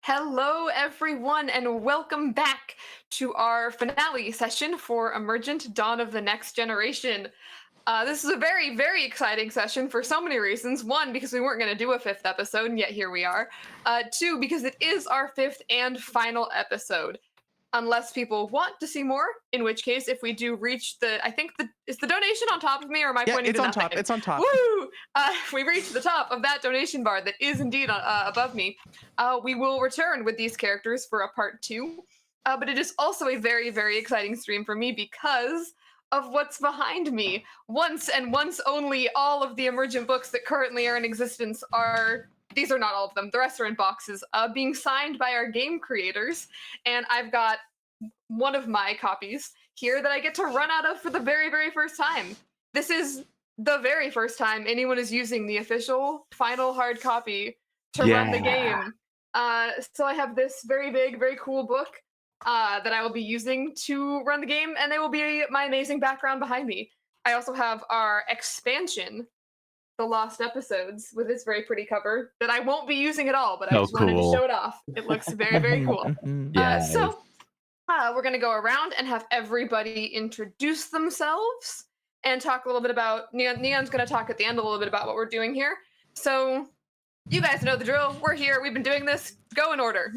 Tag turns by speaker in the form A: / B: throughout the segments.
A: Hello, everyone, and welcome back to our finale session for Emergent Dawn of the Next Generation. This is a very, very exciting session for so many reasons. One, because we weren't going to do a fifth episode, and yet here we are. Two, because it is our fifth and final episode. Unless people want to see more, in which case, if we do reach is the donation on top of me, or am I
B: Yeah,
A: pointing
B: it's
A: to
B: on
A: nothing?
B: top. It's on top.
A: Woo! If we reach the top of that donation bar that is indeed above me, we will return with these characters for a part two. But it is also a very, very exciting stream for me because of what's behind me. Once and once only, all of the Emergent books that currently are in existence are. These are not all of them. The rest are in boxes, being signed by our game creators. And I've got one of my copies here that I get to run out of for the very, very first time. This is the very first time anyone is using the official final hard copy to run the game. So I have this very big, very cool book that I will be using to run the game, and they will be my amazing background behind me. I also have our expansion, The Lost Episodes, with its very pretty cover that I won't be using at all, but I just wanted to show it off. It looks very, very cool.
C: Yes.
A: We're going to go around and have everybody introduce themselves and talk a little bit about Neon's going to talk at the end a little bit about what we're doing here. So you guys know the drill. We're here. We've been doing this. Go in order.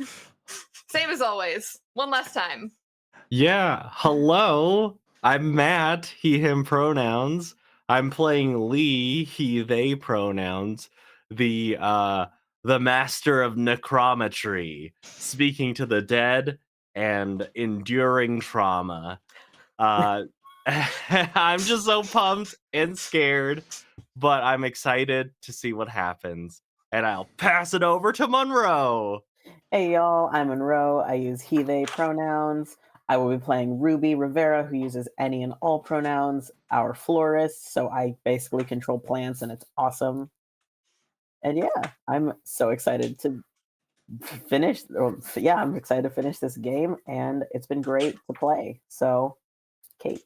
A: Same as always. One last time.
C: Yeah. Hello. I'm Matt. He, him pronouns. I'm playing Lee. He, they pronouns. The master of necrometry, speaking to the dead and enduring trauma. I'm just so pumped and scared, but I'm excited to see what happens. And I'll pass it over to Monroe.
D: Hey y'all, I'm Monroe. I use he, they pronouns. I will be playing Ruby Rivera, who uses any and all pronouns, our florist, so I basically control plants and it's awesome. And yeah, I'm so excited to finish. I'm excited to finish this game, and it's been great to play. So, Cait.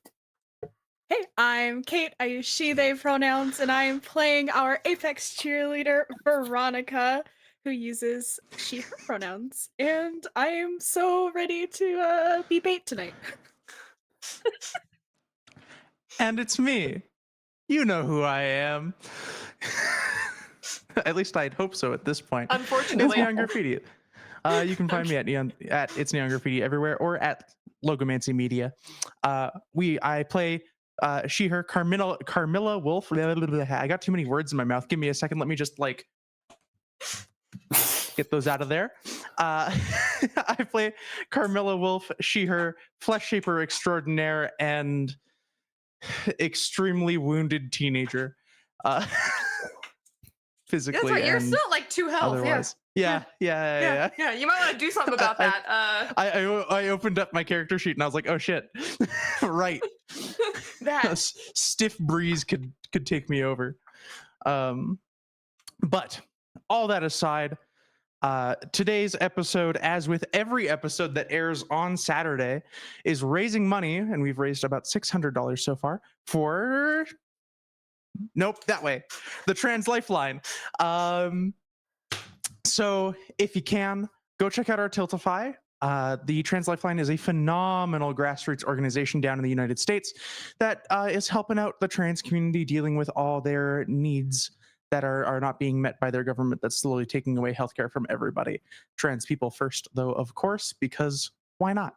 E: Hey, I'm Cait. I use she, they pronouns, and I am playing our Apex cheerleader, Veronica, who uses she, her pronouns. And I am so ready to be bait tonight.
B: And it's me. You know who I am. At least I'd hope so at this point.
A: Unfortunately.
B: It's Neon Graffiti. You can find me at It's Neon Graffiti everywhere, or at Logomancy Media. I play she, her, Carmilla Wolf. I got too many words in my mouth. Give me a second. Let me just get those out of there. I play Carmilla Wolf, she, her, flesh shaper extraordinaire, and extremely wounded teenager. Physically.
A: That's right. You're still at like 2 health.
B: Otherwise. Yeah.
A: You might want to do something about that.
B: I opened up my character sheet and I was like, oh shit. Right.
A: That
B: A stiff breeze could take me over. But all that aside, today's episode, as with every episode that airs on Saturday, is raising money, and we've raised about $600 so far for the Trans Lifeline. So if you can, go check out our Tiltify. The Trans Lifeline is a phenomenal grassroots organization down in the United States that is helping out the trans community, dealing with all their needs that are not being met by their government, that's slowly taking away healthcare from everybody. Trans people first, though, of course, because why not?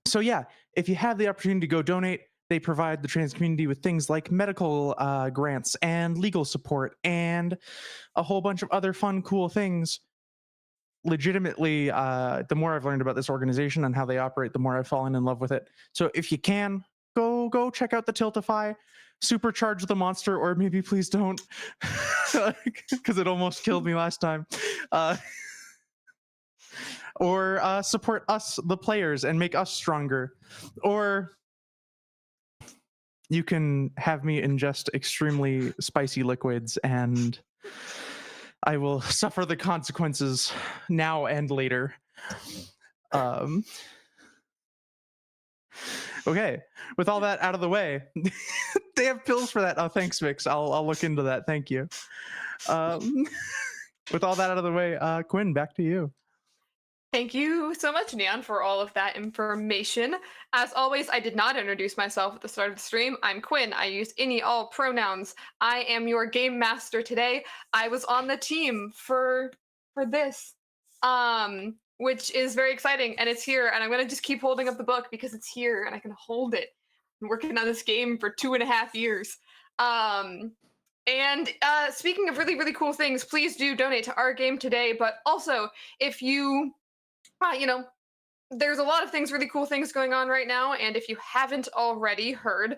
B: So yeah, if you have the opportunity to go donate, they provide the trans community with things like medical grants and legal support and a whole bunch of other fun, cool things. Legitimately, the more I've learned about this organization and how they operate, the more I've fallen in love with it. So if you can, go check out the Tiltify, supercharge the monster, or maybe please don't, because it almost killed me last time. Or support us, the players, and make us stronger. Or you can have me ingest extremely spicy liquids, and I will suffer the consequences now and later. Okay, with all that out of the way, they have pills for that. Oh, thanks, Vix. I'll look into that. Thank you. with all that out of the way, Quinn, back to you.
A: Thank you so much, Neon, for all of that information. As always, I did not introduce myself at the start of the stream. I'm Quinn. I use any, all pronouns. I am your game master today. I was on the team for this, which is very exciting, and it's here. And I'm gonna just keep holding up the book because it's here, and I can hold it. I'm working on this game for 2.5 years. And speaking of really, really cool things, please do donate to our game today. But also, if you there's a lot of things, really cool things going on right now. And if you haven't already heard,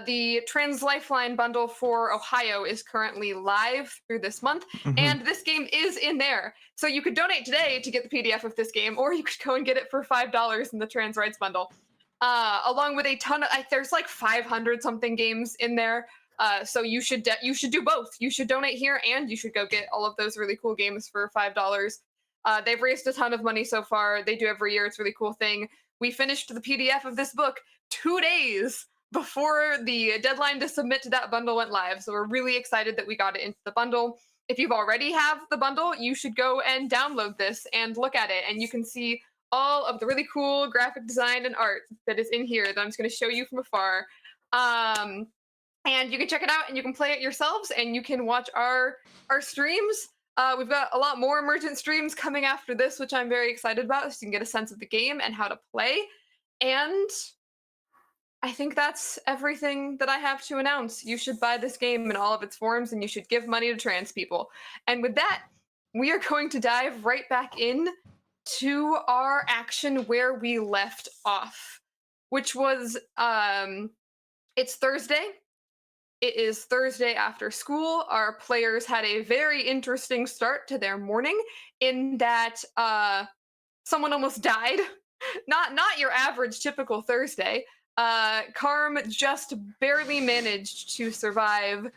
A: the Trans Lifeline bundle for Ohio is currently live through this month. And this game is in there. So you could donate today to get the PDF of this game, or you could go and get it for $5 in the Trans Rights bundle. Along with a ton of, there's like 500 something games in there. So you should do both. You should donate here, and you should go get all of those really cool games for $5. They've raised a ton of money so far. They do every year. It's a really cool thing. We finished the PDF of this book 2 days before the deadline to submit to that bundle went live. So we're really excited that we got it into the bundle. If you've already have the bundle, you should go and download this and look at it. And you can see all of the really cool graphic design and art that is in here that I'm just going to show you from afar. And you can check it out, and you can play it yourselves, and you can watch our streams. We've got a lot more Emergent streams coming after this, which I'm very excited about, so you can get a sense of the game and how to play. And I think that's everything that I have to announce. You should buy this game in all of its forms, and you should give money to trans people. And with that, we are going to dive right back in to our action where we left off, which was, it's Thursday. It is Thursday after school. Our players had a very interesting start to their morning in that someone almost died. Not your average typical Thursday. Carm just barely managed to survive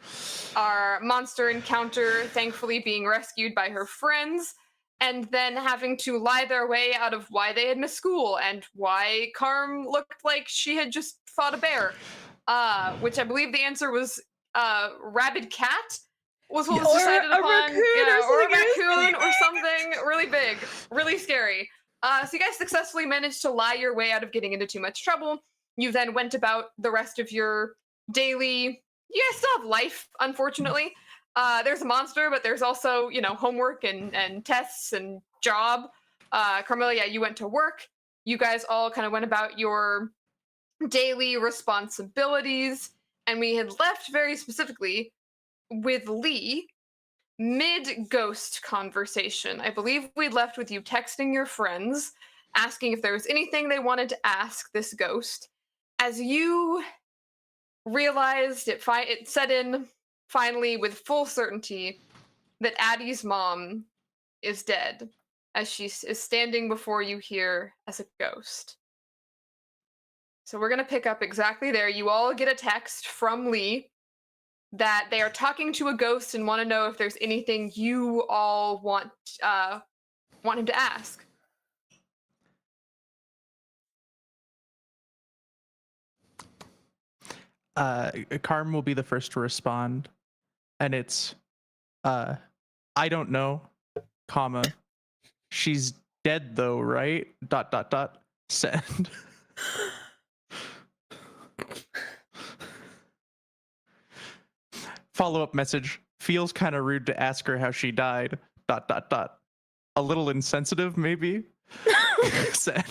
A: our monster encounter, thankfully being rescued by her friends, and then having to lie their way out of why they had missed school and why Carm looked like she had just fought a bear. Which I believe the answer was rabid cat was what was decided upon. Or a raccoon or something really big, really scary. So you guys successfully managed to lie your way out of getting into too much trouble. You then went about the rest of your daily. You guys still have life, unfortunately. There's a monster, but there's also, homework and tests and job. Carmelia, you went to work. You guys all kind of went about your daily responsibilities, and we had left very specifically with Lee mid-ghost conversation. I believe we left with you texting your friends, asking if there was anything they wanted to ask this ghost. As you realized, it set in finally with full certainty that Addie's mom is dead, as she is standing before you here as a ghost. So we're going to pick up exactly there. You all get a text from Lee that they are talking to a ghost and want to know if there's anything you all want him to ask.
B: Carm will be the first to respond, and it's, I don't know, comma, she's dead though, right? ... Send. Follow-up message. Feels kind of rude to ask her how she died. ... A little insensitive, maybe? Send.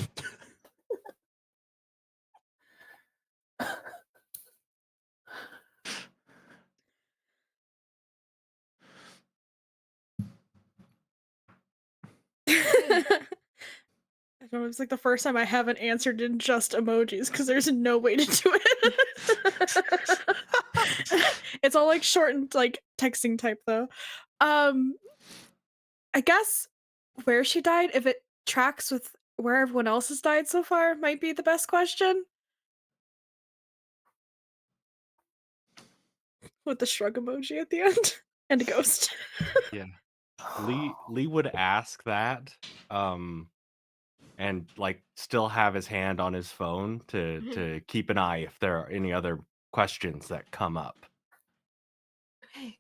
E: I don't know, it's like the first time I haven't answered in just emojis because there's no way to do it. It's all like shortened, like texting type though. I guess where she died, if it tracks with where everyone else has died so far, might be the best question. With the shrug emoji at the end and a ghost.
C: Yeah. Lee would ask that, and like still have his hand on his phone to keep an eye if there are any other questions that come up.
A: Okay.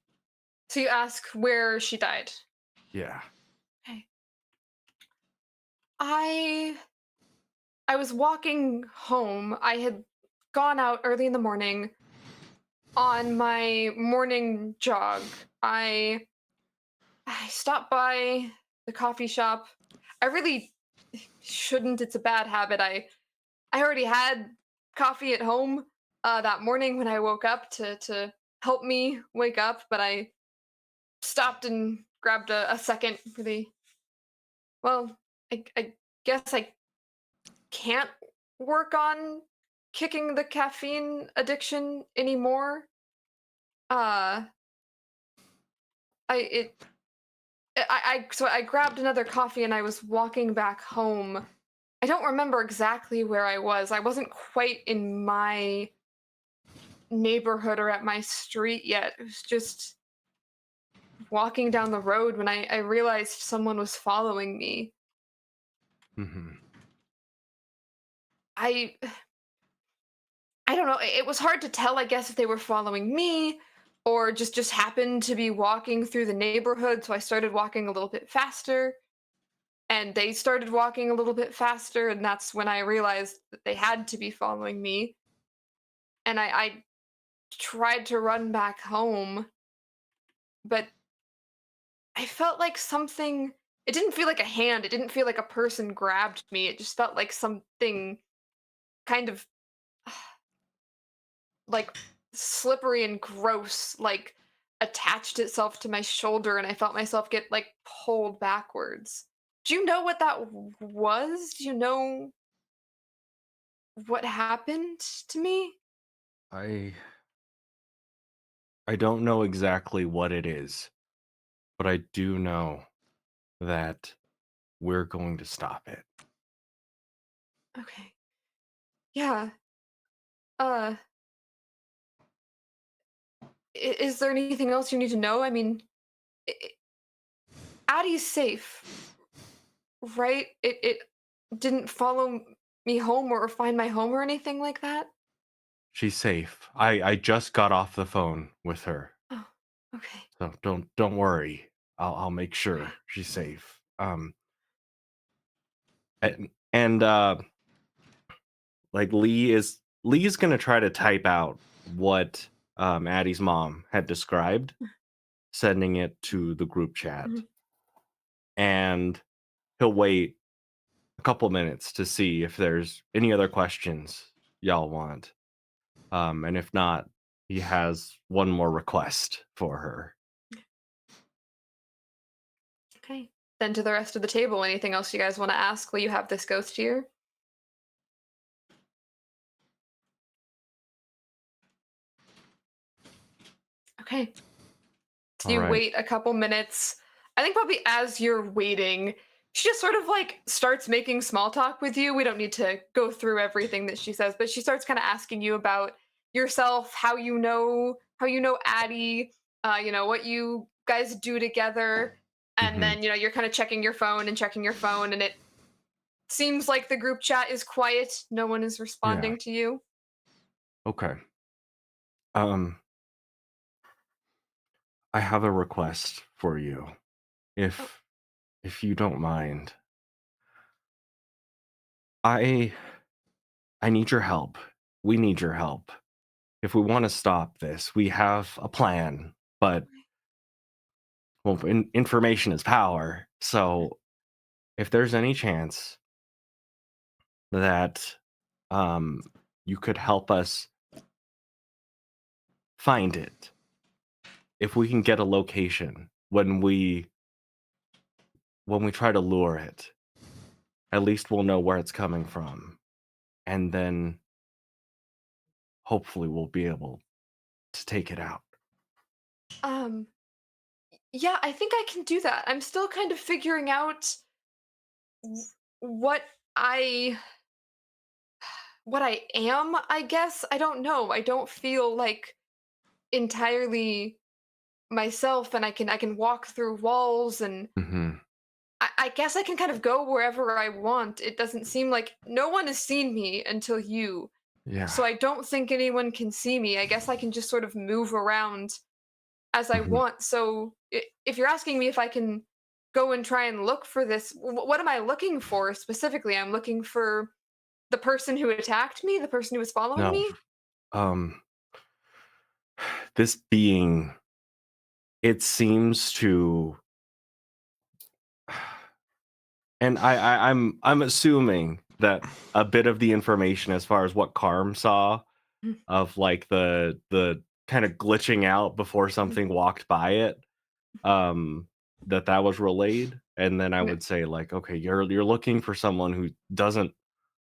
A: So you ask where she died.
C: Yeah.
A: Okay. I was walking home. I had gone out early in the morning on my morning jog. I stopped by the coffee shop. I really shouldn't. It's a bad habit. I already had coffee at home that morning when I woke up to help me wake up, but I stopped and grabbed a second for the. Well, I guess I can't work on kicking the caffeine addiction anymore. Uh, I it so I grabbed another coffee and I was walking back home. I don't remember exactly where I was. I wasn't quite in my neighborhood or at my street yet. It was just walking down the road when I realized someone was following me.
C: Mm-hmm.
A: I I don't know. It was hard to tell, I guess, if they were following me or just happened to be walking through the neighborhood. So I started walking a little bit faster, and they started walking a little bit faster, and that's when I realized that they had to be following me. And I tried to run back home, but I felt like something. It didn't feel like a hand. It didn't feel like a person grabbed me. It just felt like something kind of like slippery and gross, like attached itself to my shoulder, and I felt myself get like pulled backwards. Do you know what that was? Do you know what happened to me?
C: I don't know exactly what it is, but I do know that we're going to stop it.
A: Okay. Yeah. Uh, is there anything else you need to know? I mean, Addie's safe, right? It didn't follow me home or find my home or anything like that.
C: She's safe. I just got off the phone with her,
A: Oh, okay.
C: so don't worry. I'll make
A: Okay.
C: sure she's safe. And like Lee's gonna try to type out what Addie's mom had described, sending it to the group chat,
A: Mhm.
C: and he'll wait a couple minutes to see if there's any other questions y'all want. And if not, he has one more request for her.
A: Okay. Then to the rest of the table, anything else you guys want to ask while you have this ghost here? Okay. So
C: All
A: you
C: right.
A: wait a couple minutes. I think probably as you're waiting, she just sort of like starts making small talk with you. We don't need to go through everything that she says, but she starts kind of asking you about yourself, how you know Addie, what you guys do together. And
C: Mhm.
A: then, you're kind of checking your phone and checking your phone, and it seems like the group chat is quiet. No one is
C: Yeah.
A: responding to you.
C: Okay. Um, I have a request for you,
A: Oh,
C: if you don't mind. I need your help. We need your help. If we want to stop this, we have a plan, but well, information is power. So if there's any chance that um you could help us find it, if we can get a location when we try to lure it, at least we'll know where it's coming from, and then hopefully we'll be able to take it out.
A: um, yeah, I think I can do that. I'm still kind of figuring out what I what I am, I guess. I don't know. I don't feel like entirely myself, and I can walk through walls, and
C: Hmm.
A: I guess I can kind of go wherever I want. It doesn't seem like no one has seen me until you.
C: Yeah.
A: So I don't think anyone can see me. I guess I can just sort of move around as I
C: Hmm.
A: want. So if you're asking me if I can go and try and look for this. What am I looking for specifically? I'm looking for the person who attacked me, the person who was following
C: No.
A: me.
C: This being, it seems to, and I'm assuming that a bit of the information as far as what Carm saw
A: Mm.
C: of like the kind of glitching out before something walked by it, that was relayed. And then I
A: Okay.
C: would say like, okay, you're looking for someone who doesn't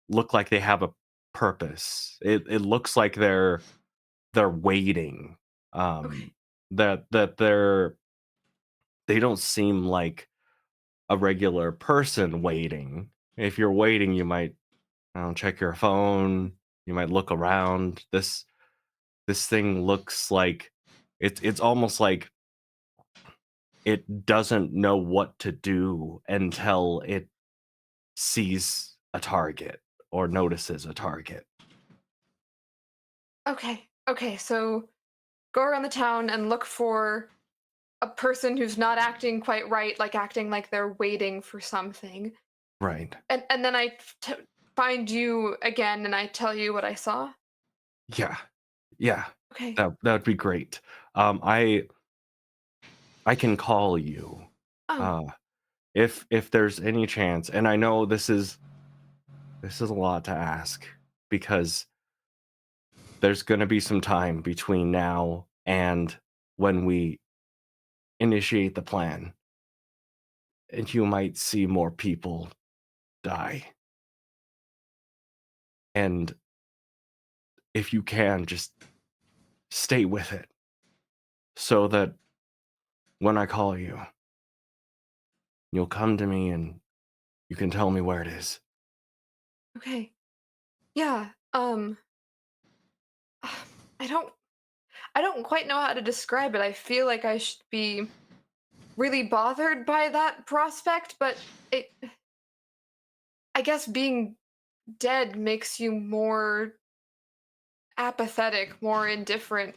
C: look like they have a purpose. It looks like they're waiting.
A: Okay.
C: That they don't seem like a regular person waiting. If you're waiting, you might, I don't know, check your phone, you might look around. This thing looks like it's almost like it doesn't know what to do until it sees a target or notices a target.
A: Okay. Okay. So go around the town and look for a person who's not acting quite right, like acting like they're waiting for something.
C: Right.
A: And then I find you again and I tell you what I saw.
C: Yeah. Yeah.
A: Okay.
C: That would be great. I can call you.
A: Oh,
C: Uh if there's any chance, and I know this is a lot to ask because there's going to be some time between now and when we initiate the plan, and you might see more people die. And if you can, just stay with it so that when I call you, you'll come to me and you can tell me where it is.
A: okay. Yeah. I don't quite know how to describe it. I feel like I should be really bothered by that prospect, but it I guess being dead makes you more apathetic, more indifferent.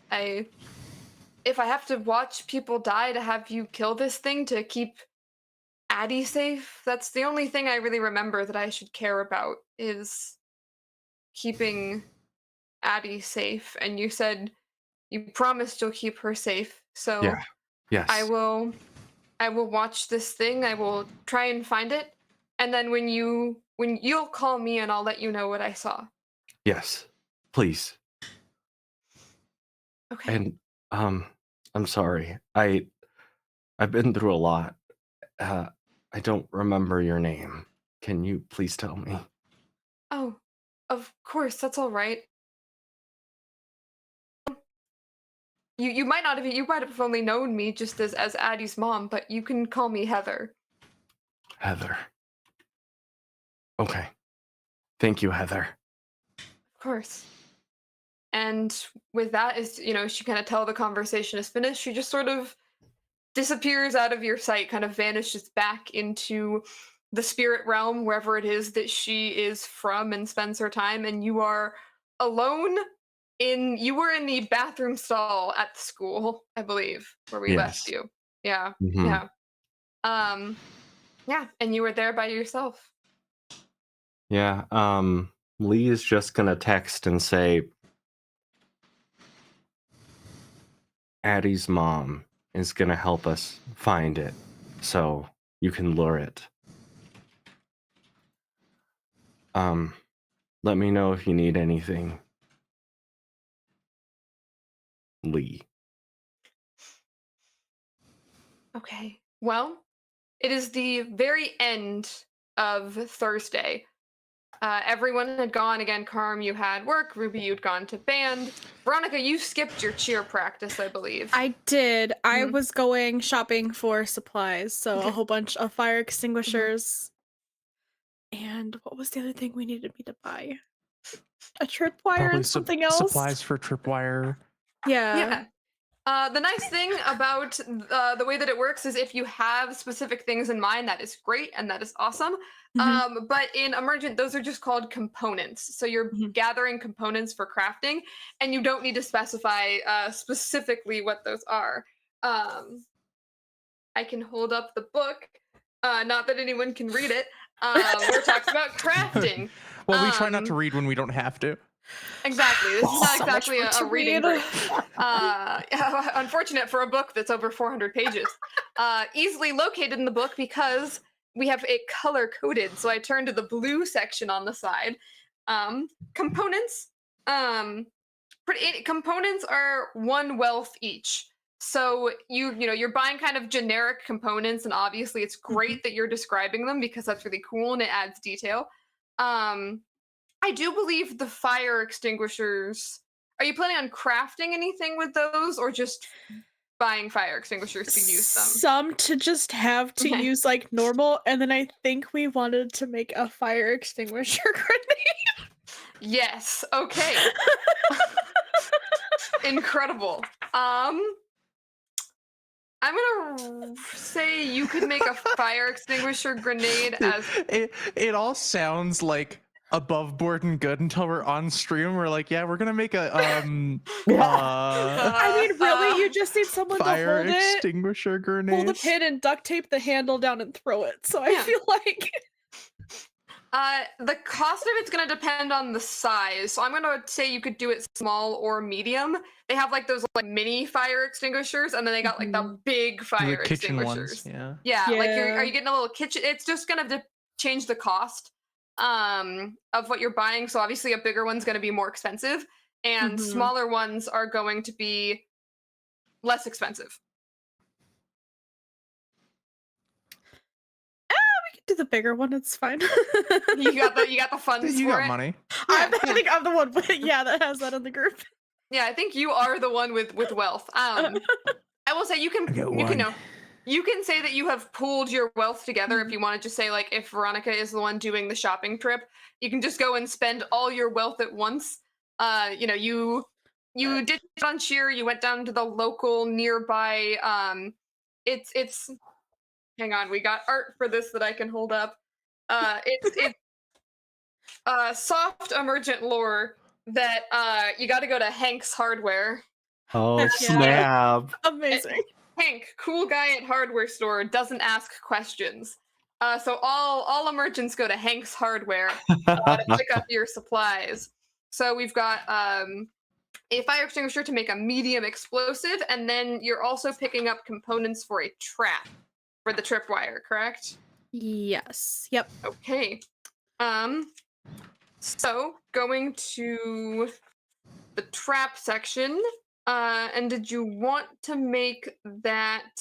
A: If I have to watch people die to have you kill this thing to keep Addie safe, that's the only thing I really remember that I should care about is keeping Addie safe. And you said you promised you'll keep her safe. So
C: Yeah. Yes.
A: I will watch this thing. I will try and find it. And then when you'll call me and I'll let you know what I saw.
C: Yes. Please.
A: Okay.
C: And I'm sorry. I've been through a lot. I don't remember your name. Can you please tell me?
A: Oh, of course, that's all right. You might not have you might have only known me just as Addie's mom, but you can call me Heather.
C: Heather. Okay. Thank you, Heather.
A: Of course. And with that, is she kind of tell the conversation is finished, she just sort of disappears out of your sight, kind of vanishes back into the spirit realm, wherever it is that she is from, and spends her time, and you are alone you were in the bathroom stall at the school, I believe, where we left
C: Yes.
A: you. Yeah.
C: Mhm.
A: Yeah. Yeah, and you were there by yourself.
C: Yeah. Lee is just gonna text and say Addie's mom is gonna help us find it, so you can lure it. Let me know if you need anything. Lee.
A: Okay. Well, it is the very end of Thursday. Everyone had gone again. Carm, you had work. Ruby, you'd gone to band. Veronica, you skipped your cheer practice, I believe.
E: I did. I
A: Mhm.
E: was going shopping for supplies, so
A: Okay.
E: a whole bunch of fire extinguishers. And what was the other thing we needed me to buy? A tripwire
B: Probably
E: and something else?
B: supplies for tripwire.
E: Yeah.
A: The nice thing about the way that it works is if you have specific things in mind, that is great and that is awesome.
E: Mhm.
A: But in Emergent, those are just called components. So you're
E: Mhm.
A: gathering components for crafting, and you don't need to specify specifically what those are. I can hold up the book. not that anyone can read it, where it talks about crafting.
B: Well, we try not to read when we don't have to.
A: Exactly. This is not
E: So much
A: exactly
E: more to
A: a reading
E: read.
A: group. Unfortunate for a book that's over 400 pages. Easily located in the book because we have it color coded. So I turned to the blue section on the side. Components. Components are 1 wealth each. So you're buying kind of generic components, and obviously it's great that you're describing them because that's really cool and it adds detail. I do believe the fire extinguishers. Are you planning on crafting anything with those, or just buying fire extinguishers to use them?
E: Some to just have to
A: Okay.
E: use like normal, and then I think we wanted to make a fire extinguisher grenade.
A: Yes. Okay. Incredible. I'm gonna say you could make a fire extinguisher grenade as
B: It all sounds like above board and good until we're on stream. We're like, yeah, we're gonna make a
E: I mean, really, you just need someone to
B: fire
E: hold it,
B: extinguisher grenade.
E: pull the pin, and duct tape the handle down and throw it. So I
A: Yeah.
E: feel like
A: the cost of it's going to depend on the size. So I'm going to say you could do it small or medium. They have like those like mini fire extinguishers, and then they got like the big fire
B: the kitchen
A: extinguishers.
B: ones, yeah.
A: Yeah, like
E: Yeah.
A: are you getting a little kitchen? It's just going to change the cost of what you're buying. So obviously a bigger one's going to be more expensive, and
E: Mhm.
A: smaller ones are going to be less expensive.
E: we could do the bigger one. It's fine.
A: You got the funds
B: You
A: for
B: got
A: it.
B: money.
E: I think I'm the one that has that in the group.
A: Yeah, I think you are the one with wealth. I will say you can you can say that you have pooled your wealth together if you want to just say like if Veronica is the one doing the shopping trip, you can just go and spend all your wealth at once. You did it on cheer, you went down to the local nearby it's hang on, we got art for this that I can hold up. It's soft emergent lore that you got to go to Hank's Hardware.
C: Oh,
E: Heck yeah.
C: snap.
E: Amazing.
A: Hank, cool guy at hardware store, doesn't ask questions. So all emergents go to Hank's Hardware to pick up your supplies. So we've got a fire extinguisher to make a medium explosive, and then you're also picking up components for a trap for the tripwire, correct?
E: Yes. Yep.
A: Okay. So going to the trap section, and did you want to make that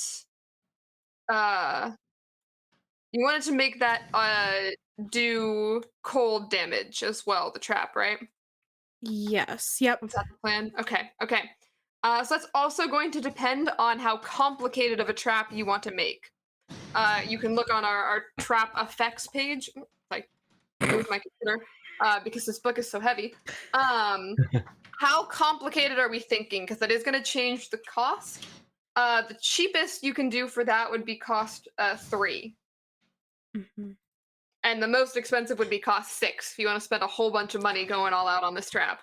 A: you wanted to make that do cold damage as well, the trap, right?
E: Yes. Yep.
A: Was that the plan? Okay. So that's also going to depend on how complicated of a trap you want to make. You can look on our trap effects page. Like, move my computer because this book is so heavy. How complicated are we thinking? Because that is going to change the cost. The cheapest you can do for that would be cost 3.
E: Mhm.
A: And the most expensive would be cost 6 if you want to spend a whole bunch of money going all out on this trap.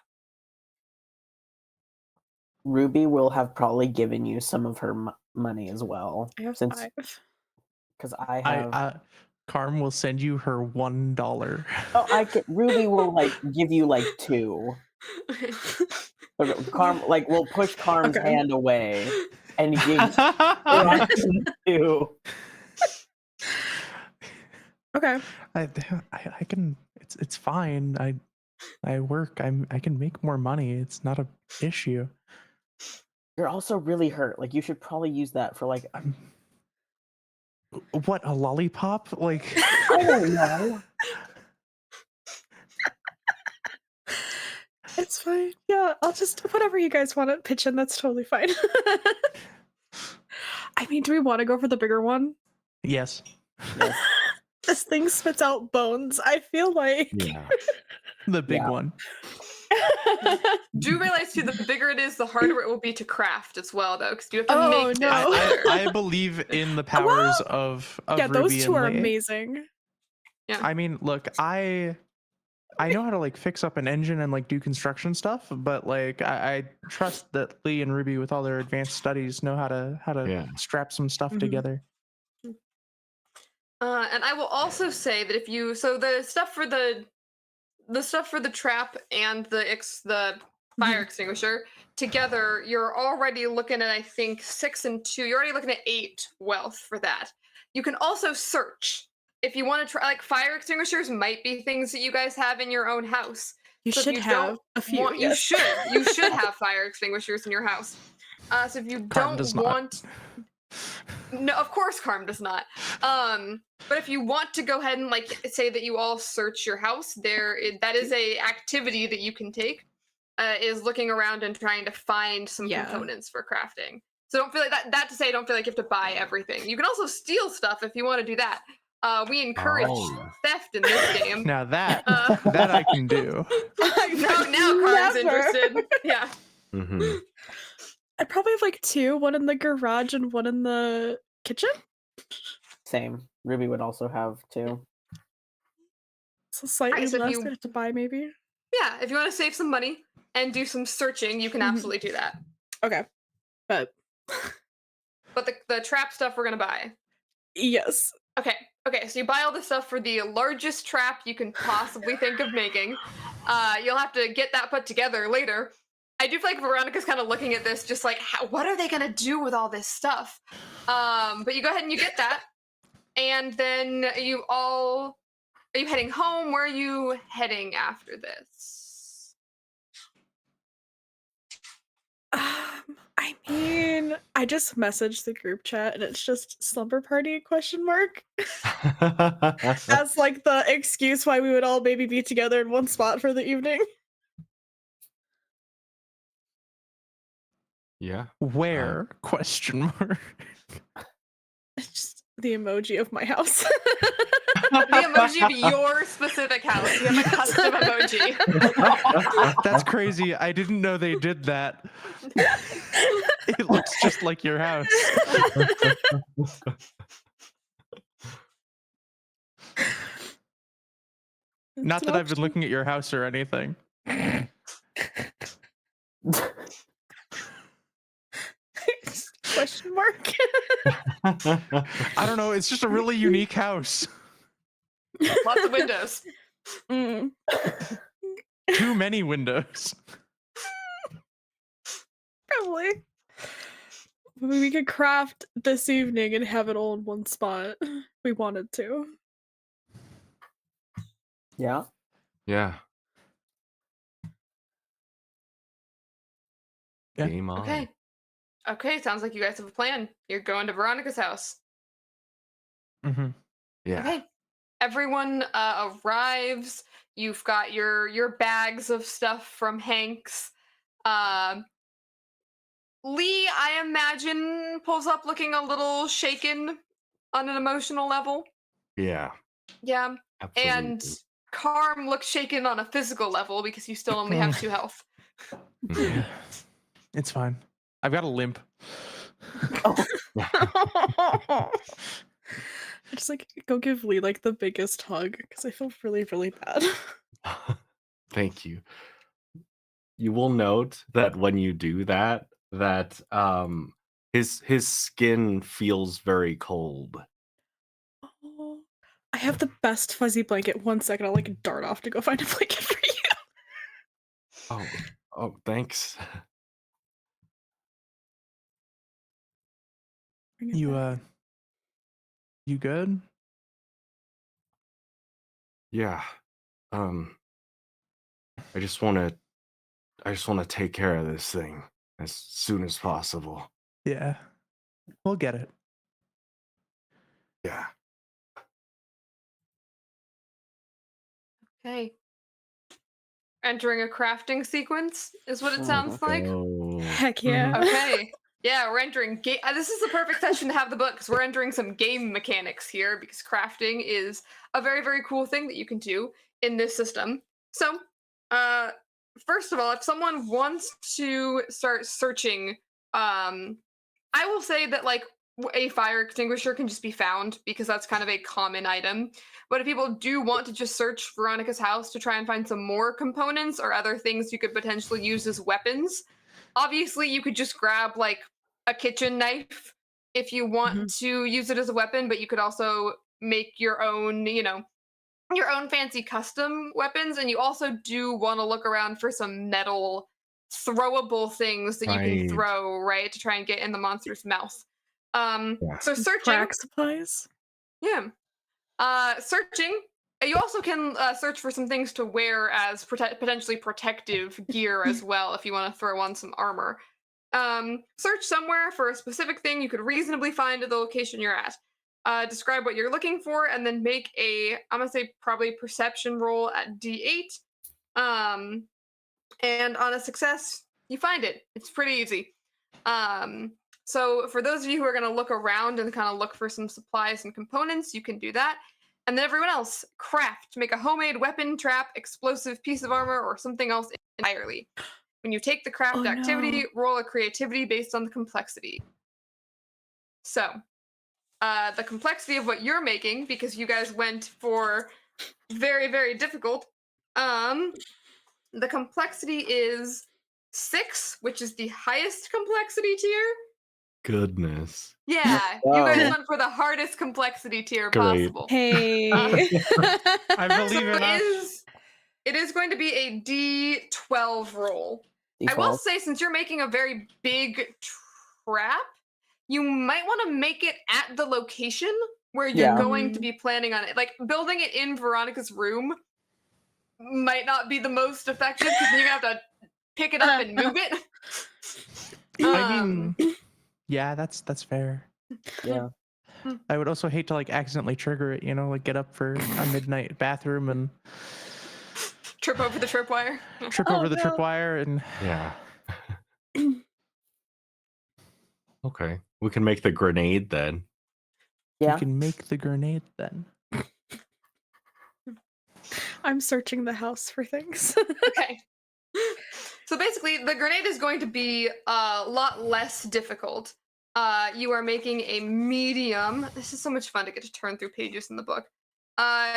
D: Ruby will have probably given you some of her money as well.
E: I have
D: since
E: 5.
D: because I have.
B: Carm will send you her $1.
D: Oh, Ruby will like give you like 2. Carm we'll push Carm's
E: Okay.
D: hand away and give you 2.
E: Okay.
B: I can. It's fine. I work. I can make more money. It's not a issue.
D: You're also really hurt. Like you should probably use that for like.
B: What, a lollipop? Like
D: I don't know.
E: It's fine. Yeah, I'll just whatever you guys want to pitch in. That's totally fine. I mean, do we want to go for the bigger one?
B: yes.
D: Yes.
E: This thing spits out bones. I feel like.
C: Yeah.
B: The big
D: Yeah.
B: one.
A: Do realize too, the bigger it is, the harder it will be to craft as well, though, because you have to
E: Oh,
A: make
E: no.
B: I believe in the powers of
E: Yeah,
B: Ruby
E: those two
B: and
E: are
B: Lee.
E: amazing.
B: I mean, look, I know how to like fix up an engine and like do construction stuff, but like I trust that Lee and Ruby, with all their advanced studies, know how to
C: Yeah.
B: strap some stuff
E: Mhm.
B: together.
A: And I will also say that the stuff for the trap and the fire extinguisher together, you're already looking at, I think, 6 and 2. You're already looking at 8 wealth for that. You can also search if you want to try. Like, fire extinguishers might be things that you guys have in your own house.
E: You
A: So if
E: should
A: you
E: have
A: don't
E: a few.
A: want,
E: Yes.
A: you should have fire extinguishers in your house. So if you
B: Karm
A: don't
B: does not.
A: want, no, of course Karm does not. But if you want to go ahead and like say that you all search your house, that is a activity that you can take. Is looking around and trying to find some components for crafting. So don't feel like that to say don't feel like you have to buy everything. You can also steal stuff if you want to do that. We encourage theft in this game.
B: Now that that I can do.
A: now Karm's interested. Yeah.
C: Mm-hmm.
E: I'd probably have like 2, one in the garage and one in the kitchen.
D: Same. Ruby would also have 2.
E: So slightly
A: Nice, if
E: less
A: you-
E: I have to buy, maybe.
A: Yeah, if you want to save some money and do some searching, you can absolutely do that.
E: Okay. But
A: But the trap stuff we're gonna buy.
E: yes.
A: Okay, so you buy all the stuff for the largest trap you can possibly think of making. You'll have to get that put together later. I do feel like Veronica's kind of looking at this just like, what are they gonna do with all this stuff? But you go ahead and you get that. And then are you heading home? Where are you heading after this?
E: I mean, I just messaged the group chat and it's just slumber party ? As like the excuse why we would all maybe be together in one spot for the evening.
C: Yeah.
B: Where? Question mark.
E: It's just the emoji of my house.
A: The emoji of your specific house. You have a custom emoji.
B: That's crazy. I didn't know they did that. It looks just like your house. Not that I've been looking at your house or anything.
E: Question mark?
B: I don't know. It's just a really unique house.
A: Lots of windows.
E: Mm.
B: Too many windows.
E: Probably. We could craft this evening and have it all in one spot. If we wanted to.
D: Yeah.
C: Yeah.
B: Yeah.
C: Game on.
A: Okay, sounds like you guys have a plan. You're going to Veronica's house.
B: Mm-hmm.
C: Yeah.
A: Okay. Everyone arrives. You've got your bags of stuff from Hank's. Lee, I imagine, pulls up looking a little shaken on an emotional level.
C: Yeah.
A: Yeah.
C: Absolutely.
A: And Karm looks shaken on a physical level because you still only have 2 health.
C: Mhm.
B: It's fine. I've got a limp.
E: I just like go give Lee like the biggest hug because I feel really, really bad.
C: Thank you. You will note that when you do that, his skin feels very cold.
E: Oh, I have the best fuzzy blanket. 1 second, I'll like dart off to go find a blanket for you.
C: Oh, thanks.
E: Bring it
B: You
E: back.
B: you good?
C: Yeah. I just want to take care of this thing as soon as possible.
B: Yeah. We'll get it.
C: Yeah.
A: Okay. Entering a crafting sequence is what it sounds like.
C: Oh.
E: Heck yeah.
A: Okay. Yeah, we're entering game. This is the perfect session to have the book because we're entering some game mechanics here because crafting is a very, very cool thing that you can do in this system. So, first of all, if someone wants to start searching, I will say that like a fire extinguisher can just be found because that's kind of a common item. But if people do want to just search Veronica's house to try and find some more components or other things you could potentially use as weapons, obviously you could just grab like a kitchen knife if you want to use it as a weapon, but you could also make your own, your own fancy custom weapons, and you also do want to look around for some metal throwable things that you can
C: Right.
A: throw, right, to try and get in the monster's mouth.
C: Yeah.
A: So searching,
E: Crack supplies.
A: yeah. Searching. You also can search for some things to wear as potentially protective gear as well, if you want to throw on some armor. Search somewhere for a specific thing you could reasonably find at the location you're at. Describe what you're looking for, and then make I'm gonna say probably perception roll at D8. And on a success, you find it. It's pretty easy. So for those of you who are gonna look around and kind of look for some supplies and components, you can do that. And then everyone else, craft, make a homemade weapon, trap, explosive piece of armor, or something else entirely. When you take the craft activity, roll a creativity based on the complexity. So, the complexity of what you're making, because you guys went for very, very difficult, the complexity is 6, which is the highest complexity tier.
C: Goodness.
A: Yeah, you guys went for the hardest complexity tier possible.
E: Hey.
B: I believe
A: So
B: enough.
A: it is going to be a D12 roll.
D: D12.
A: I will say, since you're making a very big trap, you might want to make it at the location where you're going to be planning on it. Like, building it in Veronica's room might not be the most effective, because you're going to have to pick it up and move it.
B: I mean, yeah, that's fair.
D: Yeah.
B: I would also hate to like accidentally trigger it, like get up for a midnight bathroom and
A: trip over the tripwire.
B: trip over the tripwire and
C: Yeah. Okay. We can make the grenade then.
D: Yeah.
B: you can make the grenade then.
E: I'm searching the house for things.
A: Okay. So basically, the grenade is going to be a lot less difficult. You are making a medium. This is so much fun to get to turn through pages in the book.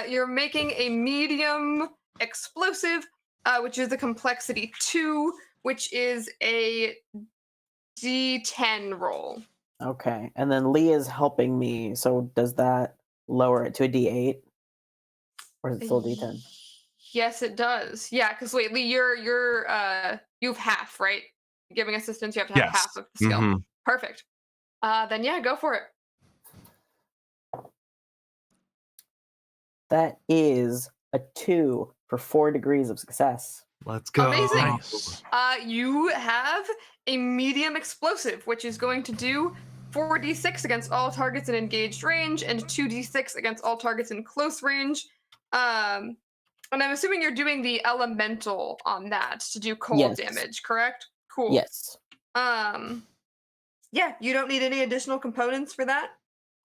A: You're making a medium explosive, which is the complexity 2, which is a D10 roll.
D: Okay. And then Lee is helping me. So does that lower it to a D8? Or is it still a D10?
A: Yes, it does. Yeah, because wait, Lee, you have half, right? Giving assistance, you have to have half of the skill.
C: Mhm.
A: Perfect. Then yeah, go for it.
D: That is a 2 for 4 degrees of success.
C: Let's go.
A: Amazing.
B: Nice.
A: You have a medium explosive, which is going to do 4d6 against all targets in engaged range and 2d6 against all targets in close range. And I'm assuming you're doing the elemental on that to do cold damage, correct? Cool.
D: Yes.
A: Yeah, you don't need any additional components for that.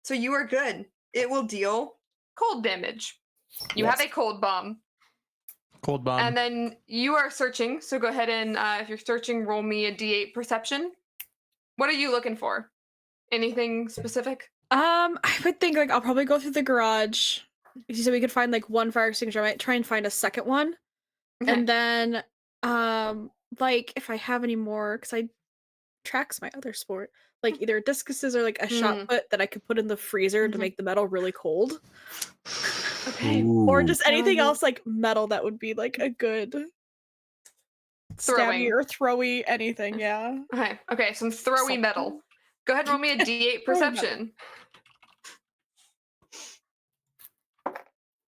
A: So you are good. It will deal cold damage. You have a cold bomb.
B: Cold bomb.
A: And then you are searching. So go ahead and, if you're searching, roll me a D8 perception. What are you looking for? Anything specific?
E: I would think I'll probably go through the garage. If you said we could find one fire extinguisher, I might try and find a second one.
A: Okay.
E: And then if I have any more, because I tracks my other sport, either discuses or a shot put that I could put in the freezer to make the metal really cold.
A: Okay.
E: Or just anything else metal that would be a good stabby or throwy anything, yeah.
A: Okay, some throwy metal. Go ahead and roll me a D8 perception.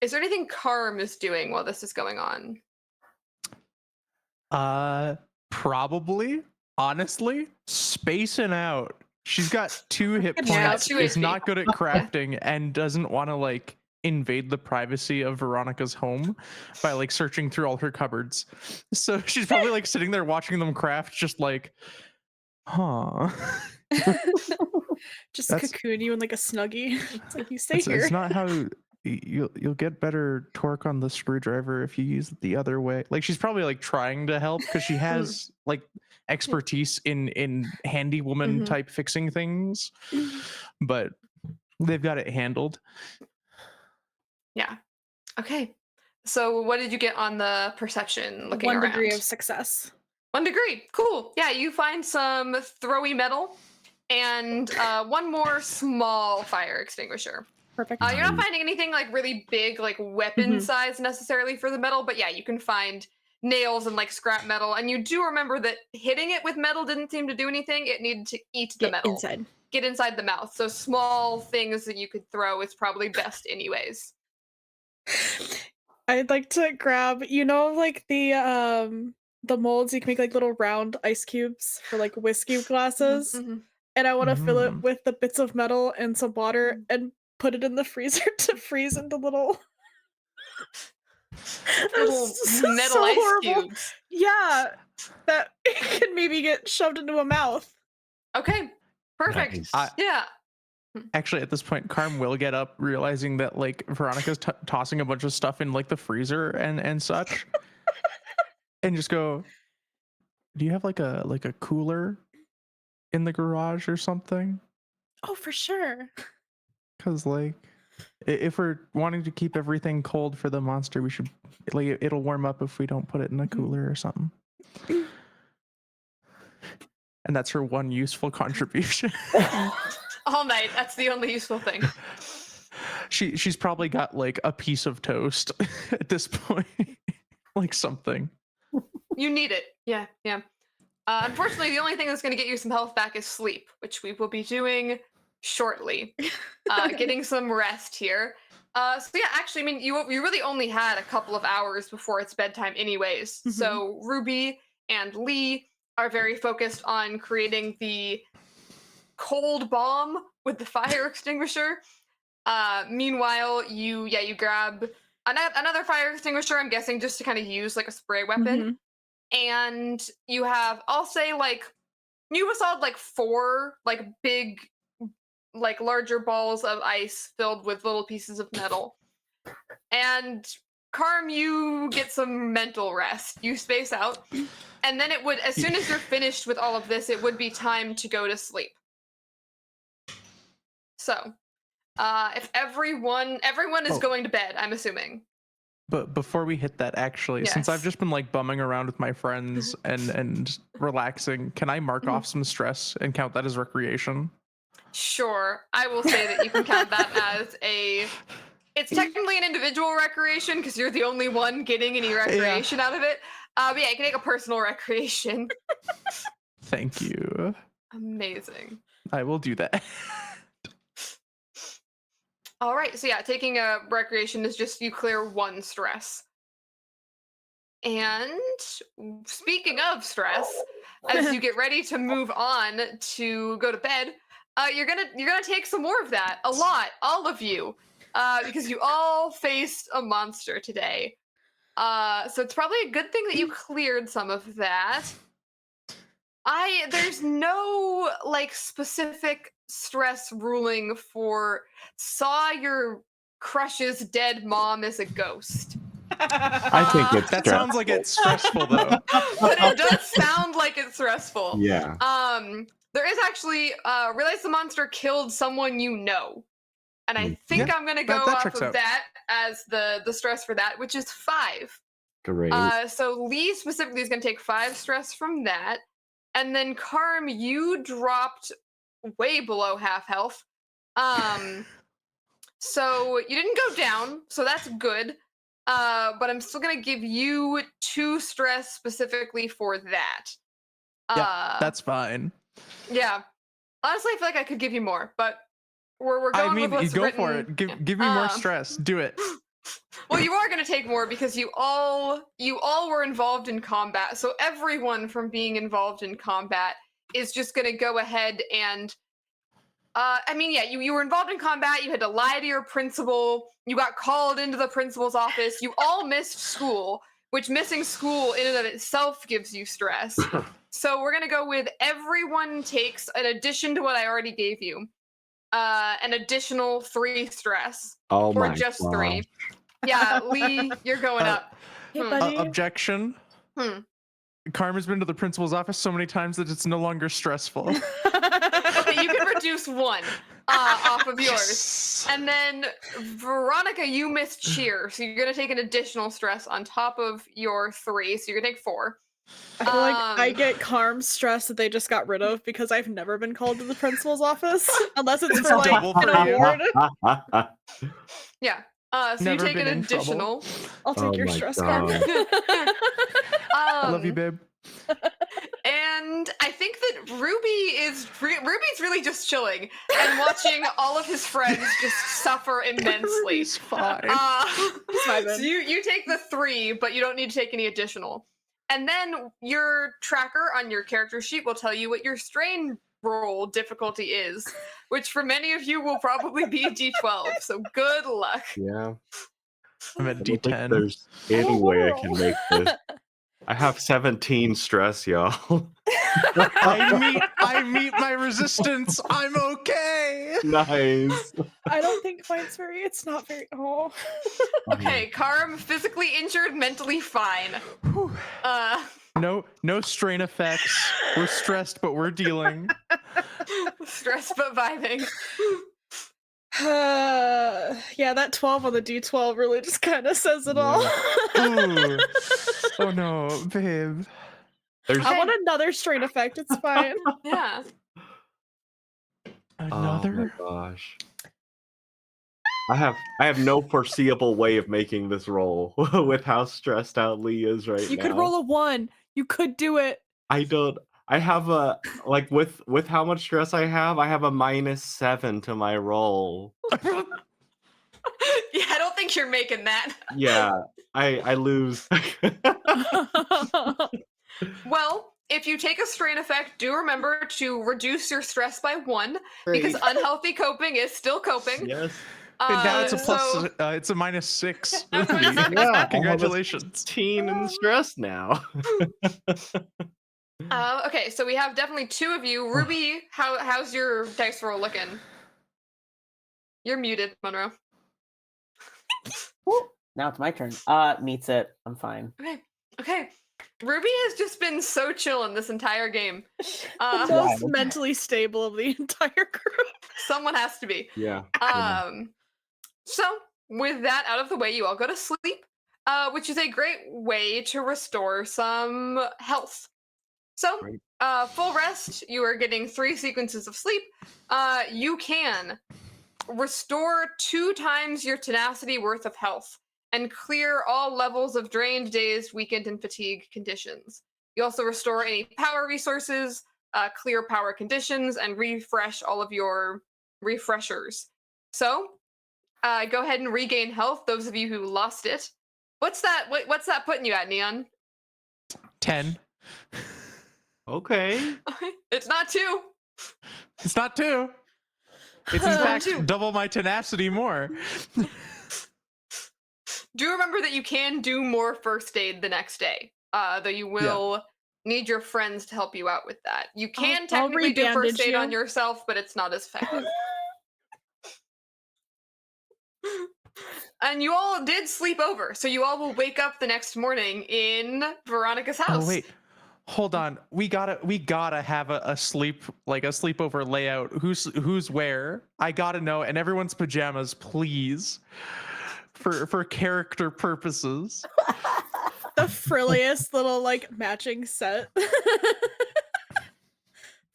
A: Is there anything Karm is doing while this is going on?
B: Probably, honestly, spacing out. She's got 2 hit
A: Yeah,
B: points,
A: 2
B: is
A: HP.
B: not good at crafting, and doesn't want to invade the privacy of Veronica's home by searching through all her cupboards. So she's probably sitting there watching them craft, just huh.
E: Just cocoon you in a snuggie. It's you stay here.
B: It's not how you'll get better torque on the screwdriver if you use it the other way. She's probably trying to help because she has expertise in handy woman type fixing things, but they've got it handled.
A: Yeah. Okay. So what did you get on the perception looking
E: 1
A: around?
E: degree of success.
A: 1 degree. Cool. Yeah, you find some throwy metal and 1 more small fire extinguisher.
E: Perfect.
A: You're not finding anything like really big, like weapon size necessarily for the metal, but yeah, you can find nails and like scrap metal. And you do remember that hitting it with metal didn't seem to do anything. It needed to eat the
E: Get
A: metal.
E: inside.
A: Get inside the mouth. So small things that you could throw is probably best anyways.
E: I'd like to grab, like the molds you can make like little round ice cubes for like whiskey glasses, and I want to fill it with the bits of metal and some water and put it in the freezer to freeze into little
A: Little metal
E: so
A: ice
E: horrible.
A: cubes.
E: Yeah, that can maybe get shoved into a mouth.
A: Okay, perfect.
C: Nice.
A: Yeah.
B: Actually, at this point, Carm will get up, realizing that like Veronica's tossing a bunch of stuff in like the freezer and such, and just go, "Do you have like a cooler in the garage or something?"
E: Oh, for sure.
B: Because like, if we're wanting to keep everything cold for the monster, we should like it'll warm up if we don't put it in a cooler or something. And that's her one useful contribution.
A: All night. That's the only useful thing.
B: She's probably got like a piece of toast at this point, like something.
A: You need it. Yeah, yeah. Unfortunately, the only thing that's going to get you some health back is sleep, which we will be doing shortly. Getting some rest here. So yeah, actually, I mean, you really only had a couple of hours before it's bedtime anyways. So Ruby and Lee are very focused on creating the cold bomb with the fire extinguisher. Meanwhile, you grab another fire extinguisher, I'm guessing just to kind of use like a spray weapon. And you have, I'll say like, you saw like 4 like big, like larger balls of ice filled with little pieces of metal. And Carm, you get some mental rest. You space out. And then it would, as soon as you're finished with all of this, it would be time to go to sleep. So, if everyone is going to bed, I'm assuming.
B: But before we hit that, actually, since I've
A: Yes.
B: just been like bumming around with my friends and relaxing, can I mark off some stress and count that as recreation?
A: Sure, I will say that you can count that as it's technically an individual recreation because you're the only one getting any recreation out of it. But yeah, you can take a personal recreation.
B: Thank you.
A: Amazing.
B: I will do that.
A: All right, so yeah, taking a recreation is just you clear 1 stress. And speaking of stress, as you get ready to move on to go to bed, you're gonna take some more of that, a lot, all of you, because you all faced a monster today. So it's probably a good thing that you cleared some of that. There's no like specific stress ruling for saw your crush's dead mom as a ghost.
C: I think it's
B: That sounds like it's stressful though.
A: But it does sound like it's stressful.
C: Yeah.
A: There is actually realize the monster killed someone you know. And I think
B: Yeah,
A: I'm gonna go
B: that
A: off
B: checks
A: of
B: out.
A: that as the stress for that, which is 5.
C: Great.
A: So Lee specifically is gonna take 5 stress from that. And then Carm, you dropped way below half health. So you didn't go down, so that's good. But I'm still gonna give you 2 stress specifically for that.
B: Yeah, that's fine.
A: Yeah. Honestly, I feel like I could give you more, but we're going
B: I mean,
A: with what's
B: go
A: written.
B: for it. Give me more stress. Do it.
A: Well, you are going to take more because you all were involved in combat. So everyone from being involved in combat is just going to go ahead and I mean, yeah, you were involved in combat. You had to lie to your principal. You got called into the principal's office. You all missed school, which missing school in and of itself gives you stress. So we're going to go with everyone takes, in addition to what I already gave you, an additional 3 stress.
C: Oh
A: or
C: my
A: just
C: gosh.
A: 3. Yeah, Lee, you're going up.
E: Hey, buddy.
B: Objection. Karma's been to the principal's office so many times that it's no longer stressful.
A: Okay, you can reduce 1 off of yours.
B: Yes.
A: And then, Veronica, you missed cheer, so you're going to take an additional stress on top of your 3, so you're going to take 4.
E: I feel like I
A: Um,
E: get Carm stress that they just got rid of because I've never been called to the principal's office unless it's
B: It's
E: for like
B: double
E: an
B: for you.
E: award.
A: Yeah. So
B: Never
A: you take
B: been
A: an
B: in trouble.
A: additional.
E: I'll take
C: Oh
E: your
C: my
E: stress,
C: God.
E: Carm.
B: I love you, babe.
A: And I think that Ruby's really just chilling and watching all of his friends just suffer immensely.
B: Ruby's fine.
E: He's vibing.
A: So you take the 3, but you don't need to take any additional. And then your tracker on your character sheet will tell you what your strain roll difficulty is, which for many of you will probably be D12. So good luck.
C: Yeah.
B: I'm
C: I
B: at
C: don't think
B: D10.
C: there's
E: I
C: any
E: don't
C: way I
E: wanna
C: can
E: roll.
C: make this. I have 17 stress, y'all.
B: I meet my resistance. I'm okay.
C: Nice.
E: I don't think mine's very. It's not very. Oh.
A: Okay, Karam physically injured, mentally fine.
B: Whew. No strain effects. We're stressed, but we're dealing.
A: Stress but vibing.
E: Yeah, that 12 on the D12 really just kind of says it all.
B: Ooh. Oh no, babe.
C: There's
E: I want another strain effect. It's fine.
A: Yeah.
C: oh my
B: Another?
C: gosh. I have no foreseeable way of making this roll with how stressed out Lee is right
E: You
C: now.
E: could roll a 1. You could do it.
C: I have a like with how much stress I have a -7 to my roll.
A: Yeah, I don't think you're making that.
C: Yeah, I lose.
A: Well, if you take a strain effect, do remember to reduce your stress by 1 because
C: Great.
A: unhealthy coping is still coping.
C: Yes.
B: And now it's a plus.
A: So-
B: It's a -6.
A: That's what it says.
C: Yeah. I have a
B: Congratulations.
C: 16 in stress now.
A: Okay, so we have definitely 2 of you. Ruby, how's your dice roll looking? You're muted, Monroe.
D: Now it's my turn. Meets it. I'm fine.
A: Okay. Ruby has just been so chill in this entire game.
E: The most mentally stable of the entire group.
A: Someone has to be.
C: Yeah.
A: So with that out of the way, you all go to sleep, which is a great way to restore some health. So,
C: Great.
A: Full rest, you are getting 3 sequences of sleep. You can restore 2 times your tenacity worth of health and clear all levels of drained, dazed, weakened, and fatigued conditions. You also restore any power resources, clear power conditions, and refresh all of your refreshers. So, go ahead and regain health, those of you who lost it. What's that putting you at, Neon?
B: 10.
C: Okay.
A: It's not 2.
B: It's not 2. It's in fact double my tenacity more.
A: Do remember that you can do more first aid the next day, though you will need your friends to help you out with that. You can
E: I'll
A: technically do first
E: re-bandage
A: aid on
E: you.
A: yourself, but it's not as effective. And you all did sleep over, so you all will wake up the next morning in Veronica's house.
B: Oh wait. Hold on. We gotta have a sleepover layout. Who's where? I gotta know, and everyone's pajamas, please. For character purposes.
E: The frilliest little like matching set. It's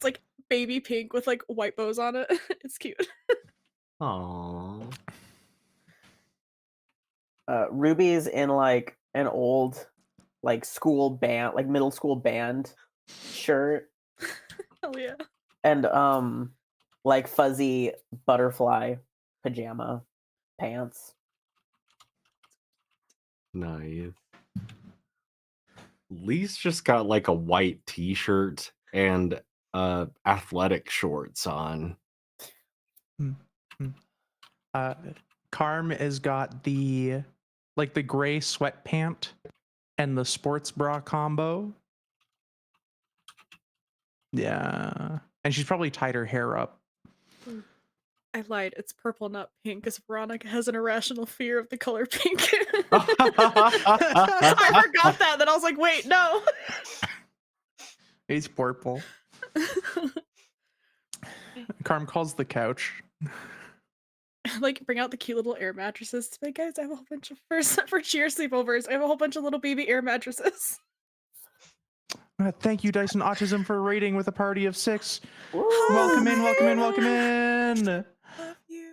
E: like baby pink with like white bows on it. It's cute.
C: Aww.
D: Ruby's in like an old like school band, like middle school band shirt
E: Hell yeah.
D: and like fuzzy butterfly pajama pants.
C: Nice. Lee's just got like a white t-shirt and athletic shorts on.
B: Carm has got the gray sweatpant and the sports bra combo. Yeah. And she's probably tied her hair up.
E: I lied. It's purple, not pink, because Veronica has an irrational fear of the color pink.
B: Oh.
E: I forgot that. Then I was like, wait, no.
B: It's purple. Carm calls the couch.
E: Like, bring out the cute little air mattresses. To be like, guys, I have a whole bunch of for cheer sleepovers. I have a whole bunch of little baby air mattresses.
B: Thank you, Dyson Autism, for raiding with a party of 6.
D: Woo!
B: Welcome in, welcome in, welcome in.
E: Love you.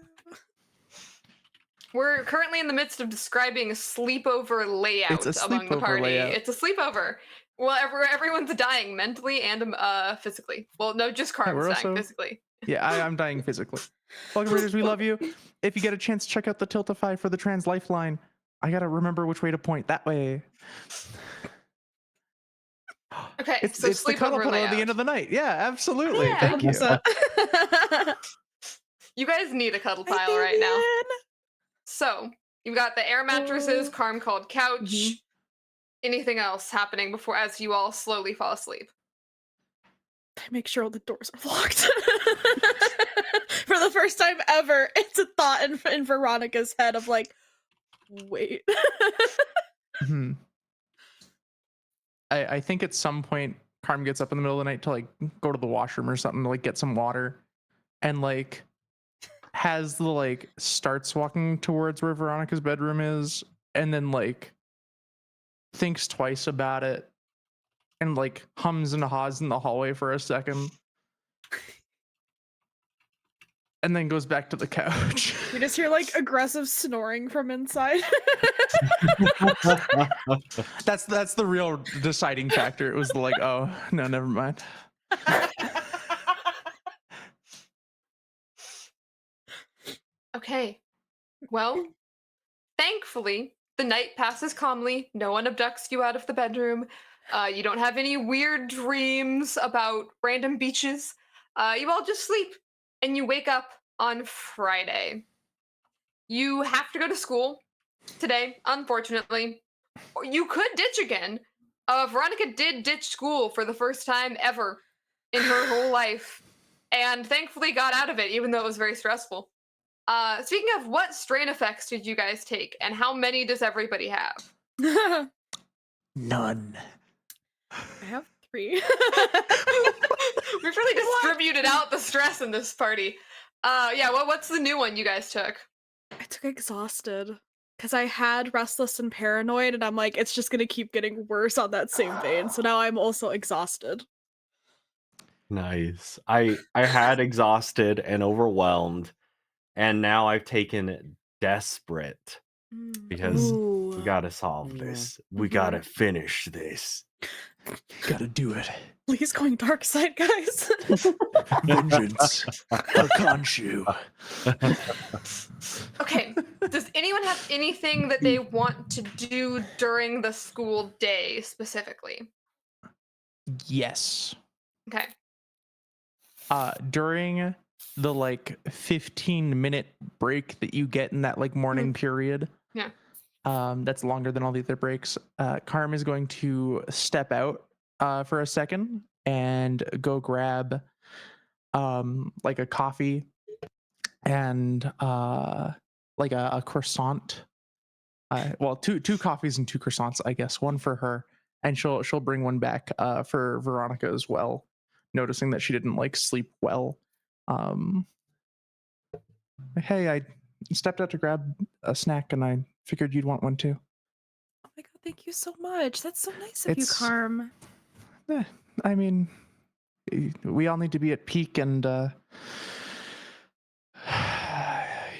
A: We're currently in the midst of describing a sleepover layout
B: It's a
A: among the
B: sleepover
A: party.
B: layout.
A: It's a sleepover. Well, everyone's dying mentally and physically. Well, no, just Carm's
B: we're
A: dying
B: also-
A: physically.
B: Yeah, I'm dying physically. Welcome, readers. We love you. If you get a chance, check out the Tiltify for the Trans Lifeline. I gotta remember which way to point. That way.
A: Okay,
B: It's
A: so
B: the cuddle
A: sleepover
B: puddle at the
A: layout.
B: end of the night. Yeah, absolutely.
A: Yeah.
B: Thank you.
E: So-
A: You guys need a cuddle
E: I
A: pile
E: did
A: right now.
E: it.
A: So you've got the air mattresses,
E: Oh.
A: Carm called couch.
D: Mhm.
A: Anything else happening before as you all slowly fall asleep?
E: I make sure all the doors are locked. For the first time ever, it's a thought in Veronica's head of like, wait.
B: Hmm. I think at some point Carm gets up in the middle of the night to like go to the washroom or something to like get some water, and like has the like starts walking towards where Veronica's bedroom is, and then like thinks twice about it and like hums and haws in the hallway for a second and then goes back to the couch.
E: You just hear like aggressive snoring from inside.
B: That's the real deciding factor. It was the like, oh no, never mind.
A: Okay. Well, thankfully, the night passes calmly. No one abducts you out of the bedroom. You don't have any weird dreams about random beaches. You all just sleep and you wake up on Friday. You have to go to school today, unfortunately. Or you could ditch again. Veronica did ditch school for the first time ever in her whole life, and thankfully got out of it, even though it was very stressful. Speaking of, what strain effects did you guys take, and how many does everybody have?
E: I
B: None.
E: have 3.
A: We've really distributed out the stress in this party. Yeah, what's the new one you guys took?
E: I took exhausted because I had restless and paranoid, and I'm like, it's just gonna keep getting worse on that same vein. So now I'm also exhausted.
C: Nice. I had exhausted and overwhelmed, and now I've taken desperate because we
E: Ooh.
C: gotta solve
D: Yeah.
C: this. We
E: Mhm.
C: gotta finish this.
B: Gotta do it.
E: Lee's going dark side, guys.
B: Vengeance. A Khonshu.
A: Okay, does anyone have anything that they want to do during the school day specifically?
B: Yes.
A: Okay.
B: During the like 15-minute break that you get in that like morning period.
A: Yeah.
B: That's longer than all the other breaks. Carm is going to step out for a second and go grab like a coffee and like a croissant. Well, two coffees and 2 croissants, I guess. One for her, and she'll bring one back for Veronica as well, noticing that she didn't like sleep well. Hey, I stepped out to grab a snack and I figured you'd want one too.
E: Oh my god, thank you so much. That's so nice of you,
B: It's-
E: Carm.
B: I mean, we all need to be at peak, and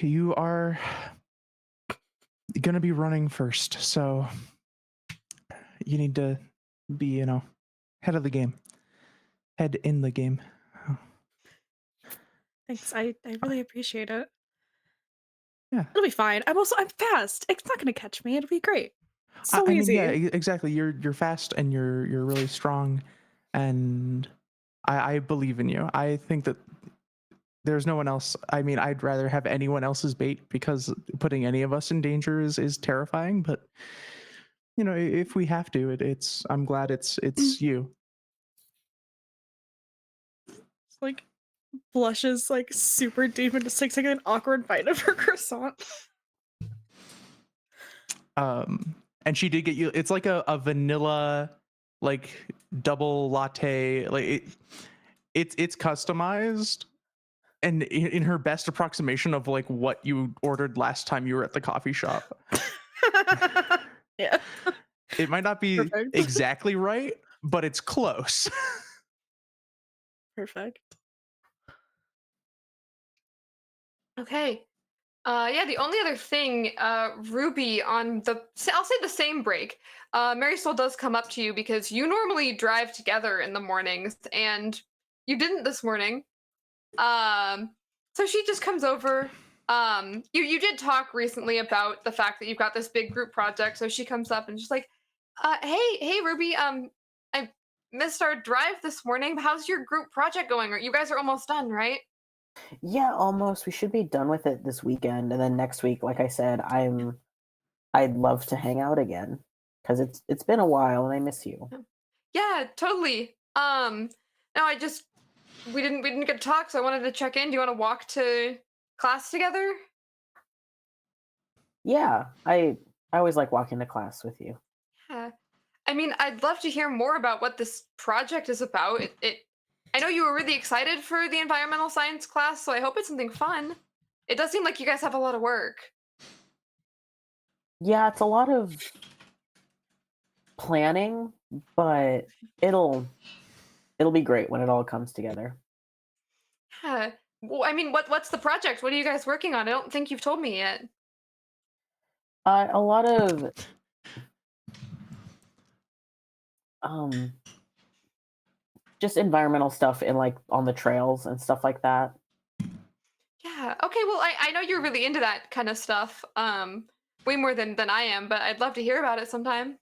B: you are gonna be running first, so you need to be, head of the game, head in the game.
E: Thanks. I really appreciate it.
B: Yeah.
E: It'll be fine. I'm fast. It's not gonna catch me. It'll be great. So
B: I mean,
E: easy.
B: yeah, exactly. You're fast and you're really strong, and I believe in you. I think that there's no one else. I mean, I'd rather have anyone else's bait, because putting any of us in danger is terrifying. But if we have to, I'm glad it's you.
E: Like blushes like super deep and just takes like an awkward bite of her croissant.
B: And she did get you. It's like a vanilla, like double latte. Like it's customized, and in her best approximation of like what you ordered last time you were at the coffee shop.
E: Yeah.
B: It might not be
E: Perfect.
B: exactly right, but it's close.
E: Perfect.
A: Okay. Yeah, the only other thing, Ruby, on the, I'll say the same break, Marisol does come up to you because you normally drive together in the mornings, and you didn't this morning. So she just comes over. You did talk recently about the fact that you've got this big group project, so she comes up and she's like, hey, Ruby, I missed our drive this morning. How's your group project going? You guys are almost done, right?
D: Yeah, almost. We should be done with it this weekend, and then next week, like I said, I'd love to hang out again because it's been a while and I miss you.
A: Yeah, totally. No, we didn't get to talk, so I wanted to check in. Do you want to walk to class together?
D: Yeah, I always like walking to class with you.
A: Yeah. I mean, I'd love to hear more about what this project is about. I know you were really excited for the environmental science class, so I hope it's something fun. It does seem like you guys have a lot of work.
D: Yeah, it's a lot of planning, but it'll be great when it all comes together.
A: Yeah. Well, I mean, what's the project? What are you guys working on? I don't think you've told me yet.
D: A lot of just environmental stuff in like on the trails and stuff like that.
A: Yeah. Okay. Well, I know you're really into that kind of stuff. Way more than I am, but I'd love to hear about it sometime.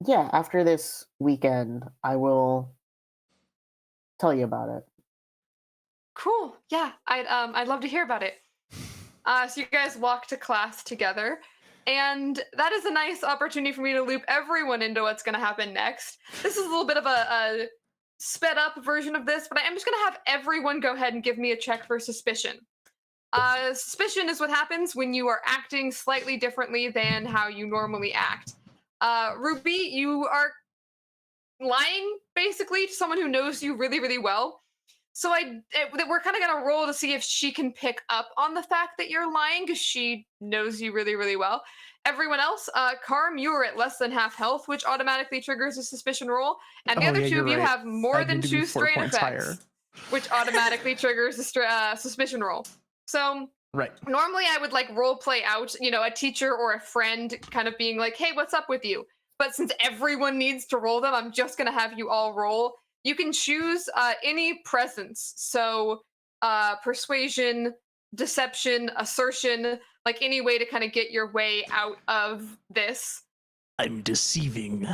D: Yeah, after this weekend, I will tell you about it.
A: Cool. Yeah. I'd love to hear about it. So you guys walk to class together, and that is a nice opportunity for me to loop everyone into what's going to happen next. This is a little bit of a sped up version of this, but I'm just going to have everyone go ahead and give me a check for suspicion. Suspicion is what happens when you are acting slightly differently than how you normally act. Ruby, you are lying basically to someone who knows you really, really well. So we're kind of gonna roll to see if she can pick up on the fact that you're lying because she knows you really, really well. Everyone else, Carm, you are at less than half health, which automatically triggers a suspicion roll, and the
B: Oh,
A: other
B: yeah,
A: two of
B: you're
A: you
B: right.
A: have more
B: I'd
A: than
B: need to be
A: 2
B: 4
A: strain
B: points
A: effects,
B: higher.
A: which automatically triggers a suspicion roll. So
B: Right.
A: normally I would like role play out, a teacher or a friend kind of being like, hey, what's up with you? But since everyone needs to roll them, I'm just going to have you all roll. You can choose any presence. So persuasion, deception, assertion, like any way to kind of get your way out of this.
B: I'm deceiving.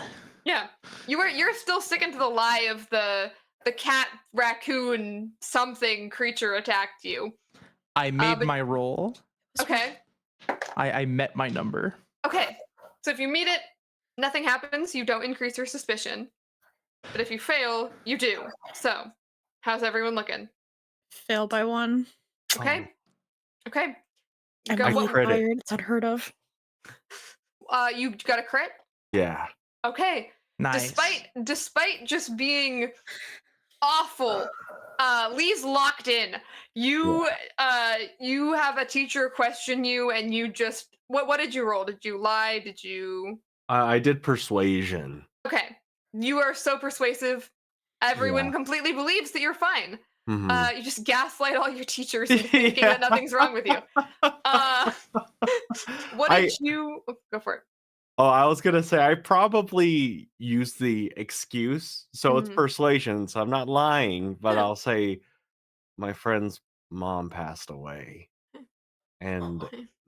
A: Yeah. You're still sticking to the lie of the cat, raccoon, something creature attacked you.
B: I made
A: but-
B: my roll.
A: Okay.
B: I met my number.
A: Okay. So if you meet it, nothing happens. You don't increase your suspicion. But if you fail, you do. So, how's everyone looking?
E: Fail by 1.
A: Okay. Okay.
E: I'm
A: Go.
E: really
C: crit it.
E: tired. It's unheard of.
A: You got a crit?
C: Yeah.
A: Okay.
B: Nice.
A: Despite just being awful, Lee's locked in. You have a teacher question you, and you just what did you roll? Did you lie? Did you?
C: I did persuasion.
A: Okay. You are so persuasive. Everyone completely believes that you're fine.
C: Mhm.
A: You just gaslight all your teachers into thinking that nothing's wrong with you. What did you? Oh, go for it.
C: Oh, I was gonna say I probably use the excuse, so it's
A: Mhm.
C: persuasion. So I'm not lying, but
A: Yeah.
C: I'll say my friend's mom passed away, and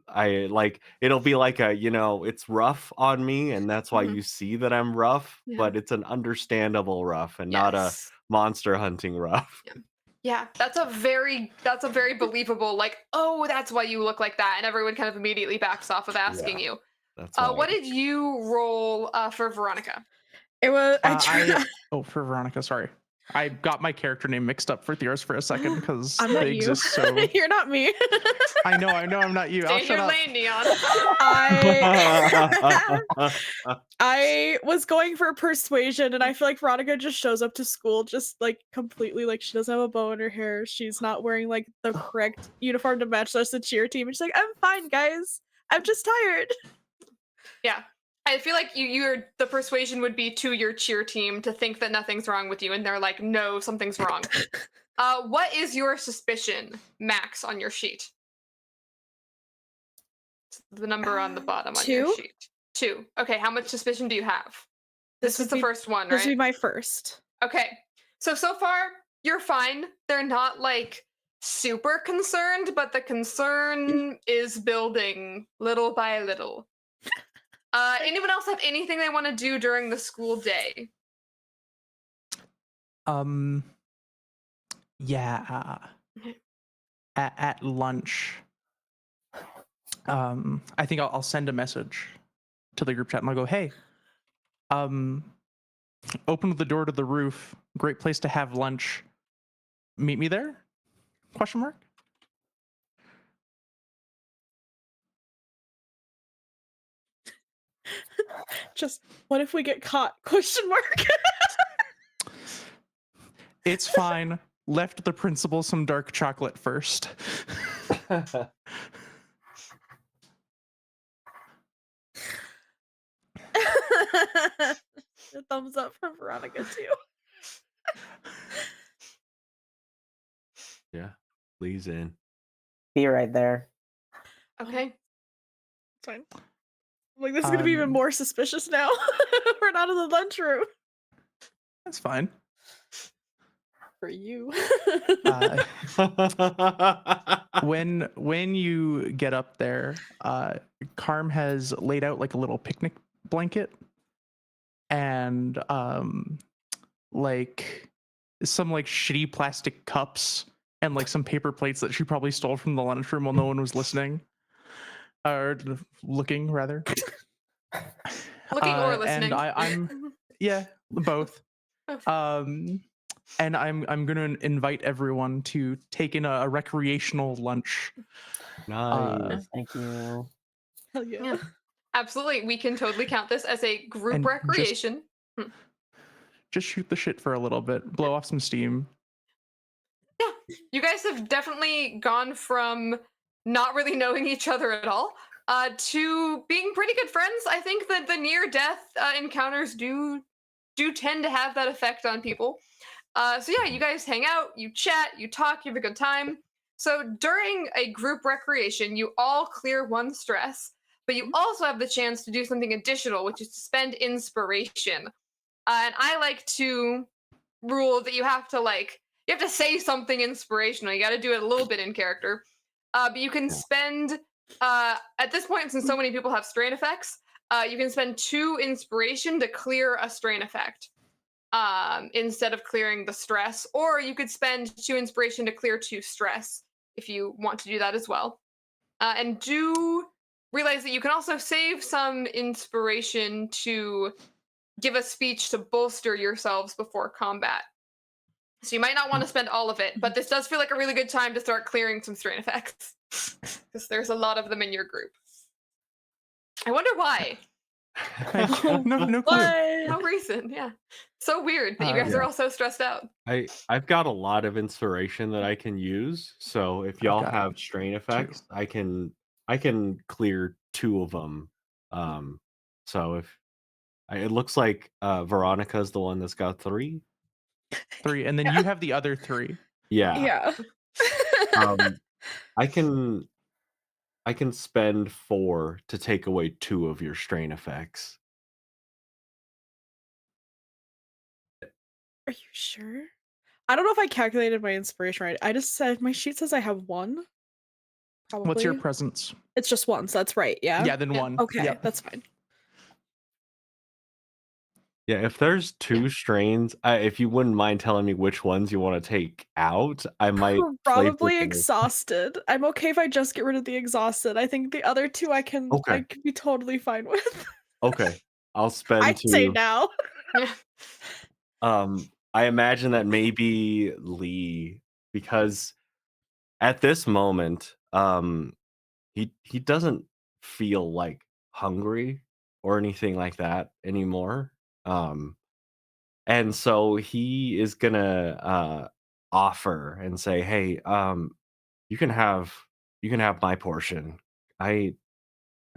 C: I like it'll be like it's rough on me, and that's why
A: Mhm.
C: you see that I'm rough,
A: Yeah.
C: but it's an understandable rough and not a
A: Yes.
C: monster hunting rough.
A: Yeah, that's a very believable, like, oh, that's why you look like that, and everyone kind of immediately backs off of asking you.
C: That's all.
A: What did you roll for Veronica?
E: It was.
B: For Veronica, sorry. I got my character name mixed up for Theros for a second because
E: I'm not
B: they
E: you.
B: exist so.
E: You're not me.
B: I know, I'm not you. I'll
A: Stay in
B: shut
A: your
B: up.
A: lane, Neon.
E: I was going for persuasion, and I feel like Veronica just shows up to school just like completely like she doesn't have a bow in her hair. She's not wearing like the correct uniform to match the cheer team. And she's like, I'm fine, guys. I'm just tired.
A: Yeah. I feel like you're the persuasion would be to your cheer team to think that nothing's wrong with you, and they're like, no, something's wrong. What is your suspicion max on your sheet? It's the number on the bottom on your
E: 2?
A: sheet. 2. Okay, how much suspicion do you have? This was
E: would
A: the
E: be-
A: first one,
E: This would
A: right?
E: be my first.
A: Okay. So far, you're fine. They're not like super concerned, but the concern is building little by little. Anyone else have anything they want to do during the school day?
B: Yeah. At lunch, I think I'll send a message to the group chat and I'll go, hey, open the door to the roof. Great place to have lunch. Meet me there? Question mark.
E: Just what if we get caught? Question mark.
B: It's fine. Left the principal some dark chocolate first.
E: A thumbs up from Veronica too.
C: Yeah, please in.
D: Be right there.
A: Okay.
E: It's fine. I'm like, this is gonna be even more suspicious now. We're not in the lunchroom.
B: That's fine.
E: For you.
B: When you get up there, Carm has laid out like a little picnic blanket and like some like shitty plastic cups and like some paper plates that she probably stole from the lunchroom while no one was listening. Or looking rather.
A: Looking or listening.
B: And I'm yeah, both. And I'm gonna invite everyone to take in a recreational lunch.
C: Nice.
D: Thank you.
E: Hell yeah.
A: Yeah. Absolutely. We can totally count this as a group
B: And
A: recreation.
B: Just shoot the shit for a little bit, blow off some steam.
A: Yeah. You guys have definitely gone from not really knowing each other at all to being pretty good friends. I think that the near death encounters do tend to have that effect on people. So yeah, you guys hang out, you chat, you talk, you have a good time. So during a group recreation, you all clear one stress, but you also have the chance to do something additional, which is to spend inspiration. And I like to rule that you have to say something inspirational. You got to do it a little bit in character. But you can spend at this point, since so many people have strain effects, you can spend 2 inspiration to clear a strain effect. Instead of clearing the stress, or you could spend 2 inspiration to clear 2 stress if you want to do that as well. And do realize that you can also save some inspiration to give a speech to bolster yourselves before combat. So you might not want to spend all of it, but this does feel like a really good time to start clearing some strain effects because there's a lot of them in your group. I wonder why.
B: No clue.
E: What?
A: No reason. Yeah. So weird that you guys are all so stressed out.
C: I've got a lot of inspiration that I can use. So if y'all
B: got
C: have strain effects, I can clear 2 of them. So if it looks like Veronica's the one that's got 3.
B: 3, and then you have the other 3.
C: Yeah.
E: Yeah.
C: I can spend 4 to take away 2 of your strain effects.
E: Are you sure? I don't know if I calculated my inspiration right. I just said my sheet says I have 1. Probably.
B: What's your presence?
E: It's just 1, so that's right. Yeah.
B: Yeah, then 1.
E: Okay,
B: Yep.
E: that's fine.
C: Yeah, if there's 2 strains, if you wouldn't mind telling me which ones you want to take out, I might
E: Probably exhausted. I'm okay if I just get rid of the exhausted. I think the other 2 I can be totally fine with.
C: Okay, I'll spend
E: I'd
C: 2.
E: say now.
C: I imagine that maybe Lee, because at this moment, he doesn't feel like hungry or anything like that anymore. And so he is gonna offer and say, "Hey, you can have my portion. I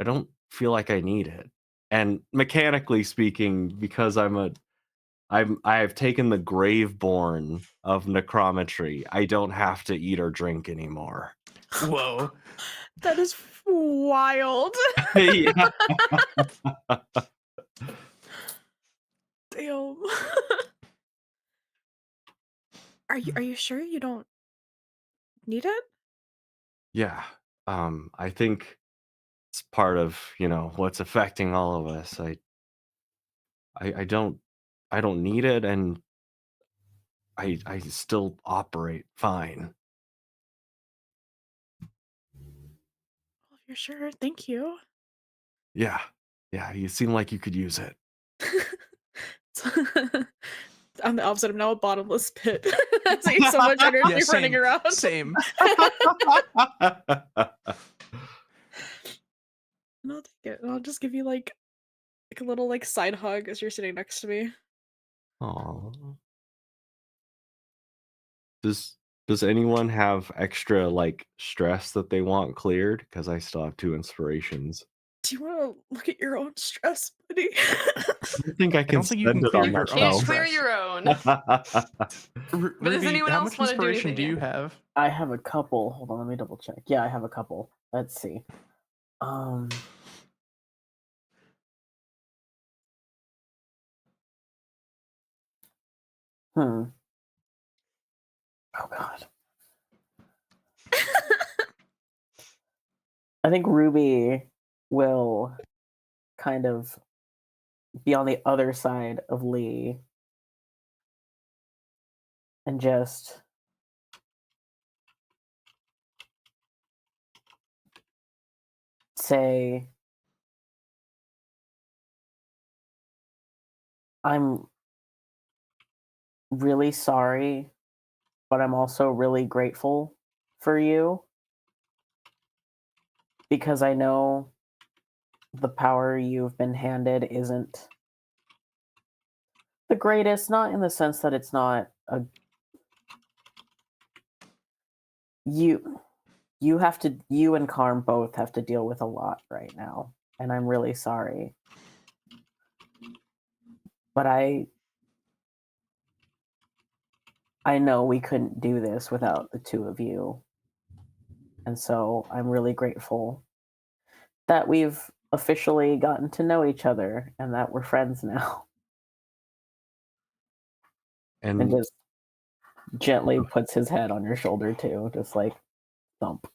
C: don't feel like I need it." and mechanically speaking, because I have taken the Graveborn of necrometry, I don't have to eat or drink anymore.
B: Whoa.
E: That is wild.
C: Yeah.
E: Damn. Are you sure you don't need it?
C: Yeah. I think it's part of, what's affecting all of us. I don't need it, and I still operate fine.
E: Well, if you're sure, thank you.
C: Yeah. Yeah, you seem like you could use it.
E: I'm the opposite. I'm now a bottomless pit. I see so much energy
B: Yeah,
E: running
B: same,
E: around.
B: same.
E: And I'll take it. And I'll just give you like a little like side hug as you're sitting next to me.
C: Aw. Does anyone have extra like stress that they want cleared? Because I still have 2 inspirations.
E: Do you want to look at your own stress, buddy?
C: I don't think I can
B: don't think you
C: spend
B: can
C: it
B: clear
C: on
B: your own
A: Can't
C: myself.
A: clear
B: stress.
A: your own.
B: Ruby,
A: does anyone
B: how
A: else
B: much
A: wanna do
B: inspiration
A: anything
B: do you
A: yet?
B: have?
D: I have a couple. Hold on, let me double check. Yeah, I have a couple. Let's see. Oh God. I think Ruby will kind of be on the other side of Lee and just say, I'm really sorry, but I'm also really grateful for you because I know the power you've been handed isn't the greatest, not in the sense that it's not a you have to, you and Karm both have to deal with a lot right now, and I'm really sorry. But I know we couldn't do this without the two of you. And so I'm really grateful that we've officially gotten to know each other and that we're friends now. And
C: And
D: just gently puts his head on your shoulder too, just like thump.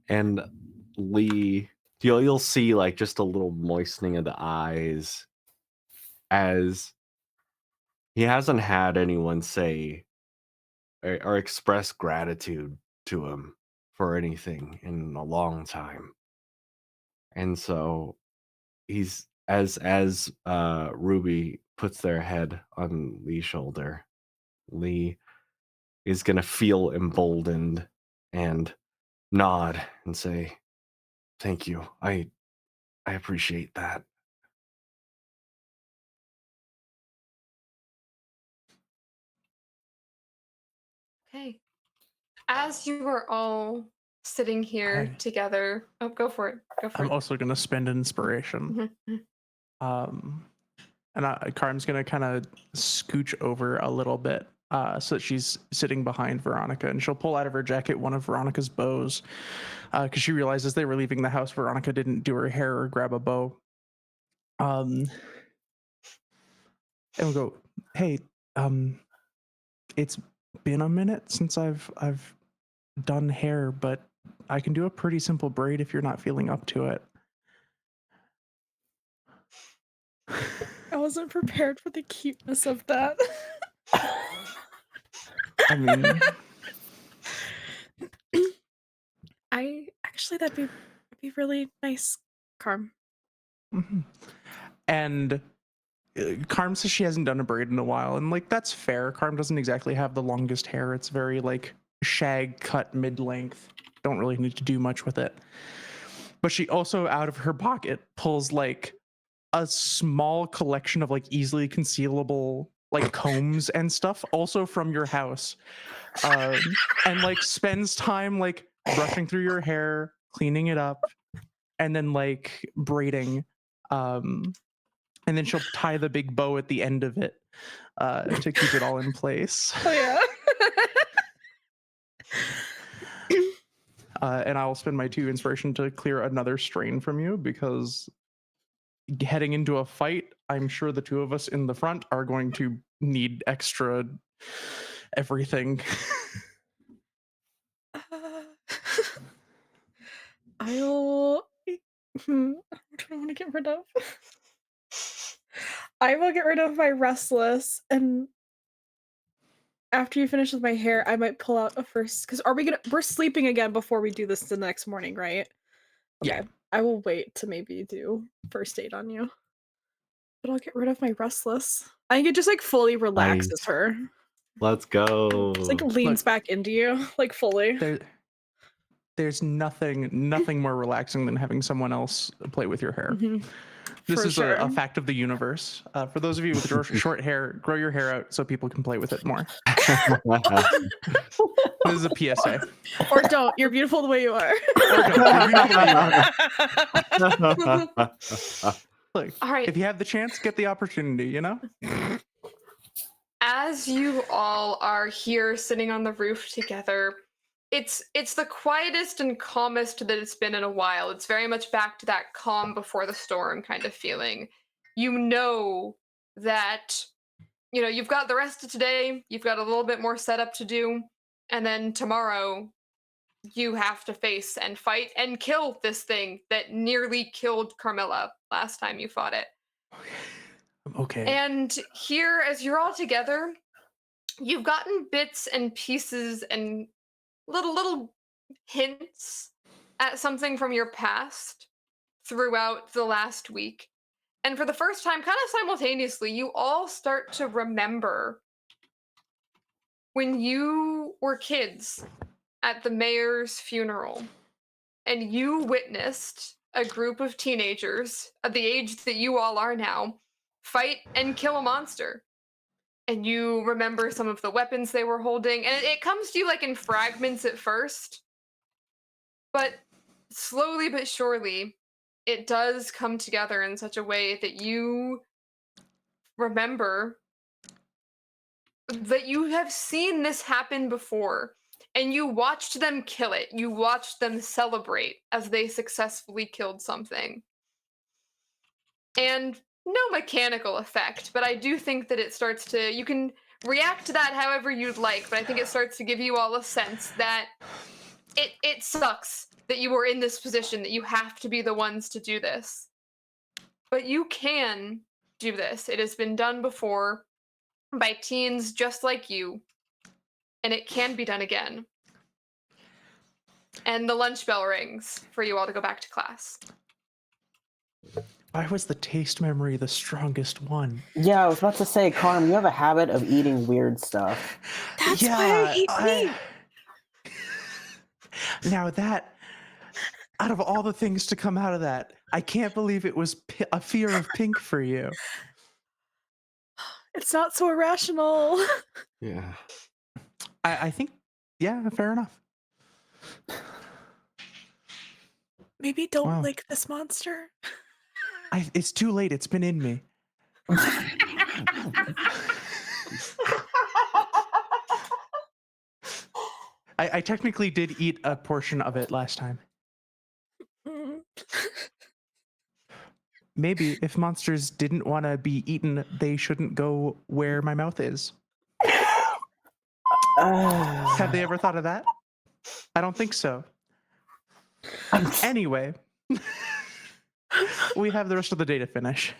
C: and Lee, you'll see like just a little moistening of the eyes as he hasn't had anyone say or express gratitude to him for anything in a long time. And so he's as Ruby puts their head on Lee's shoulder, Lee is gonna feel emboldened and nod and say, "Thank you. I appreciate that."
A: Okay. As you are all sitting here
B: Hi.
A: together, oh, go for it. Go for
B: I'm
A: it.
B: also going to spend inspiration.
A: Mhm.
B: And Karm's going to kind of scooch over a little bit so that she's sitting behind Veronica, and she'll pull out of her jacket one of Veronica's bows because she realizes they were leaving the house. Veronica didn't do her hair or grab a bow. And we'll go, hey, it's been a minute since I've done hair, but I can do a pretty simple braid if you're not feeling up to it.
E: I wasn't prepared for the cuteness of that.
B: I mean,
E: that'd be really nice, Karm.
B: mhm. And Karm says she hasn't done a braid in a while, and like that's fair. Karm doesn't exactly have the longest hair. It's very like shag cut mid-length. Don't really need to do much with it. But she also out of her pocket pulls like a small collection of like easily concealable like combs and stuff, also from your house, and like spends time like brushing through your hair, cleaning it up, and then like braiding And then she'll tie the big bow at the end of it to keep it all in place.
E: Oh yeah.
B: And I'll spend my 2 inspiration to clear another strain from you, because heading into a fight, I'm sure the 2 of us in the front are going to need extra everything.
E: I'll. What do I want to get rid of? I will get rid of my restless, and after you finish with my hair, I might pull out a first. Because we're sleeping again before we do this the next morning, right? Okay.
B: Yeah.
E: I will wait to maybe do first aid on you. But I'll get rid of my restless. I think it just like fully relaxes
C: Nice.
E: her.
C: Let's go.
E: It's like leans
B: Look.
E: back into you, like fully.
B: There's nothing more relaxing than having someone else play with your hair.
E: Mhm.
B: This
E: For
B: is
E: sure.
B: a fact of the universe. For those of you with short hair, grow your hair out so people can play with it more. This is a PSA.
E: Or don't. You're beautiful the way you are.
B: Look,
A: All right.
B: if you have the chance, get the opportunity, you know?
A: As you all are here sitting on the roof together, it's the quietest and calmest that it's been in a while. It's very much back to that calm before the storm kind of feeling. You know that, you've got the rest of today, you've got a little bit more setup to do, and then tomorrow you have to face and fight and kill this thing that nearly killed Carmilla last time you fought it.
B: Okay.
A: And here, as you're all together, you've gotten bits and pieces and little hints at something from your past throughout the last week. And for the first time, kind of simultaneously, you all start to remember when you were kids at the mayor's funeral and you witnessed a group of teenagers at the age that you all are now fight and kill a monster. And you remember some of the weapons they were holding, and it comes to you like in fragments at first, but slowly but surely it does come together in such a way that you remember that you have seen this happen before, and you watched them kill it. You watched them celebrate as they successfully killed something. And no mechanical effect, but I do think that it starts to, you can react to that however you'd like, but I think it starts to give you all a sense that it sucks that you were in this position, that you have to be the ones to do this. But you can do this. It has been done before by teens just like you, and it can be done again. And the lunch bell rings for you all to go back to class.
B: Why was the taste memory the strongest one?
D: Yeah, I was about to say, Carm, you have a habit of eating weird stuff.
E: That's why I hate meat.
B: Now that, out of all the things to come out of that, I can't believe it was a fear of pink for you.
E: It's not so irrational.
C: Yeah.
B: I think, yeah, fair enough.
E: Maybe don't
B: Wow.
E: lick this monster.
B: It's too late. It's been in me. I technically did eat a portion of it last time.
E: Mm.
B: Maybe if monsters didn't want to be eaten, they shouldn't go where my mouth is. Have they ever thought of that? I don't think so. Anyway, we have the rest of the day to finish.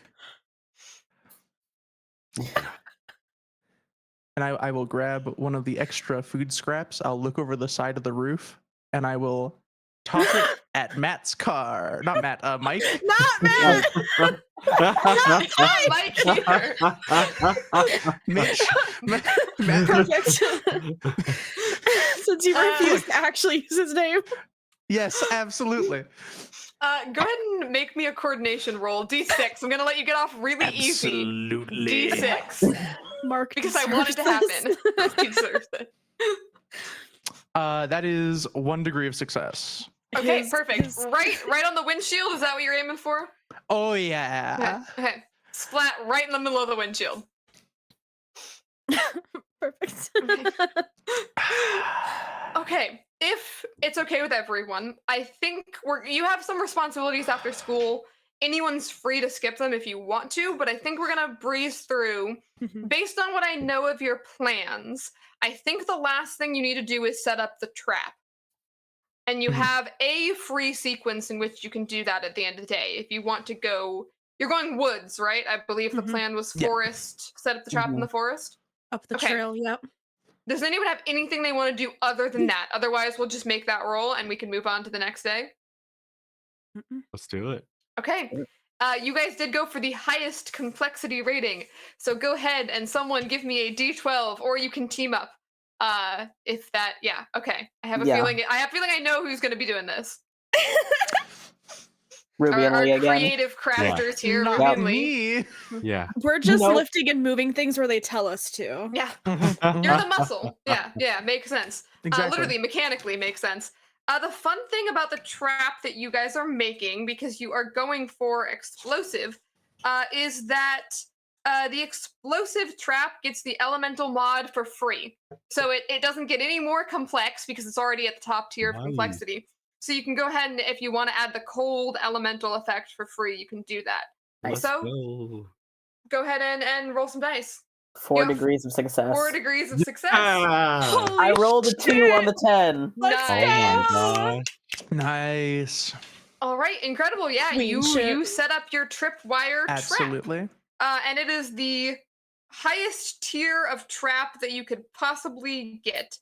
B: And I will grab one of the extra food scraps. I'll look over the side of the roof, and I will toss it at Matt's car. Not Matt, Mike.
E: Not Matt!
A: Mike here.
B: Mitch. Matt.
E: Perfect. Since you refused to actually use his name.
B: Yes, absolutely.
A: Go ahead and make me a coordination roll. D6. I'm going to let you get off really easy.
B: Absolutely.
A: D6.
E: Mark
A: Because I want it to happen. He deserves it.
B: That is 1 degree of success.
A: Okay,
E: His-
A: perfect.
E: his-
A: Right on the windshield. Is that what you're aiming for?
B: Oh yeah.
A: Okay. Splat right in the middle of the windshield.
E: Perfect.
A: Okay, if it's okay with everyone, I think you have some responsibilities after school. Anyone's free to skip them if you want to, but I think we're gonna breeze through. Based on what I know of your plans, I think the last thing you need to do is set up the trap. And you
B: Mhm.
A: have a free sequence in which you can do that at the end of the day. If you want to go, you're going woods, right? I believe the
E: Mhm.
A: plan was
B: Yeah.
A: forest, set up the trap in the forest.
E: Up the
A: Okay.
E: trail, yep.
A: Does anyone have anything they want to do other than that? Otherwise, we'll just make that roll and we can move on to the next day.
C: Let's do it.
A: Okay. You guys did go for the highest complexity rating. So go ahead and someone give me a D12 or you can team up. If that, yeah, okay. I have a feeling I know who's going to be doing this.
D: Ruby and
A: Our
D: Lee again.
A: creative crafters here,
B: Not
A: Ruby and Lee.
B: me.
C: Yeah.
E: We're just
D: Nope.
E: lifting and moving things where they tell us to.
A: Yeah, you're the muscle. Yeah, makes sense.
B: Exactly.
A: Literally, mechanically makes sense. The fun thing about the trap that you guys are making, because you are going for explosive, is that the explosive trap gets the elemental mod for free. So it doesn't get any more complex because it's already at the top tier of
C: Nice.
A: complexity. So you can go ahead and if you want to add the cold elemental effect for free, you can do that.
C: Let's
A: So go ahead and roll some dice.
D: 4
A: Yeah.
D: degrees of success.
A: 4 degrees of success.
C: Ah!
D: I rolled a 2 on the 10.
E: Let's
C: Oh
A: Nice.
C: my
E: go!
C: gosh.
B: Nice.
A: All right, incredible. Yeah,
E: Queen ship.
A: you set up your tripwire trap.
B: Absolutely.
A: And it is the highest tier of trap that you could possibly get.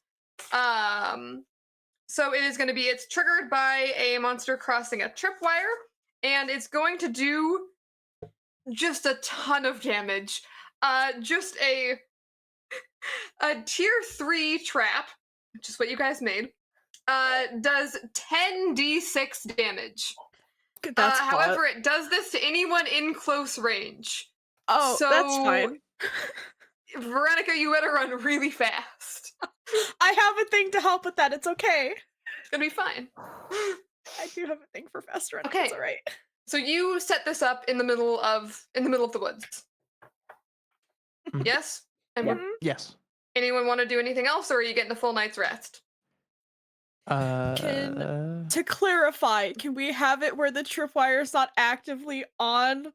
A: So it is going to be, it's triggered by a monster crossing a tripwire, and it's going to do just a ton of damage. Just a tier 3 trap, which is what you guys made, does 10d6 damage.
E: That's
A: however, it does this to anyone in close range.
E: Oh, that's
A: So-
E: fine.
A: Veronica, you better run really fast.
E: I have a thing to help with that. It's okay.
A: It's gonna be fine.
E: I do have a thing for fast running.
A: Okay.
E: It's all right.
A: So you set this up in the middle of the woods.
B: Mhm.
A: Yes? And
D: Yep.
B: Yes.
A: anyone want to do anything else, or are you getting a full night's rest?
E: To clarify, can we have it where the tripwire's not actively on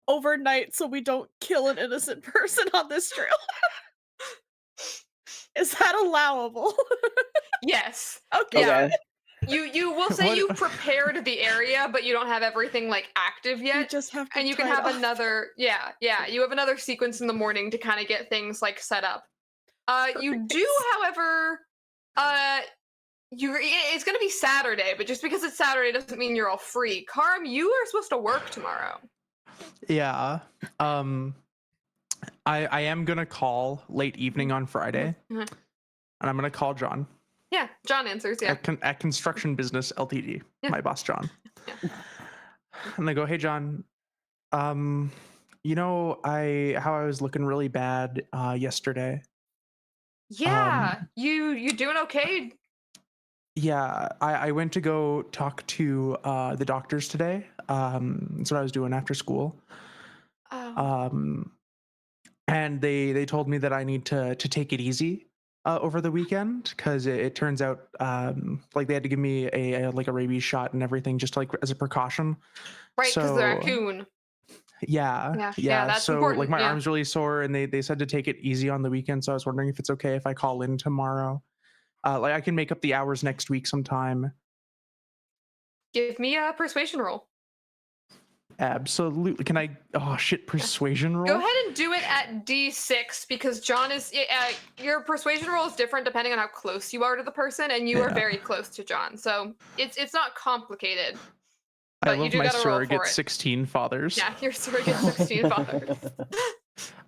E: overnight so we don't kill an innocent person on this trail? Is that allowable?
A: Yes.
E: Okay.
A: Yeah.
D: Okay.
A: You will say
B: What-
A: you've prepared the area, but you don't have everything like active
E: You
A: yet.
E: just have to
A: And you can
E: tie it
A: have
E: off.
A: another you have another sequence in the morning to kind of get things like set up. You
E: Perfect.
A: do, however, it's gonna be Saturday, but just because it's Saturday doesn't mean you're all free. Carm, you are supposed to work tomorrow.
B: Yeah. I am gonna call late evening on Friday,
A: Mhm.
B: and I'm gonna call John
A: Yeah, John answers. Yeah.
B: at Construction Business Ltd.
A: Yeah.
B: My boss, John.
A: Yeah.
B: And I go, hey, John. You know, how I was looking really bad yesterday.
A: Yeah. You doing okay?
B: Yeah, I went to go talk to the doctors today. That's what I was doing after school. And they told me that I need to take it easy over the weekend because it turns out like they had to give me a rabies shot and everything just like as a precaution.
A: Right, because the
B: So-
A: raccoon.
B: Yeah.
A: that's
B: so
A: important,
B: like my
A: yeah.
B: arm's really sore and they said to take it easy on the weekend. So I was wondering if it's okay if I call in tomorrow. Like I can make up the hours next week sometime.
A: Give me a persuasion roll.
B: Absolutely. Can I? Oh shit! Persuasion roll.
A: Go ahead and do it at D6 because John is your persuasion roll is different depending on how close you are to the person, and you are
B: Yeah.
A: very close to John, so it's not complicated.
B: I
A: but you
B: love
A: do
B: my
A: gotta roll
B: surrogate
A: for it.
B: 16 fathers.
A: Yeah, your surrogate 16 fathers.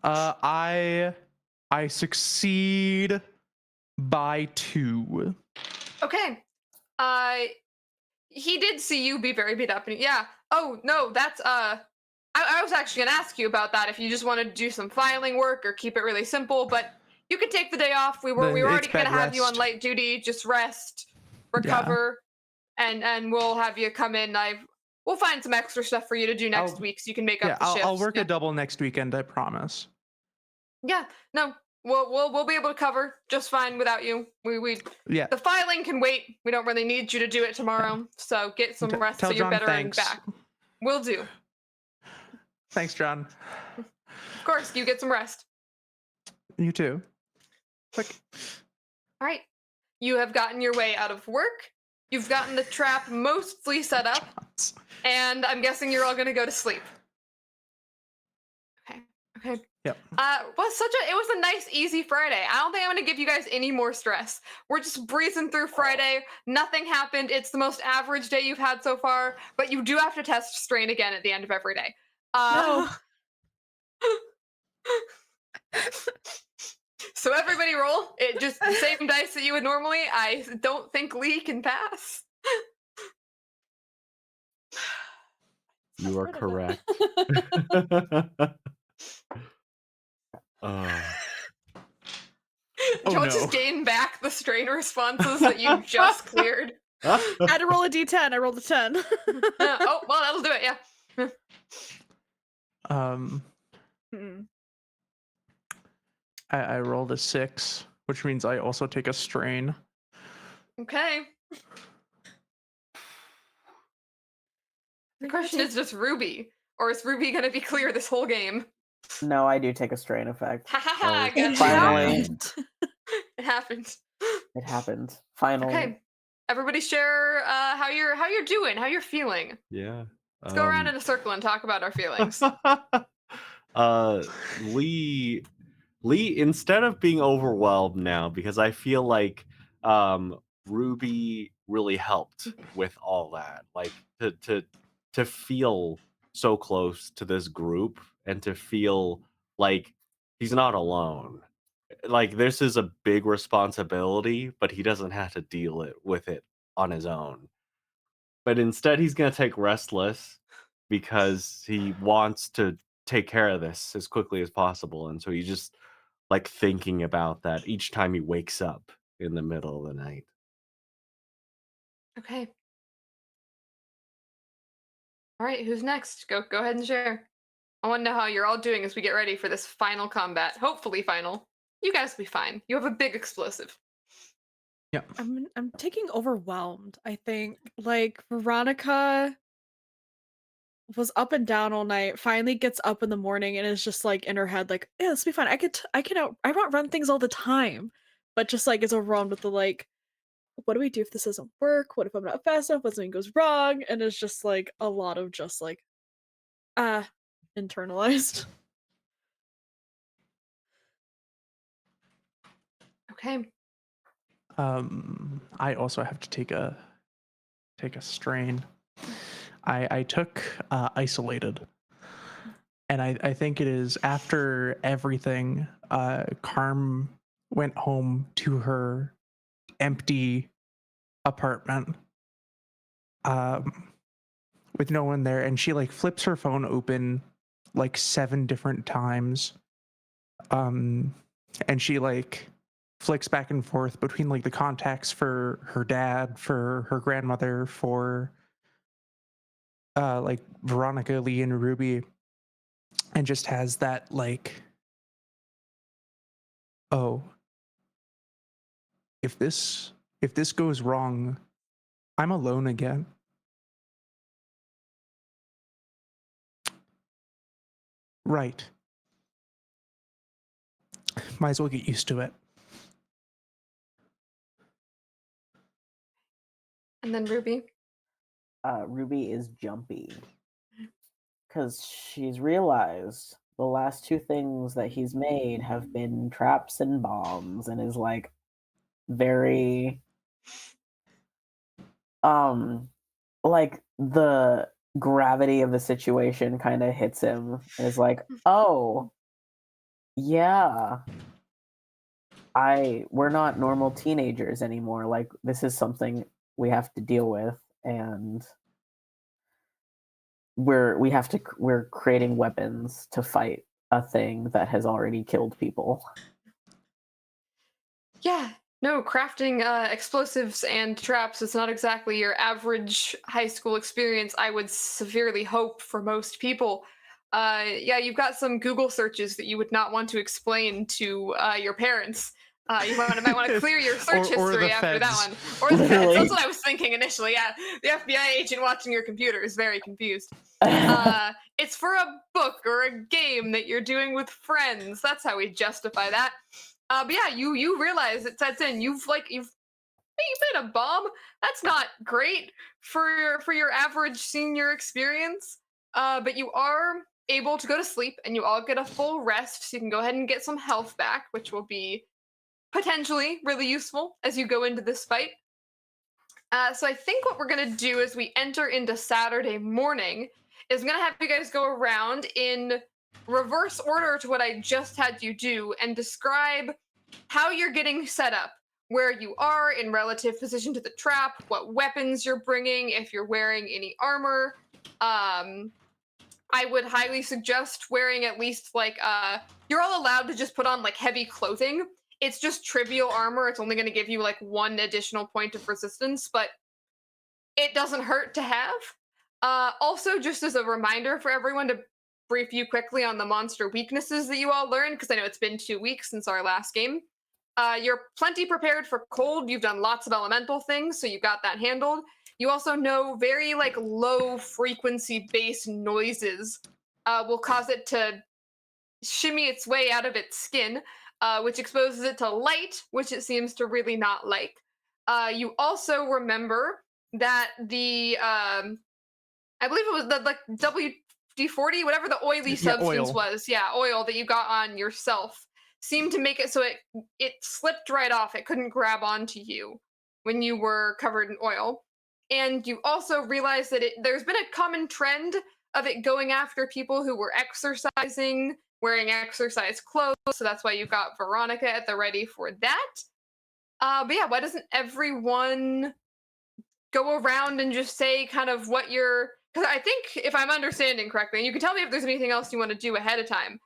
B: I succeed by 2.
A: Okay. He did see you be very beat up, and yeah. Oh no, that's I was actually gonna ask you about that if you just wanted to do some filing work or keep it really simple, but you could take the day off. We were
B: It's
A: already gonna
B: bed
A: have you on
B: rest.
A: light duty. Just rest, recover, and we'll have you come in. we'll find some extra stuff for you to do next week so you can make up the shifts.
B: I'll work a double next weekend, I promise.
A: Yeah, no, we'll be able to cover just fine without you. The filing can wait. We don't really need you to do it tomorrow, so get some rest so you're better and back. Will do.
B: Thanks, John.
A: Of course, you get some rest.
B: You too.
A: Quick. All right, you have gotten your way out of work. You've gotten the trap mostly set up, and I'm guessing you're all going to go to sleep. Okay.
B: Yep.
A: It was a nice, easy Friday. I don't think I'm going to give you guys any more stress. We're just breezing through Friday. Nothing happened. It's the most average day you've had so far, but you do have to test strain again at the end of every day.
E: No.
A: So everybody roll. It just the same dice that you would normally. I don't think Lee can pass.
C: You are correct.
A: Don't just gain back the strain responses that you just cleared.
E: I had to roll a d10. I rolled a 10.
A: Oh, well, that'll do it, yeah.
B: I rolled a 6, which means I also take a strain.
A: Okay. The question is just Ruby, or is Ruby going to be clear this whole game?
D: No, I do take a strain effect.
A: Ha ha ha!
D: Finally.
A: It happened.
D: It happened. Finally.
A: Okay. Everybody share how you're doing, how you're feeling.
C: Yeah.
A: Let's go around in a circle and talk about our feelings.
C: Lee, instead of being overwhelmed now, because I feel like Ruby really helped with all that, like to feel so close to this group and to feel like he's not alone. Like this is a big responsibility, but he doesn't have to deal with it on his own. But instead, he's going to take restless because he wants to take care of this as quickly as possible. And so he's just like thinking about that each time he wakes up in the middle of the night.
A: Okay. All right, who's next? Go ahead and share. I want to know how you're all doing as we get ready for this final combat. Hopefully final. You guys will be fine. You have a big explosive.
B: Yeah.
E: I'm taking overwhelmed. I think like Veronica was up and down all night, finally gets up in the morning and is just like in her head like, yeah, this will be fine. I run things all the time, but just like is overwhelmed with the like, what do we do if this doesn't work? What if I'm not fast enough? What if something goes wrong? And it's just like a lot of just like internalized.
A: Okay.
B: I also have to take a strain. I took isolated, and I think it is after everything. Carm went home to her empty apartment, with no one there, and she like flips her phone open like 7 different times, and she like flicks back and forth between like the contacts for her dad, for her grandmother, for like Veronica, Lee, and Ruby, and just has that like, oh, if this goes wrong, I'm alone again. Right. Might as well get used to it.
A: And then Ruby?
D: Ruby is jumpy. Because she's realized the last 2 things that he's made have been traps and bombs, and is like very like the gravity of the situation kind of hits him, and is like, oh yeah, we're not normal teenagers anymore. Like this is something we have to deal with, and we're creating weapons to fight a thing that has already killed people.
A: Yeah, No, crafting explosives and traps is not exactly your average high school experience, I would severely hope for most people. Yeah, you've got some Google searches that you would not want to explain to your parents. Might want to clear your search
B: Or the
A: history after that
B: feds.
A: one. Or the feds.
D: Literally.
A: That's what I was thinking initially. Yeah, the FBI agent watching your computer is very confused. It's for a book or a game that you're doing with friends. That's how we justify that. But yeah, you realize it sets in. You've made a bomb. That's not great for your average senior experience. But you are able to go to sleep, and you all get a full rest, so you can go ahead and get some health back, which will be potentially really useful as you go into this fight. So I think what we're gonna do as we enter into Saturday morning is I'm gonna have you guys go around in reverse order to what I just had you do and describe how you're getting set up, where you are in relative position to the trap, what weapons you're bringing, if you're wearing any armor. I would highly suggest wearing at least you're all allowed to just put on like heavy clothing. It's just trivial armor. It's only going to give you like one additional point of resistance, but it doesn't hurt to have. Also, just as a reminder for everyone to brief you quickly on the monster weaknesses that you all learned, because I know it's been 2 weeks since our last game. You're plenty prepared for cold. You've done lots of elemental things, so you got that handled. You also know very like low frequency bass noises will cause it to shimmy its way out of its skin, which exposes it to light, which it seems to really not like. You also remember that I believe it was the like WD-40, whatever the oily substance
B: oil.
A: was. Yeah, oil that you got on yourself seemed to make it so it slipped right off. It couldn't grab onto you when you were covered in oil. And you also realize that there's been a common trend of it going after people who were exercising, wearing exercise clothes. So that's why you got Veronica at the ready for that. But yeah, why doesn't everyone go around and just say kind of what you're, because I think if I'm understanding correctly, and you can tell me if there's anything else you want to do ahead of time.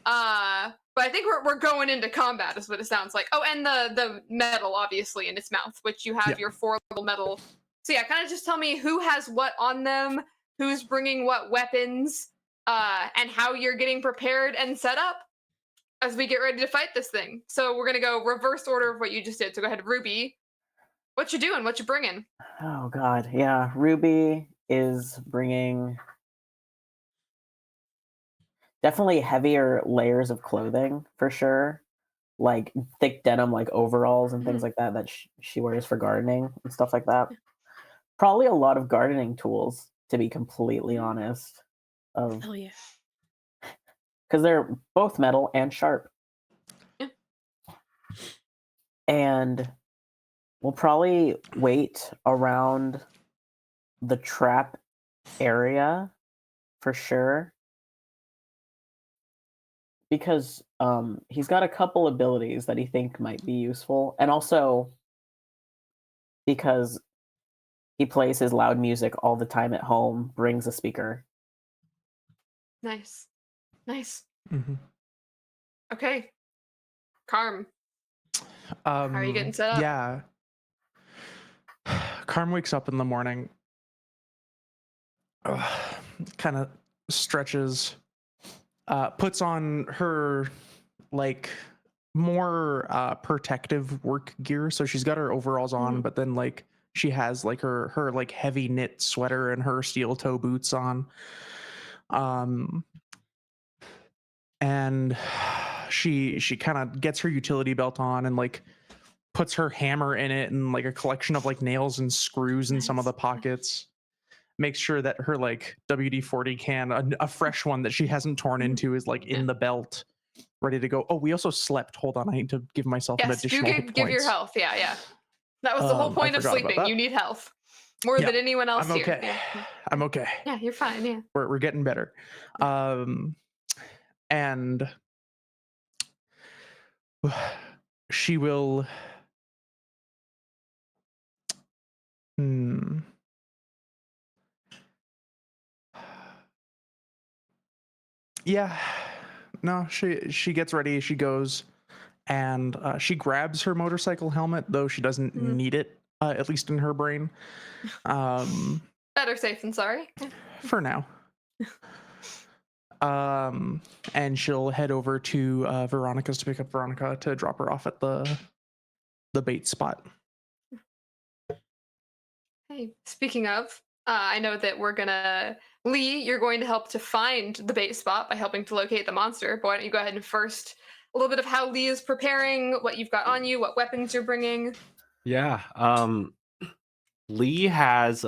A: But I think we're going into combat is what it sounds like. Oh, and the metal obviously in its mouth, which you have
B: Yeah.
A: your 4-level metal. So yeah, kind of just tell me who has what on them, who's bringing what weapons, and how you're getting prepared and set up as we get ready to fight this thing. So we're gonna go reverse order of what you just did. So go ahead, Ruby. What you doing? What you bringing?
D: Oh God, yeah. Ruby is bringing definitely heavier layers of clothing for sure, like thick denim, like overalls and things like that she wears for gardening and stuff like that. Probably a lot of gardening tools, to be completely honest,
E: Hell yeah.
D: because they're both metal and sharp.
A: Yeah.
D: And we'll probably wait around the trap area for sure, because he's got a couple abilities that he think might be useful, and also because he plays his loud music all the time at home, brings a speaker.
A: Nice. Nice.
B: Mhm.
A: Okay. Carm, how are you getting set up?
B: Yeah. Carm wakes up in the morning, kind of stretches, puts on her like more protective work gear. So she's got her overalls on, but then like she has like her like heavy knit sweater and her steel toe boots on. And she kind of gets her utility belt on and like puts her hammer in it and like a collection of like nails and screws in some of the pockets. Makes sure that her like WD-40 can, a fresh one that she hasn't torn into, is like in the belt, ready to go. Oh, we also slept. Hold on, I need to give myself an
A: Yes, do
B: additional hit
A: give your
B: points.
A: health. Yeah, yeah. That was the whole
B: I
A: point of
B: forgot about
A: sleeping.
B: that.
A: You need health more
B: Yeah,
A: than anyone else
B: I'm
A: here.
B: okay.
A: Yeah.
B: I'm okay.
A: Yeah, you're fine. Yeah.
B: We're getting better. And she will. Yeah. No, she gets ready. She goes, and she grabs her motorcycle helmet, though she doesn't
A: Mhm.
B: need it, at least in her brain.
A: Better safe than sorry.
B: For now. And she'll head over to Veronica's to pick up Veronica to drop her off at the bait spot.
A: Hey, speaking of, I know that Lee, you're going to help to find the bait spot by helping to locate the monster. But why don't you go ahead and first, a little bit of how Lee is preparing, what you've got on you, what weapons you're bringing.
C: Yeah. Lee has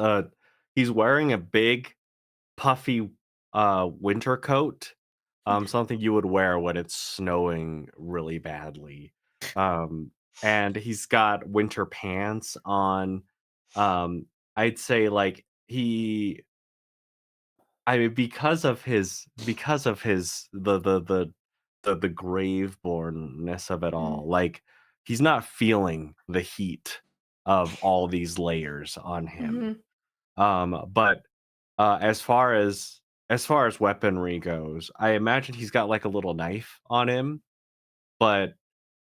C: he's wearing a big puffy winter coat. Something you would wear when it's snowing really badly. And he's got winter pants on. I'd say like I mean because of his the gravebornness of it all, like he's not feeling the heat of all these layers on him.
A: Mhm.
C: But as far as weaponry goes, I imagine he's got like a little knife on him, but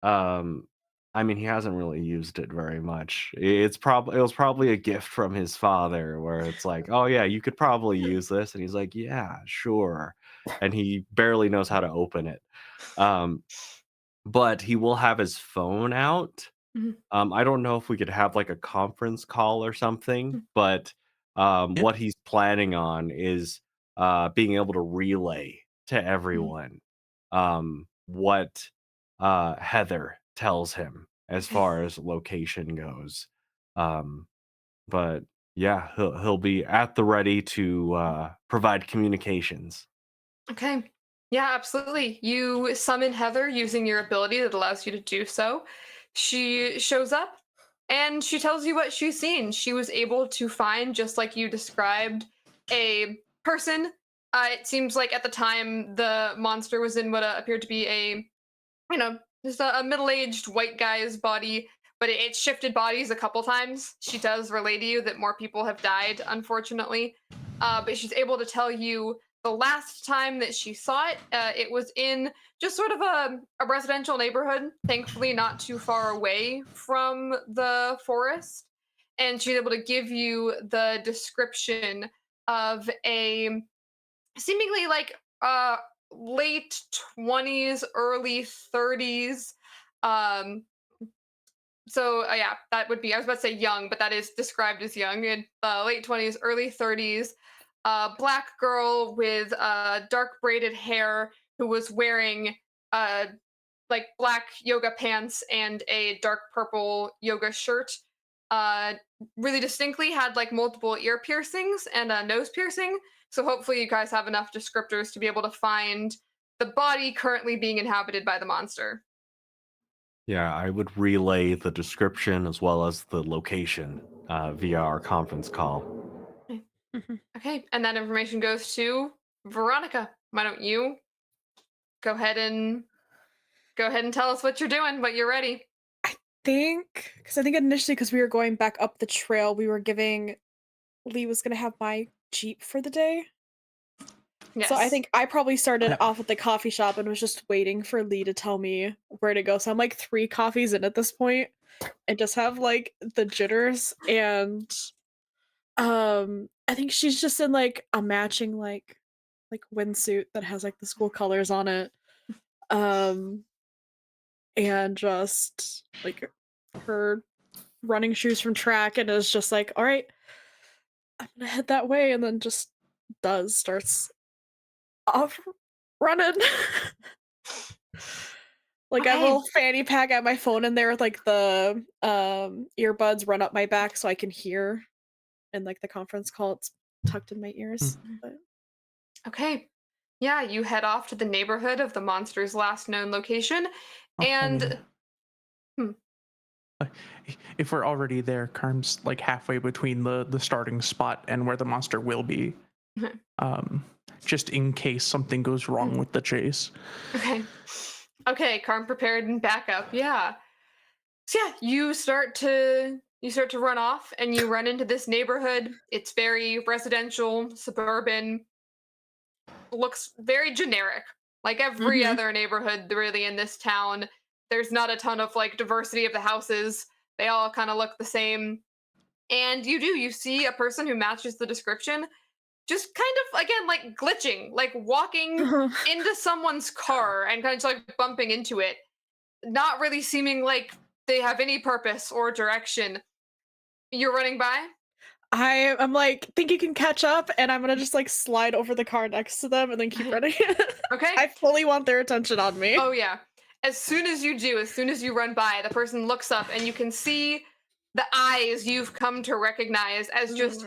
C: um, I mean he hasn't really used it very much. It was probably a gift from his father, where it's like, oh yeah, you could probably use this, and he's like, yeah, sure, and he barely knows how to open it. Um, but he will have his phone out.
A: Mhm.
C: I don't know if we could have like a conference call or something, but
B: Yeah.
C: what he's planning on is being able to relay to everyone what Heather tells him as far as location goes. Um, but yeah, he'll be at the ready to provide communications.
A: Okay. Yeah, absolutely. You summon Heather using your ability that allows you to do so. She shows up and she tells you what she's seen. She was able to find, just like you described, a person. It seems like at the time the monster was in what appeared to be just a middle-aged white guy's body, but it shifted bodies a couple times. She does relay to you that more people have died, unfortunately. But she's able to tell you the last time that she saw it, it was in just sort of a residential neighborhood, thankfully not too far away from the forest. And she's able to give you the description of a seemingly like late 20s, early 30s. Um, yeah, that would be, I was about to say young, but that is described as young, in late 20s, early 30s. Black girl with dark braided hair who was wearing like black yoga pants and a dark purple yoga shirt. Uh, Really distinctly had like multiple ear piercings and a nose piercing. So hopefully you guys have enough descriptors to be able to find the body currently being inhabited by the monster.
C: Yeah, I would relay the description as well as the location via our conference call.
E: Mhm.
A: Okay, and that information goes to Veronica. Why don't you go ahead and tell us what you're doing, what you're ready.
E: I think initially, because we were going back up the trail, we were giving Lee was gonna have my Jeep for the day.
A: Yes.
E: So I think I probably started off at the coffee shop and was just waiting for Lee to tell me where to go. So I'm like 3 coffees in at this point and just have like the jitters, and I think she's just in like a matching like windsuit that has like the school colors on it. Um and just like her running shoes from track, and is just like, all right, I'm gonna head that way, and then just starts off running. Like I have a
A: Okay.
E: little fanny pack, I have my phone in there with like the earbuds run up my back so I can hear, and like the conference call, it's tucked in my ears. But
A: Okay. Yeah, you head off to the neighborhood of the monster's last known location.
B: I mean,
A: And hmm,
B: if we're already there, Karm's like halfway between the starting spot and where the monster will be. Um, just in case something goes wrong with the chase.
A: okay. Okay, Karm prepared and back up. Yeah. So yeah, you start to run off and you run into this neighborhood. It's very residential, suburban, looks very generic. Like every
E: Mhm.
A: other neighborhood really in this town. There's not a ton of like diversity of the houses. They all kind of look the same. And you see a person who matches the description, just kind of again like glitching, like walking into someone's car and kind of just, like bumping into it, not really seeming like they have any purpose or direction. You're running by?
E: I'm like, think you can catch up, and I'm gonna just like slide over the car next to them and then keep running.
A: Okay.
E: I fully want their attention on me.
A: Oh yeah. As soon as you run by, the person looks up and you can see the eyes you've come to recognize as just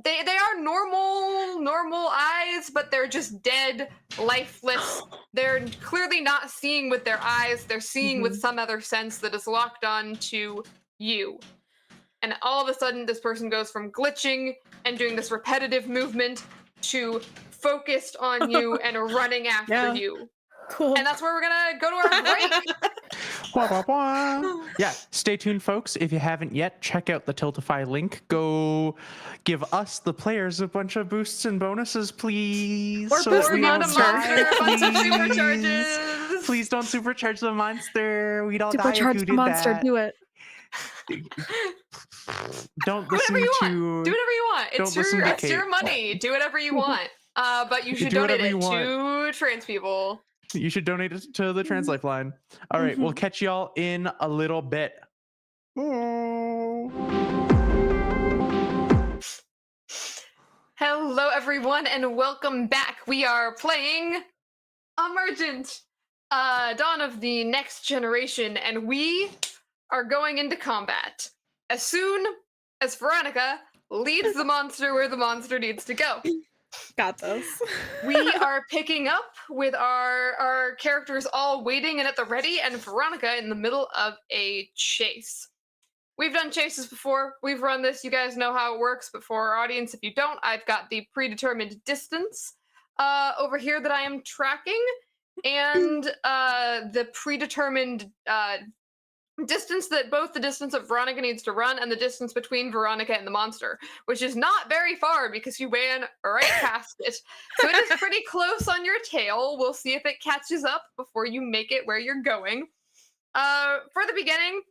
A: they are normal eyes, but they're just dead, lifeless. They're clearly not seeing with their eyes, they're seeing with some other sense that is locked on to you. And all of a sudden this person goes from glitching and doing this repetitive movement to focused on you and running after you.
E: Cool.
A: And that's where we're gonna go to our break.
B: Wah, wah, wah. Yeah, stay tuned, folks. If you haven't yet, check out the Tiltify link. Go give us, the players, a bunch of boosts and bonuses, please.
E: Or boost
B: that we
E: the
B: don't
E: monster.
B: die,
A: A bunch of
B: please.
A: supercharges.
B: Please don't supercharge the monster. We'd all die if you
E: Supercharge
B: did
E: the monster.
B: that.
E: Do it.
B: Don't
A: Do
B: listen
A: whatever you
B: to.
A: want. Do whatever you want.
B: don't listen to
A: It's your
B: Cait.
A: money. Do whatever you want. But you should
B: do
A: donate
B: whatever
A: it
B: you
A: to trans people.
B: You should donate it to the Trans Lifeline. All right, we'll catch y'all in a little bit.
A: Hello, everyone, and welcome back. We are playing Emergent, Dawn of the Next Generation, and we are going into combat as soon as Veronica leads the monster where the monster needs to go.
E: Got this.
A: We are picking up with our characters all waiting and at the ready, and Veronica in the middle of a chase. We've done chases before. We've run this. You guys know how it works, but for our audience, if you don't, I've got the predetermined distance over here that I am tracking, and the predetermined distance that both the distance that Veronica needs to run and the distance between Veronica and the monster, which is not very far because you ran right past it. So it is pretty close on your tail. We'll see if it catches up before you make it where you're going. For the beginning,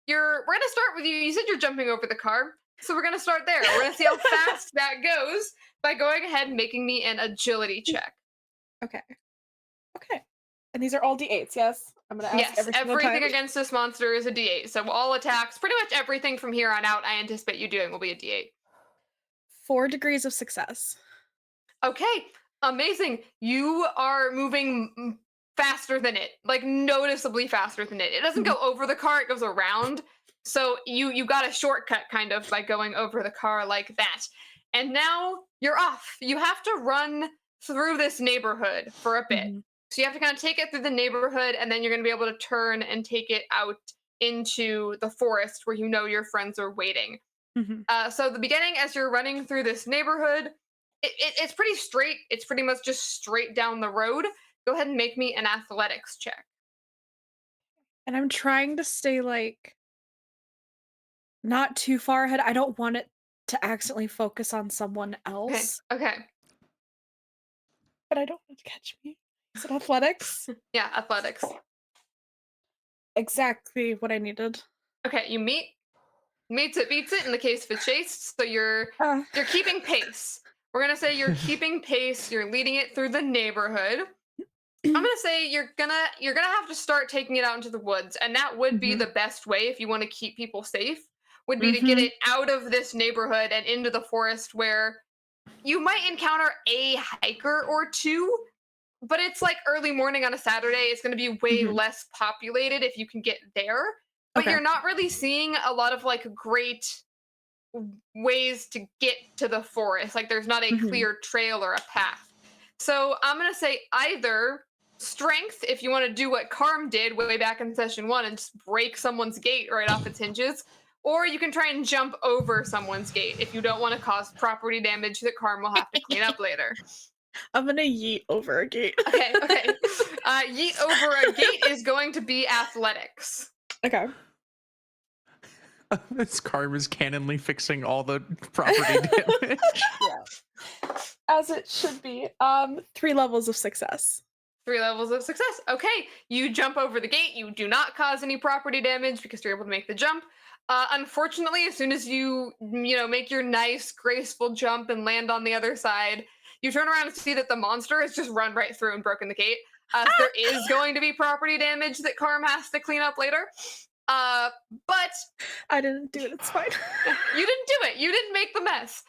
A: we're gonna start with you. You said you're jumping over the car, so we're gonna start there. We're gonna see how fast that goes by going ahead and making me an agility check.
E: Okay. And these are all D8s, yes? I'm gonna ask
A: Yes,
E: every single
A: everything
E: time.
A: against this monster is a D8. So all attacks, pretty much everything from here on out, I anticipate you doing will be a D8.
E: 4 degrees of success.
A: Okay, amazing. You are moving faster than it, like noticeably faster than it. It doesn't go over the car, it goes around. So you got a shortcut kind of by going over the car like that. And now you're off. You have to run through this neighborhood for a bit. So you have to kind of take it through the neighborhood, and then you're going to be able to turn and take it out into the forest where you know your friends are waiting. So the beginning, as you're running through this neighborhood, it's pretty straight. It's pretty much just straight down the road. Go ahead and make me an athletics check.
E: And I'm trying to stay like not too far ahead. I don't want it to accidentally focus on someone else.
A: Okay.
E: But I don't want it to catch me. Is it athletics?
A: Yeah, athletics.
E: Exactly what I needed.
A: Okay, you meets it, beats it in the case of a chase. So you're keeping pace. We're gonna say you're keeping pace. You're leading it through the neighborhood. I'm gonna say you're gonna have to start taking it out into the woods, and that would be the best way if you want to keep people safe. Would be to get it out of this neighborhood and into the forest where you might encounter a hiker or two, but it's like early morning on a Saturday. It's going to be way less populated if you can get there. But you're not really seeing a lot of like great ways to get to the forest. Like there's not a clear trail or a path. So I'm going to say either strength, if you want to do what Carm did way back in session 1 and just break someone's gate right off its hinges, or you can try and jump over someone's gate if you don't want to cause property damage that Carm will have to clean up later.
E: I'm gonna yeet over a gate.
A: Okay. Yeet over a gate is going to be athletics.
E: Okay.
B: This Carm is cannonly fixing all the property damage.
E: As it should be. 3 levels of success.
A: 3 levels of success. Okay, you jump over the gate. You do not cause any property damage because you're able to make the jump. Unfortunately, as soon as you make your nice, graceful jump and land on the other side, you turn around and see that the monster has just run right through and broken the gate. So there is going to be property damage that Carm has to clean up later. But
E: I didn't do it. It's fine.
A: you didn't do it. You didn't make the mess.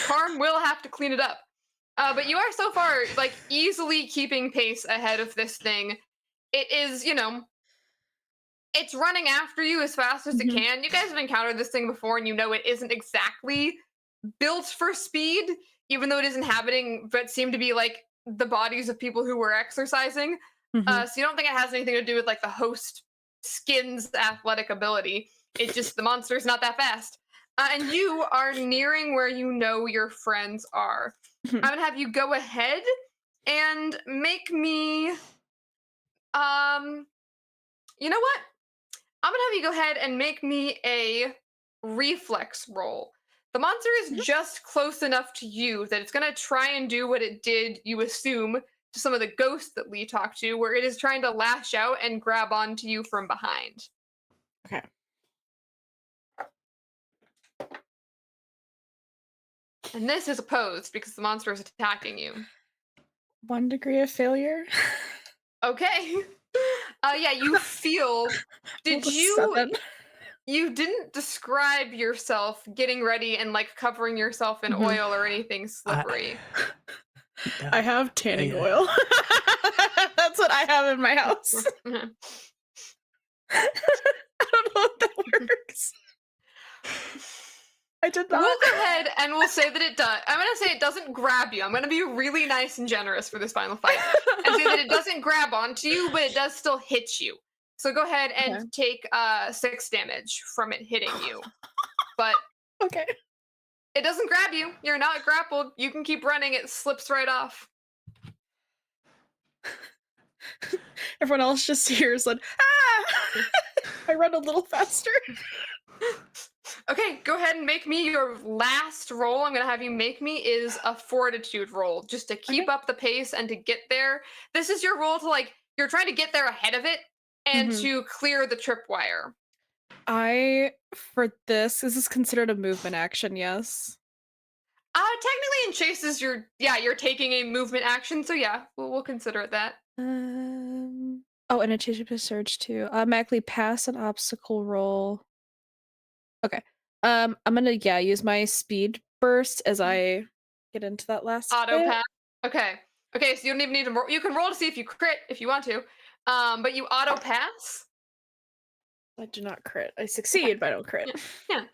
A: Carm will have to clean it up. But you are so far like easily keeping pace ahead of this thing. It is, it's running after you as fast as it
E: Mhm.
A: can. You guys have encountered this thing before, and you know it isn't exactly built for speed, even though it is inhabiting but seem to be like the bodies of people who were exercising.
E: Mhm.
A: So you don't think it has anything to do with like the host skin's athletic ability. It's just the monster's not that fast. And you are nearing where you know your friends are.
E: Mhm.
A: I'm gonna have you go ahead and make me you know what? I'm gonna have you go ahead and make me a reflex roll. The monster is
E: Mhm.
A: just close enough to you that it's gonna try and do what it did, you assume, to some of the ghosts that Lee talked to, where it is trying to lash out and grab onto you from behind.
E: Okay.
A: And this is opposed because the monster is attacking you.
E: 1 degree of failure.
A: Okay. Yeah, you feel. Did
E: Rolled a
A: you?
E: 7.
A: You didn't describe yourself getting ready and like covering yourself in
E: Mhm.
A: oil or anything slippery.
E: I have tanning
B: Yeah.
E: oil. That's what I have in my house. I don't know if that works. I did not.
A: We'll go ahead and we'll say that it does. I'm going to say it doesn't grab you. I'm going to be really nice and generous for this final fight and say that it doesn't grab onto you, but it does still hit you. So go ahead and
E: Okay.
A: take 6 damage from it hitting you. But
E: Okay.
A: it doesn't grab you. You're not grappled. You can keep running. It slips right off.
E: Everyone else just hears like, ah! I run a little faster.
A: Okay, go ahead and make me your last roll. I'm going to have you make me is a fortitude roll just to keep
E: Okay.
A: up the pace and to get there. This is your roll to like, you're trying to get there ahead of it and
E: Mhm.
A: to clear the tripwire.
E: For this is considered a movement action, yes?
A: Technically in chases, you're taking a movement action. So yeah, we'll consider it that.
E: Oh, and a change of surge too. Automatically pass an obstacle roll. Okay. I'm gonna use my speed burst as I get into that last
A: Auto
E: bit.
A: pass. Okay. Okay, so you don't even need to roll. You can roll to see if you crit if you want to. But you auto pass.
E: I do not crit. I succeed, but I don't crit.
A: Yeah.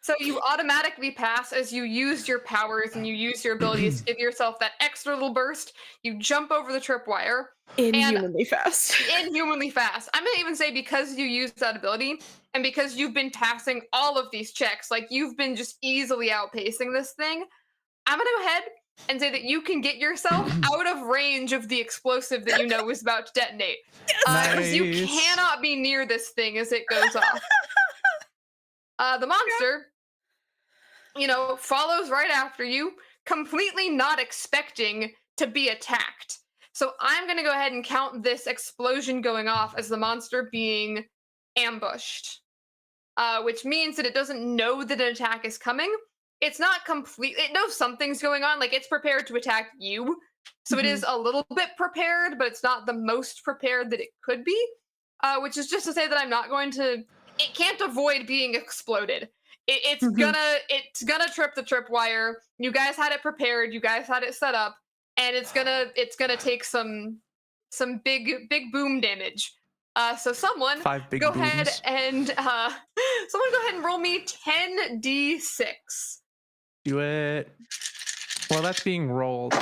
A: So you automatically pass as you use your powers and you use your abilities to give yourself that extra little burst. You jump over the tripwire
E: Inhumanly fast.
A: inhumanly fast. I'm gonna even say because you use that ability and because you've been passing all of these checks, like you've been just easily outpacing this thing. I'm gonna go ahead and say that you can get yourself out of range of the explosive that you know is about to detonate. Because you
B: Nice.
A: cannot be near this thing as it goes off. The monster, follows right after you, completely not expecting to be attacked. So I'm going to go ahead and count this explosion going off as the monster being ambushed, which means that it doesn't know that an attack is coming. It's not complete. It knows something's going on. Like it's prepared to attack you. So it is a little bit prepared, but it's not the most prepared that it could be, which is just to say that I'm not going to. It can't avoid being exploded. It's gonna trip the tripwire. You guys had it prepared. You guys had it set up, and it's gonna take some big boom damage. So someone
B: 5 big
A: go
B: booms.
A: ahead and someone go ahead and roll me 10d6.
B: Do it. Well, that's being rolled.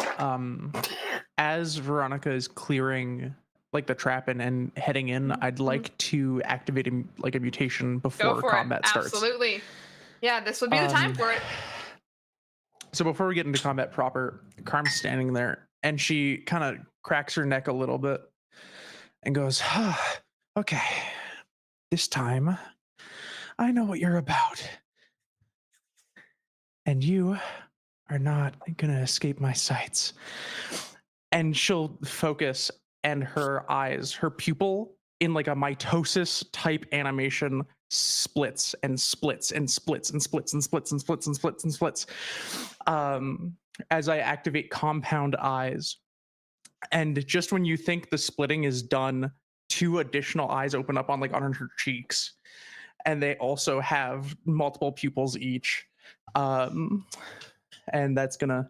B: As Veronica is clearing like the trap and heading in, I'd like to activate a mutation
A: Go
B: before
A: for
B: combat
A: it.
B: starts.
A: Absolutely. Yeah, this would be the time for it.
B: So before we get into combat proper, Carm's standing there and she kind of cracks her neck a little bit and goes, okay, this time I know what you're about. And you are not going to escape my sights. And she'll focus and her eyes, her pupil in like a mitosis type animation splits and splits and splits and splits and splits and splits and splits and splits as I activate compound eyes. And just when you think the splitting is done, 2 additional eyes open up on her cheeks, and they also have multiple pupils each. And that's gonna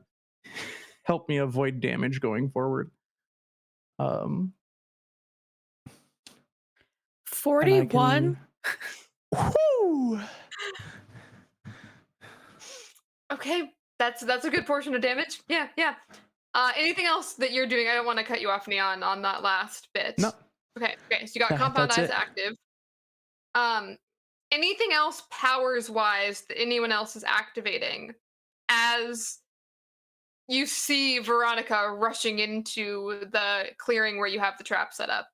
B: help me avoid damage going forward.
E: 41.
B: Whoo!
A: Okay, that's a good portion of damage. Yeah, yeah. Anything else that you're doing? I don't want to cut you off, Neon, on that last bit.
B: No.
A: Okay, so you got compound
B: that's
A: eyes
B: it.
A: active. Anything else powers wise that anyone else is activating as you see Veronica rushing into the clearing where you have the trap set up?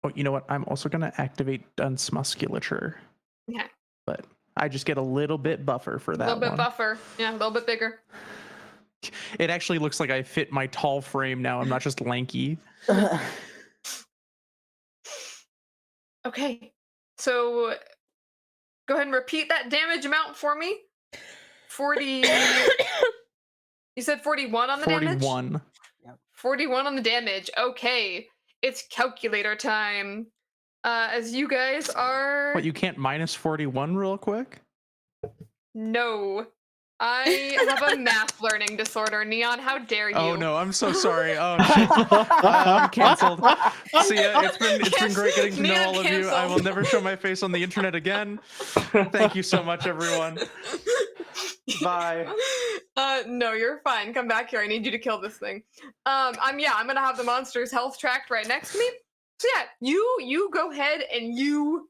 B: Oh, you know what? I'm also gonna activate Dunce musculature.
A: Okay.
B: But I just get a little bit buffer for that.
A: A little bit
B: one.
A: buffer. Yeah, a little bit bigger.
B: It actually looks like I fit my tall frame now. I'm not just lanky.
A: Okay. So go ahead and repeat that damage amount for me. 40. You said 41 on the damage?
B: 41.
A: 41 on the damage. Okay. It's calculator time. As you guys are...
B: What, you can't minus 41 real quick?
A: No. I have a math learning disorder. Neon, how dare you?
B: Oh no, I'm so sorry. Oh shit. I'm canceled. See ya. It's been great getting to know
A: Neon
B: all of you. I
A: canceled.
B: will never show my face on the internet again. Thank you so much, everyone. Bye.
A: No, you're fine. Come back here. I need you to kill this thing. I'm gonna have the monster's health tracked right next to me. So yeah, you go ahead and you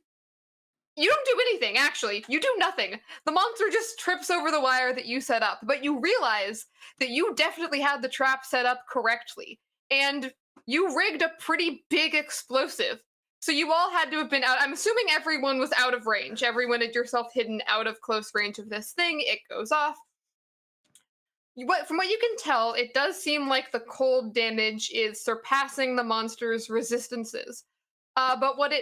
A: don't do anything, actually. You do nothing. The monster just trips over the wire that you set up, but you realize that you definitely had the trap set up correctly. And you rigged a pretty big explosive. So you all had to have been out. I'm assuming everyone was out of range. Everyone had yourself hidden out of close range of this thing. It goes off. From what you can tell, it does seem like the cold damage is surpassing the monster's resistances. But what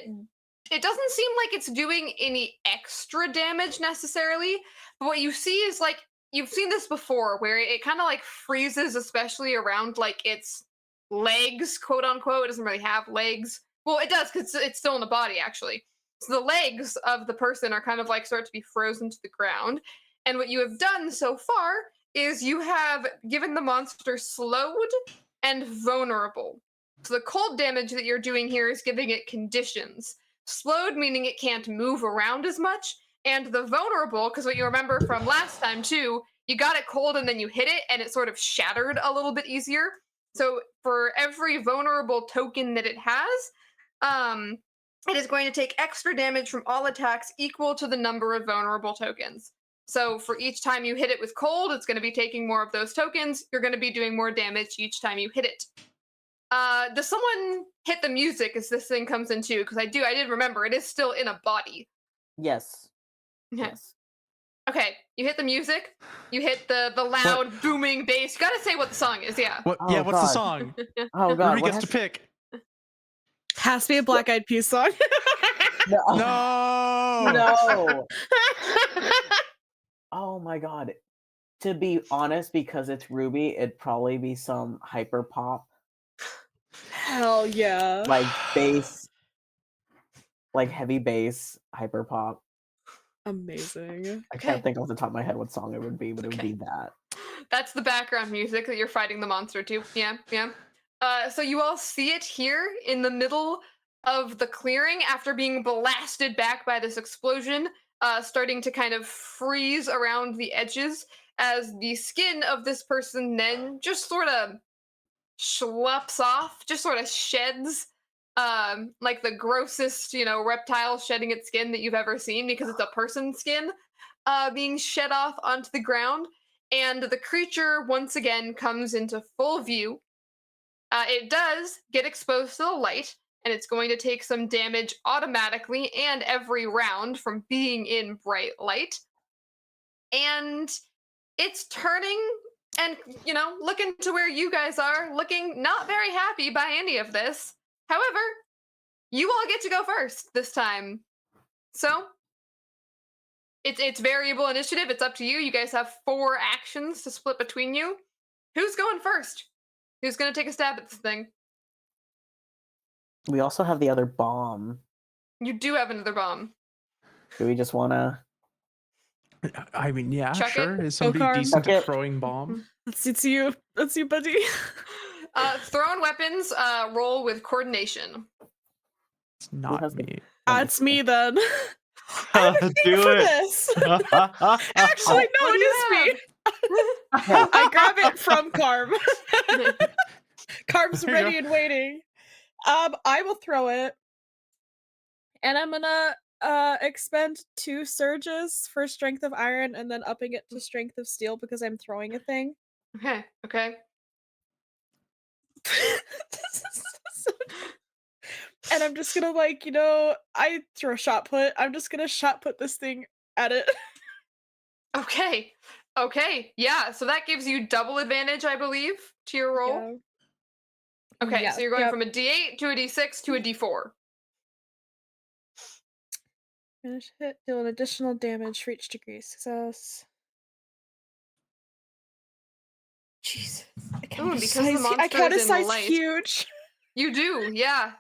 A: it doesn't seem like it's doing any extra damage necessarily. But what you see is like, you've seen this before, where it kind of like freezes, especially around like its legs, quote unquote. It doesn't really have legs. Well, it does because it's still in the body, actually. So the legs of the person are kind of like start to be frozen to the ground. And what you have done so far is you have given the monster slowed and vulnerable. So the cold damage that you're doing here is giving it conditions. Slowed meaning it can't move around as much, and the vulnerable, because what you remember from last time too, you got it cold and then you hit it and it sort of shattered a little bit easier. So for every vulnerable token that it has, it is going to take extra damage from all attacks equal to the number of vulnerable tokens. So for each time you hit it with cold, it's going to be taking more of those tokens. You're going to be doing more damage each time you hit it. Does someone hit the music as this thing comes in too? Because I did remember it is still in a body.
D: Yes.
A: Okay.
D: Yes.
A: Okay, you hit the music. You hit the loud booming bass. You gotta say what the song is, yeah.
B: What?
D: Oh,
B: Yeah. What's the
D: God.
B: song?
D: Oh god.
B: Ruby
D: what
B: gets to pick.
E: Has to be a Black Eyed Peas song.
D: No.
B: No.
D: No. Oh my god. To be honest, because it's Ruby, it'd probably be some hyper pop,
E: Hell yeah.
D: like bass, like heavy bass, hyper pop.
E: Amazing.
D: I can't think off the top of my head what song it would be, but it would be that.
A: That's the background music that you're fighting the monster to. Yeah, yeah. So you all see it here in the middle of the clearing after being blasted back by this explosion, starting to kind of freeze around the edges as the skin of this person then just sort of schlups off, just sort of sheds, like the grossest, reptile shedding its skin that you've ever seen because it's a person's skin being shed off onto the ground. And the creature once again comes into full view. It does get exposed to the light, and it's going to take some damage automatically and every round from being in bright light. And it's turning and looking to where you guys are, looking not very happy by any of this. However, you all get to go first this time. So it's variable initiative. It's up to you. You guys have 4 actions to split between you. Who's going first? Who's gonna take a stab at this thing?
D: We also have the other bomb.
A: You do have another bomb.
D: Do we just want to?
B: I mean, yeah,
A: Chuck it.
B: sure. Is somebody
E: Carm.
B: decent
D: Chuck
B: at
D: it.
B: throwing bombs?
E: It's you. That's you, buddy.
A: Throwing weapons, roll with coordination.
B: It's not
D: has the-
B: me.
E: That's me then. I'm a
C: Do
E: for
C: it.
E: this. Actually, no,
A: What do
E: it
A: you
E: is me.
D: Yeah.
E: I grab it from Carm. Carm's
B: There you
E: ready and waiting. I will throw it, and I'm gonna expend 2 surges for strength of iron, and then upping it to strength of steel because I'm throwing a thing.
A: Okay.
E: This is so dumb. And I'm just gonna I throw shot put. I'm just gonna shot put this thing at it.
A: Okay. Yeah, so that gives you double advantage, I believe, to your roll.
E: Yeah.
A: Okay,
E: Yeah,
A: so you're going
E: yep.
A: from a D8 to a D6 to a D4.
E: Finish hit, deal an additional damage for each degree success. Jesus. I
A: Ooh,
E: count
A: and
E: as
A: because the
E: size, I
A: monster
E: count
A: is
E: as
A: in
E: size
A: light.
E: huge.
A: You do, yeah.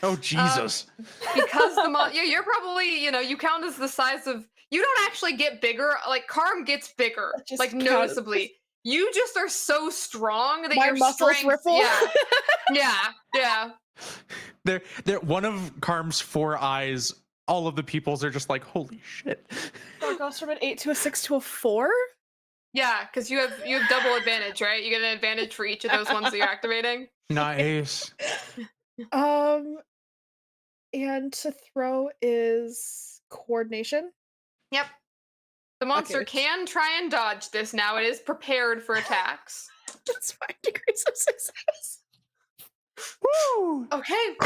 B: Oh Jesus!
A: Because the you're probably, you count as the size of. You don't actually get bigger. Like Carm gets bigger,
E: Just
A: like
E: count-
A: noticeably. You just are so strong that
E: My
A: your
E: muscles
A: strength,
E: ripple.
A: yeah.
B: They're one of Carm's 4 eyes. All of the pupils are just like, holy shit.
E: So it goes from an 8 to a 6 to a 4.
A: Yeah, because you have double advantage, right? You get an advantage for each of those ones that you're activating.
B: Nice.
E: And to throw is coordination.
A: Yep. The monster
E: Okay.
A: can try and dodge this now. It is prepared for attacks.
E: That's 5 degrees of success.
B: Woo!
A: Okay,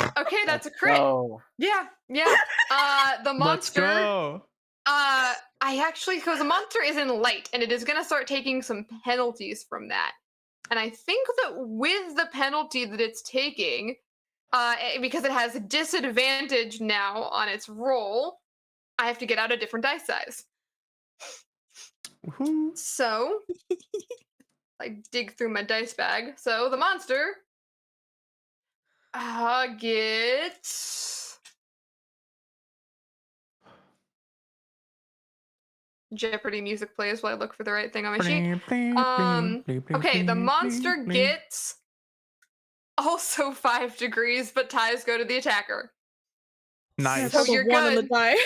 A: that's a crit.
D: Oh,
A: Yeah. The
B: Let's
A: monster.
B: go.
A: Because the monster is in light, and it is going to start taking some penalties from that. And I think that with the penalty that it's taking, because it has a disadvantage now on its roll, I have to get out a different dice size.
B: Woohoo.
A: So, I dig through my dice bag. So the monster gets Jeopardy music plays while I look for the right thing on my sheet. Okay, the monster gets also 5 degrees, but ties go to the attacker.
B: Nice.
A: So
E: So
A: you're
E: one on the
A: good.
E: die.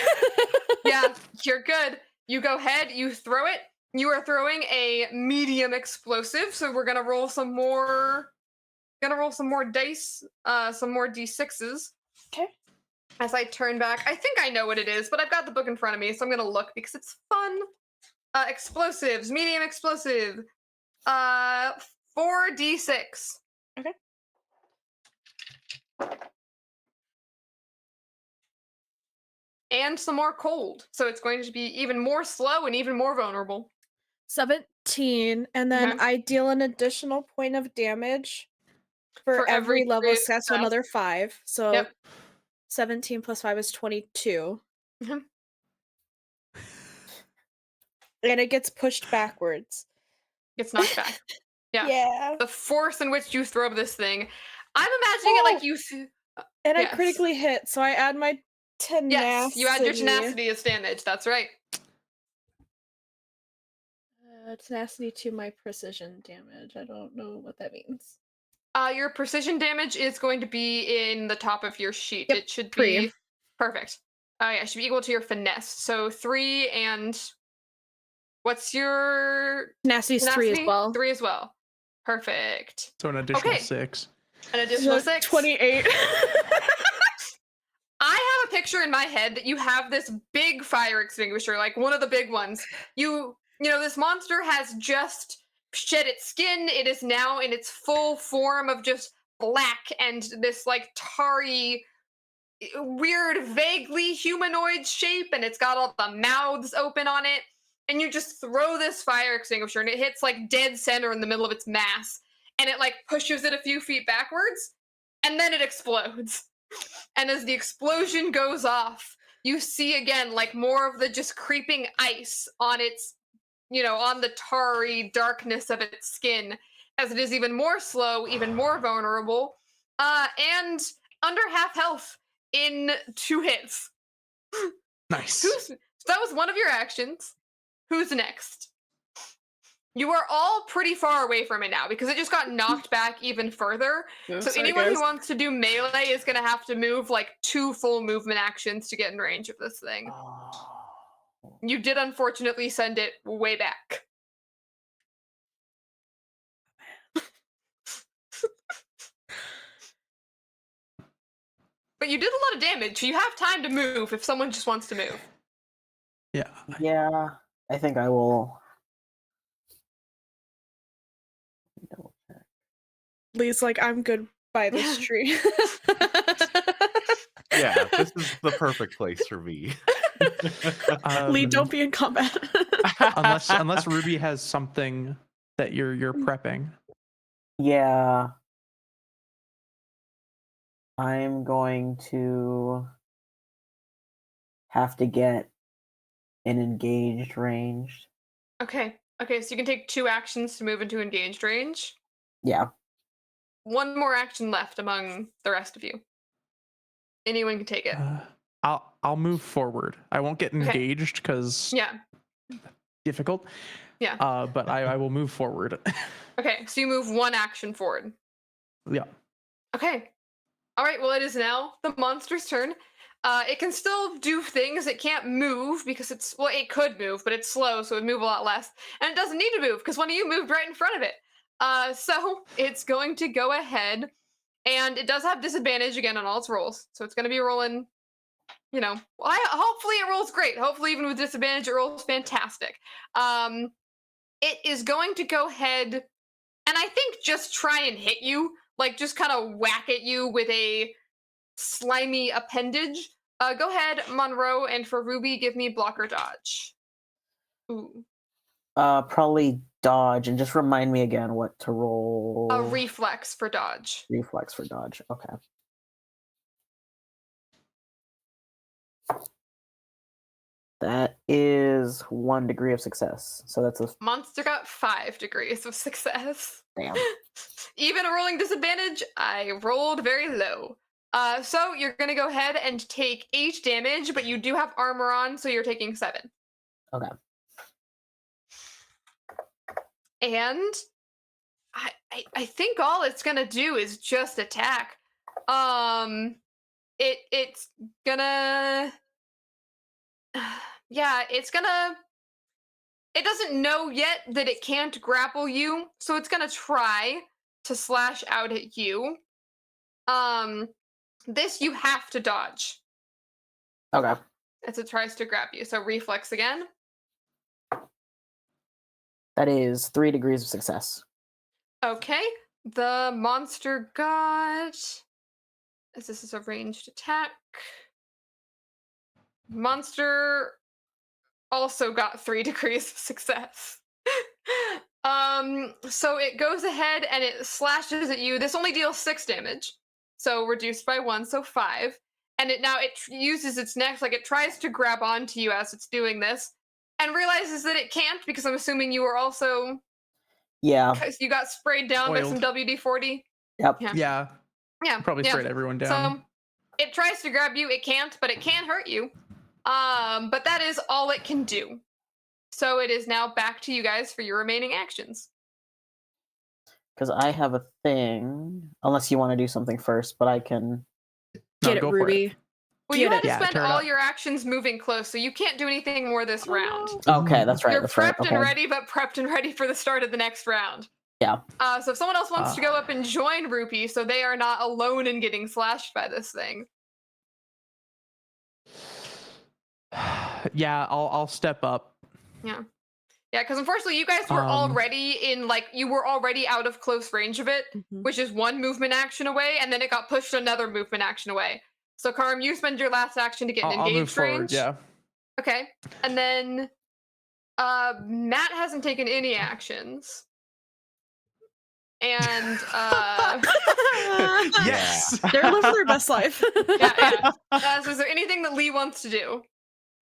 A: Yeah, you're good. You go ahead, you throw it. You are throwing a medium explosive, so we're gonna roll some more. Dice, some more d6s.
E: Okay.
A: As I turn back, I think I know what it is, but I've got the book in front of me, so I'm gonna look because it's fun. Explosives, medium explosive. 4d6.
E: Okay.
A: And some more cold, so it's going to be even more slow and even more vulnerable.
E: 17, and then
A: Okay.
E: I deal an additional point of damage for every level
A: degree of
E: success, so another 5. So
A: Yep.
E: 17 plus 5 is 22.
A: Mhm.
E: And it gets pushed backwards.
A: Gets knocked back. Yeah.
E: Yeah.
A: The force in which you throw this thing. I'm imagining it like you.
E: And
A: Yes.
E: I critically hit, so I add my tenacity.
A: Yes, you add your tenacity as damage. That's right.
E: Tenacity to my precision damage. I don't know what that means.
A: Your precision damage is going to be in the top of your sheet.
E: Yep,
A: It should
E: 3.
A: be perfect. Yeah, it should be equal to your finesse. So 3 and what's your
E: Tenacity is 3 as well.
A: 3 as well. Perfect.
B: So an additional
A: Okay.
B: 6.
A: An additional
E: So
A: 6.
E: 28.
A: I have a picture in my head that you have this big fire extinguisher, like one of the big ones. This monster has just shed its skin. It is now in its full form of just black and this like tarry, weird, vaguely humanoid shape, and it's got all the mouths open on it. and you just throw this fire extinguisher, and it hits like dead center in the middle of its mass, and it like pushes it a few feet backwards, and then it explodes. And as the explosion goes off, you see again like more of the just creeping ice on its, on the tarry darkness of its skin, as it is even more slow, even more vulnerable, and under half health in 2 hits.
B: Nice.
A: So that was one of your actions. Who's next? You are all pretty far away from it now because it just got knocked back even further.
E: Oh,
A: So
E: sorry,
A: anyone
E: guys.
A: who wants to do melee is going to have to move like 2 full movement actions to get in range of this thing.
D: Oh.
A: You did unfortunately send it way back. But you did a lot of damage, so you have time to move if someone just wants to move.
B: Yeah.
D: Yeah, I think I will. Double check.
E: Lee's like, I'm good by this tree.
C: Yeah, this is the perfect place for me.
E: Lee, don't be in combat.
B: unless Ruby has something that you're prepping.
D: Yeah. I'm going to have to get an engaged range.
A: Okay, so you can take 2 actions to move into engaged range.
D: Yeah.
A: 1 more action left among the rest of you. Anyone can take it.
B: I'll move forward. I won't get engaged because
A: Yeah.
B: difficult.
A: Yeah.
B: But I will move forward.
A: Okay, so you move 1 action forward.
B: Yeah.
A: Okay. All right, well, it is now the monster's turn. It can still do things. It can't move because it could move, but it's slow, so it would move a lot less. And it doesn't need to move because one of you moved right in front of it. So it's going to go ahead, and it does have disadvantage again on all its rolls. So it's going to be rolling, hopefully it rolls great. Hopefully even with disadvantage, it rolls fantastic. It is going to go ahead and I think just try and hit you, like just kind of whack at you with a slimy appendage. Go ahead, Monroe, and for Ruby, give me block or dodge. Ooh.
D: Probably dodge, and just remind me again what to roll.
A: A reflex for dodge.
D: Reflex for dodge. Okay. That is 1 degree of success. So that's a
A: Monster got 5 degrees of success.
D: damn.
A: Even rolling disadvantage, I rolled very low. So you're gonna go ahead and take 8 damage, but you do have armor on, so you're taking 7.
D: Okay.
A: And I think all it's gonna do is just attack. It's gonna it doesn't know yet that it can't grapple you, so it's gonna try to slash out at you. This you have to dodge
D: Okay.
A: as it tries to grab you. So reflex again.
D: That is 3 degrees of success.
A: Okay. The monster got, as this is a ranged attack. Monster also got 3 degrees of success. So it goes ahead and it slashes at you. This only deals 6 damage, so reduced by 1, so 5. And it uses its neck, like it tries to grab onto you as it's doing this, and realizes that it can't because I'm assuming you were also,
D: Yeah.
A: you got sprayed down by some
B: Oiled.
A: WD-40.
D: Yep.
B: Yeah.
A: Yeah,
B: Probably
A: yeah.
B: sprayed everyone down.
A: So it tries to grab you. It can't, but it can hurt you. But that is all it can do. So it is now back to you guys for your remaining actions.
D: Because I have a thing. Unless you want to do something first, but I can.
B: No,
E: Get it,
B: go for it.
E: Ruby.
A: Well, you
E: Get
A: had to
B: it. Yeah,
A: spend
B: turn it
A: all
B: up.
A: your actions moving close, so you can't do anything more this round.
D: Okay, that's right.
A: You're
D: that's
A: prepped
D: right. Okay.
A: and ready, but prepped and ready for the start of the next round.
D: Yeah.
A: So if someone else wants to go up and join Rupee, so they are not alone in getting slashed by this thing.
B: Yeah, I'll step up.
A: Yeah. Yeah, because unfortunately you guys were already out of close range of it,
E: Mhm.
A: which is 1 movement action away, and then it got pushed another movement action away. So Karim, you spend your last action to get an
B: I'll move
A: engaged
B: forward.
A: range.
B: Yeah.
A: Okay. And then Matt hasn't taken any actions. And
B: Yes.
E: They're living their best life.
A: yeah. So is there anything that Lee wants to do?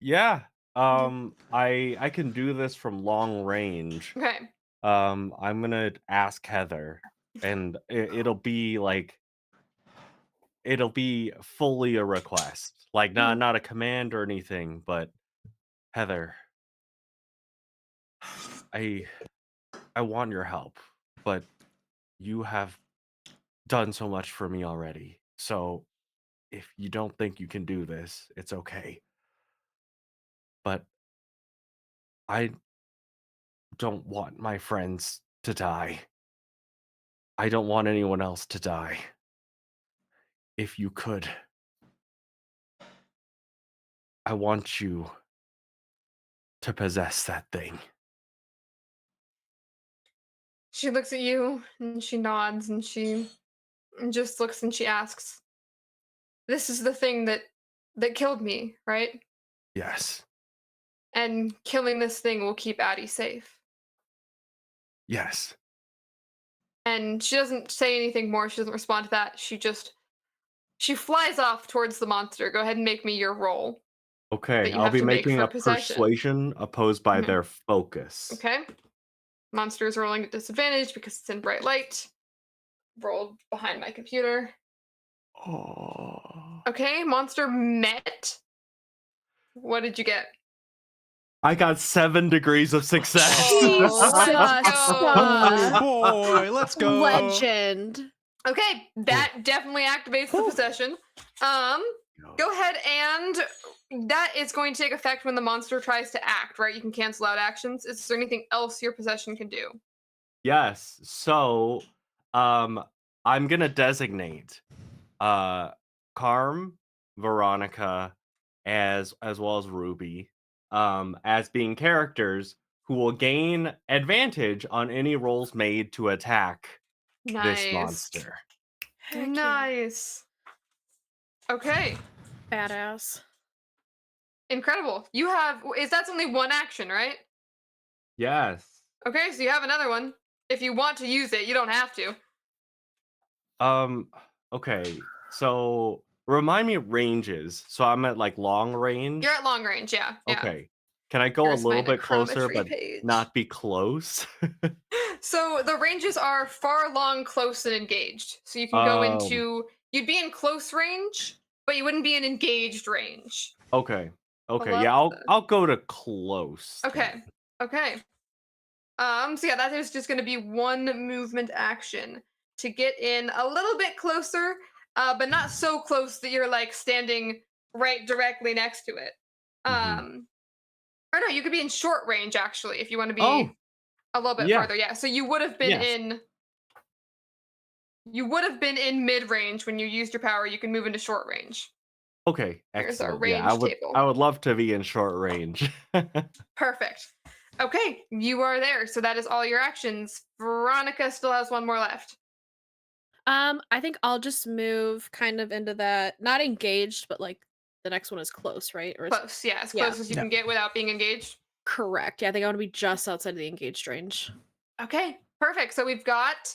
C: Yeah. I can do this from long range.
A: Okay.
C: I'm gonna ask Heather, and it'll be fully a request, like not a command or anything, but Heather, I want your help, but you have done so much for me already. So if you don't think you can do this, it's okay. But I don't want my friends to die. I don't want anyone else to die. If you could, I want you to possess that thing.
A: She looks at you and she nods and she just looks and she asks, "This is the thing that killed me, right?
C: Yes.
A: And killing this thing will keep Addie safe."
C: Yes.
A: And she doesn't say anything more. She doesn't respond to that. She flies off towards the monster. Go ahead and make me your roll.
C: Okay,
A: that you
C: I'll
A: have
C: be
A: to make
C: making
A: for
C: a
A: possession.
C: persuasion opposed by
A: Mhm.
C: their focus.
A: Okay. Monster is rolling at disadvantage because it's in bright light. Rolled behind my computer.
C: Oh.
A: Okay, monster met. What did you get?
C: I got 7 degrees of success.
E: Jesus.
A: Let's go.
B: Oh boy, let's go.
E: Legend.
A: Okay, that definitely activates the possession. Go ahead and that is going to take effect when the monster tries to act, right? You can cancel out actions. Is there anything else your possession can do?
C: Yes. So, I'm gonna designate Carm, Veronica, as well as Ruby, as being characters who will gain advantage on any rolls made to attack this
A: Nice.
C: monster.
E: Heck yeah.
A: Nice. Okay.
E: Badass.
A: Incredible. You have that's only one action, right?
C: Yes.
A: Okay, so you have another one. If you want to use it, you don't have to.
C: Okay. So remind me ranges. So I'm at like long range.
A: You're at long range, yeah.
C: Okay. Can I go
A: Here's
C: a little
A: my
C: bit closer
A: necrometry
C: but
A: page.
C: not be close?
A: So the ranges are far, long, close, and engaged. So you can go into you'd be in close range, but you wouldn't be in engaged range.
C: Okay. Okay.
A: love
C: Yeah,
A: the-
C: I'll go to close.
A: Okay.
C: then.
A: Okay. So yeah, that is just gonna be one movement action to get in a little bit closer, but not so close that you're like standing right directly next to it.
C: Mhm.
A: Or no, you could be in short range actually if you want to be
C: Oh,
A: a little bit
C: yeah.
A: farther. Yeah. So you would have been
C: Yes.
A: in mid range when you used your power. You can move into short range.
C: Okay,
A: Here's our
C: excellent. Yeah,
A: range table.
C: I would love to be in short range.
A: Perfect. Okay, you are there. So that is all your actions. Veronica still has one more left.
E: I think I'll just move kind of into that, not engaged, but like the next one is close, right? Or is
A: Close, yeah, as
E: Yeah.
A: close as you
B: Yeah.
A: can get without being engaged.
E: correct. Yeah, I think I want to be just outside of the engaged range.
A: Okay, perfect. So we've got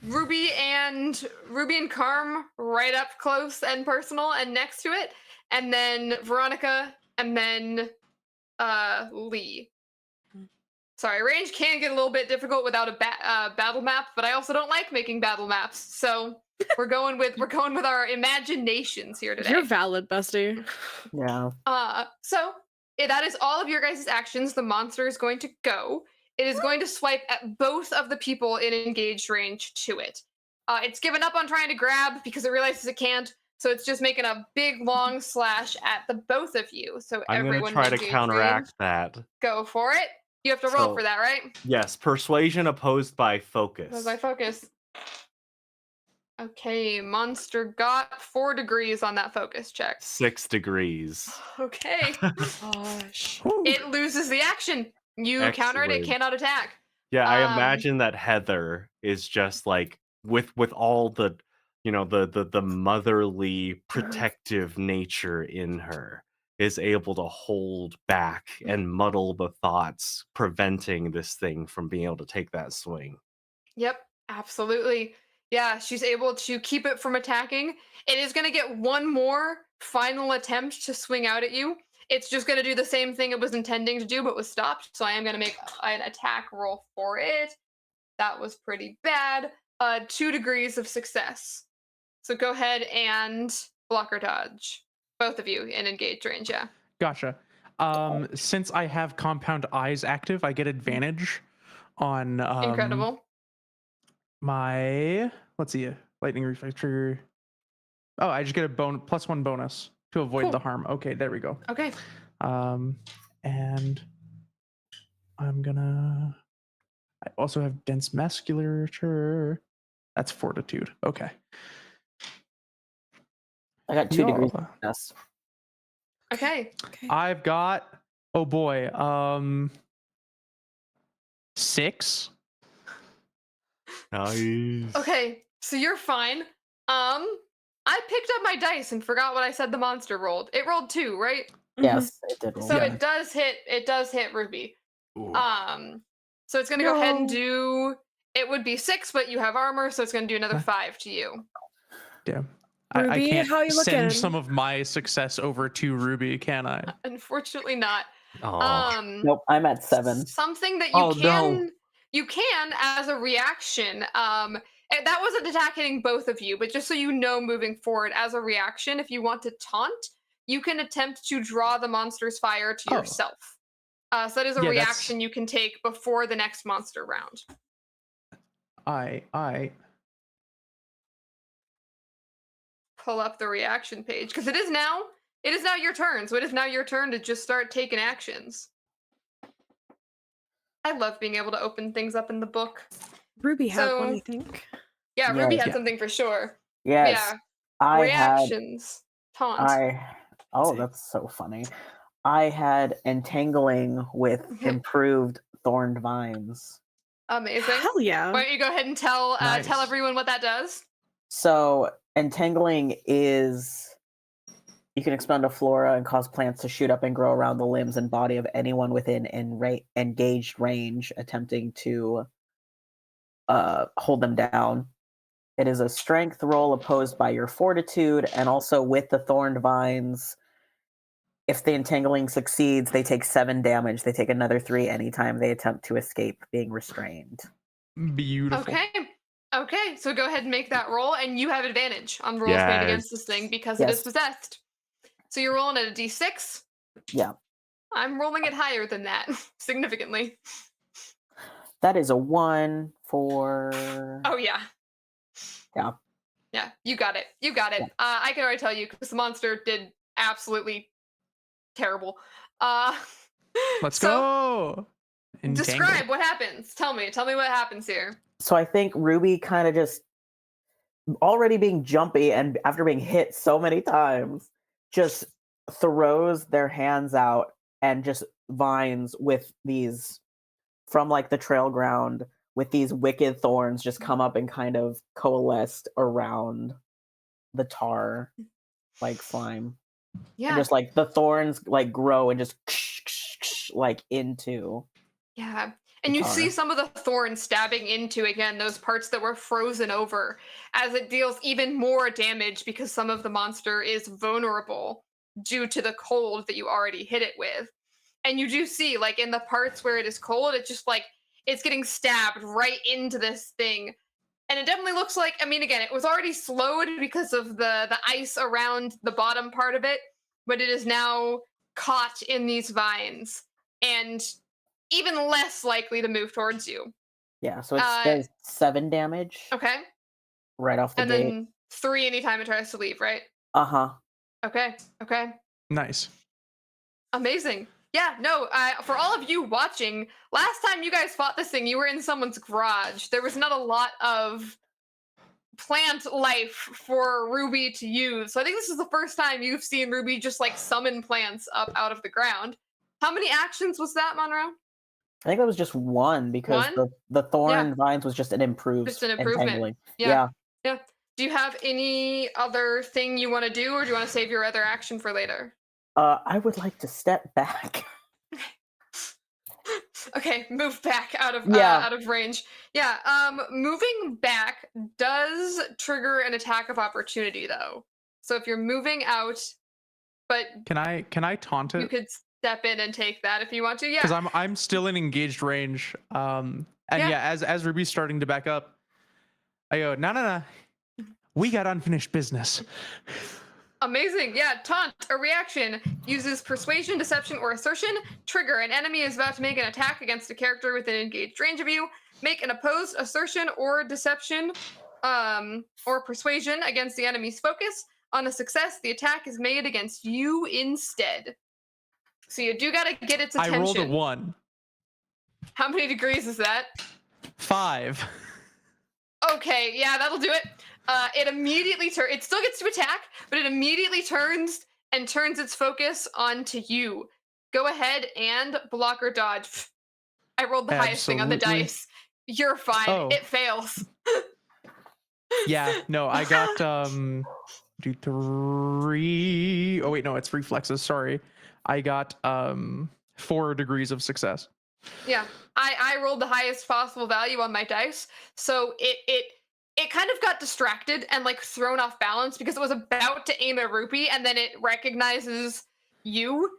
A: Ruby and Carm right up close and personal and next to it, and then Veronica, and then Lee. Sorry, range can get a little bit difficult without a battle map, but I also don't like making battle maps, so we're going with our imaginations here today.
E: You're valid, bestie.
D: Yeah.
A: So that is all of your guys' actions. The monster is going to go. It is going to swipe at both of the people in engaged range to it. It's given up on trying to grab because it realizes it can't. So it's just making a big long slash at the both of you. So
C: I'm gonna
A: everyone
C: try
A: in
C: to
A: engaged
C: counteract
A: range,
C: that.
A: go for it. You have to roll
C: So-
A: for that, right?
C: Yes, persuasion opposed by
A: That's
C: focus.
A: my focus. Okay, monster got 4 degrees on that focus check.
C: 6 degrees.
A: Okay.
E: Gosh.
B: Woo.
A: It loses the action. You counter it, it
C: Excellent.
A: cannot attack.
C: Yeah, I
A: Um,
C: imagine that Heather is just like with all the the motherly protective nature in her. is able to hold back and muddle the thoughts, preventing this thing from being able to take that swing.
A: Yep, absolutely. Yeah, she's able to keep it from attacking. It is going to get one more final attempt to swing out at you. It's just going to do the same thing it was intending to do, but was stopped. So I am going to make an attack roll for it. That was pretty bad. 2 degrees of success. So go ahead and block or dodge. Both of you in engaged range, yeah.
B: Gotcha. Since I have compound eyes active, I get advantage on
A: Incredible.
B: my, let's see, lightning reflex trigger. Oh, I just get a +1 bonus to avoid
A: Cool.
B: the harm. Okay, there we go.
A: Okay.
B: And I'm gonna, I also have dense musculature. That's fortitude. Okay.
D: I got 2 degrees.
B: Y'all,
D: Yes.
A: Okay.
B: I've got, oh boy, 6.
C: Nice.
A: Okay, so you're fine. I picked up my dice and forgot what I said the monster rolled. It rolled 2, right?
D: Yes, it did roll.
A: So
B: Yeah.
A: it does hit Ruby.
C: Ooh.
A: So it's gonna go ahead and
E: No.
A: do, it would be 6, but you have armor, so it's gonna do another 5 to you.
B: Damn. I
E: Ruby,
B: can't
E: how you
B: send
E: looking?
B: some of my success over to Ruby, can I?
A: Unfortunately not.
C: Aw.
D: Nope, I'm at 7.
A: Something that
B: Oh, no.
A: you can as a reaction, and that wasn't attack hitting both of you, but just so you know moving forward, as a reaction, if you want to taunt, you can attempt to draw the monster's fire to
B: Oh.
A: yourself. So that is a
B: Yeah,
A: reaction you can take before the next monster round.
B: I
A: Pull up the reaction page because it is now your turn. So it is now your turn to just start taking actions. I love being able to open things up in the book.
E: Ruby had one,
A: So-
E: I think.
A: Yeah, Ruby
D: Yeah.
A: had something for sure.
D: Yes.
A: Yeah,
D: I had
A: reactions, taunt.
D: oh, that's so funny. I had entangling with improved thorned vines.
A: Amazing.
E: Hell yeah.
A: Why don't you go ahead and tell
B: Nice.
A: everyone what that does?
D: So entangling is you can expend a flora and cause plants to shoot up and grow around the limbs and body of anyone within engaged range, attempting to hold them down. It is a strength roll opposed by your fortitude, and also with the thorned vines, if the entangling succeeds, they take 7 damage. They take another 3 anytime they attempt to escape being restrained.
B: beautiful.
A: Okay, so go ahead and make that roll, and you have advantage on rolls made against this thing because it is
D: Yes.
A: possessed. So you're rolling at a d6?
D: Yeah.
A: I'm rolling it higher than that, significantly.
D: That is a 1 for...
A: Oh, yeah.
D: Yeah.
A: Yeah, you got it. You got it.
D: Yeah.
A: I can already tell you, because the monster did absolutely terrible.
B: Let's
A: so
B: go.
A: describe
B: Entangle.
A: what happens. Tell me what happens here.
D: So I think Ruby kind of just already being jumpy and after being hit so many times, just throws their hands out and just vines with these from like the trail ground with these wicked thorns just come up and kind of coalesced around the tar like slime.
A: Yeah.
D: And just like the thorns like grow and just like into.
A: Yeah. And you see some of the thorns stabbing into, again, those parts that were frozen over as it deals even more damage because some of the monster is vulnerable due to the cold that you already hit it with. And you do see, like, in the parts where it is cold, it just, like, it's getting stabbed right into this thing. And it definitely looks like, I mean, again, it was already slowed because of the ice around the bottom part of it, but it is now caught in these vines. And even less likely to move towards you.
D: Yeah, so it does 7 damage.
A: Okay.
D: Right off the
A: and
D: gate.
A: Then 3 anytime it tries to leave, right?
D: Uh-huh.
A: Okay.
B: Nice.
A: Amazing. Yeah, no, for all of you watching, last time you guys fought this thing, you were in someone's garage. There was not a lot of plant life for Ruby to use. So I think this is the first time you've seen Ruby just like summon plants up out of the ground. How many actions was that, Monroe?
D: I think that was just 1 because the thorn vines was just an improvement.
A: Just an improvement.
D: Entangling.
A: Yeah. Do you have any other thing you want to do, or do you want to save your other action for later?
D: I would like to step back.
A: Okay, move back out of
D: Yeah.
A: out of range. Yeah, moving back does trigger an attack of opportunity though. So if you're moving out, but
B: Can I taunt
A: you
B: it?
A: could step in and take that if you want to.
B: Because
A: Yeah.
B: I'm still in engaged range. And
A: Yeah.
B: yeah, as Ruby's starting to back up, I go, no. We got unfinished business.
A: Amazing. Yeah, taunt, a reaction, uses persuasion, deception, or assertion. Trigger, an enemy is about to make an attack against a character within engaged range of you. Make an opposed assertion or deception or persuasion against the enemy's focus. On a success, the attack is made against you instead. So you do gotta get its attention.
B: I rolled a 1.
A: How many degrees is that?
B: 5.
A: Okay, yeah, that'll do it. It immediately turns. It still gets to attack, but it immediately turns and turns its focus onto you. Go ahead and block or dodge. I rolled the highest thing on the
B: Absolutely.
A: dice. You're fine.
B: Oh.
A: It fails.
B: Yeah, no, I got 3. Oh wait, no, it's reflexes. Sorry, I got 4 degrees of success.
A: Yeah, I rolled the highest possible value on my dice, so it kind of got distracted and like thrown off balance because it was about to aim at Rupee, and then it recognizes you.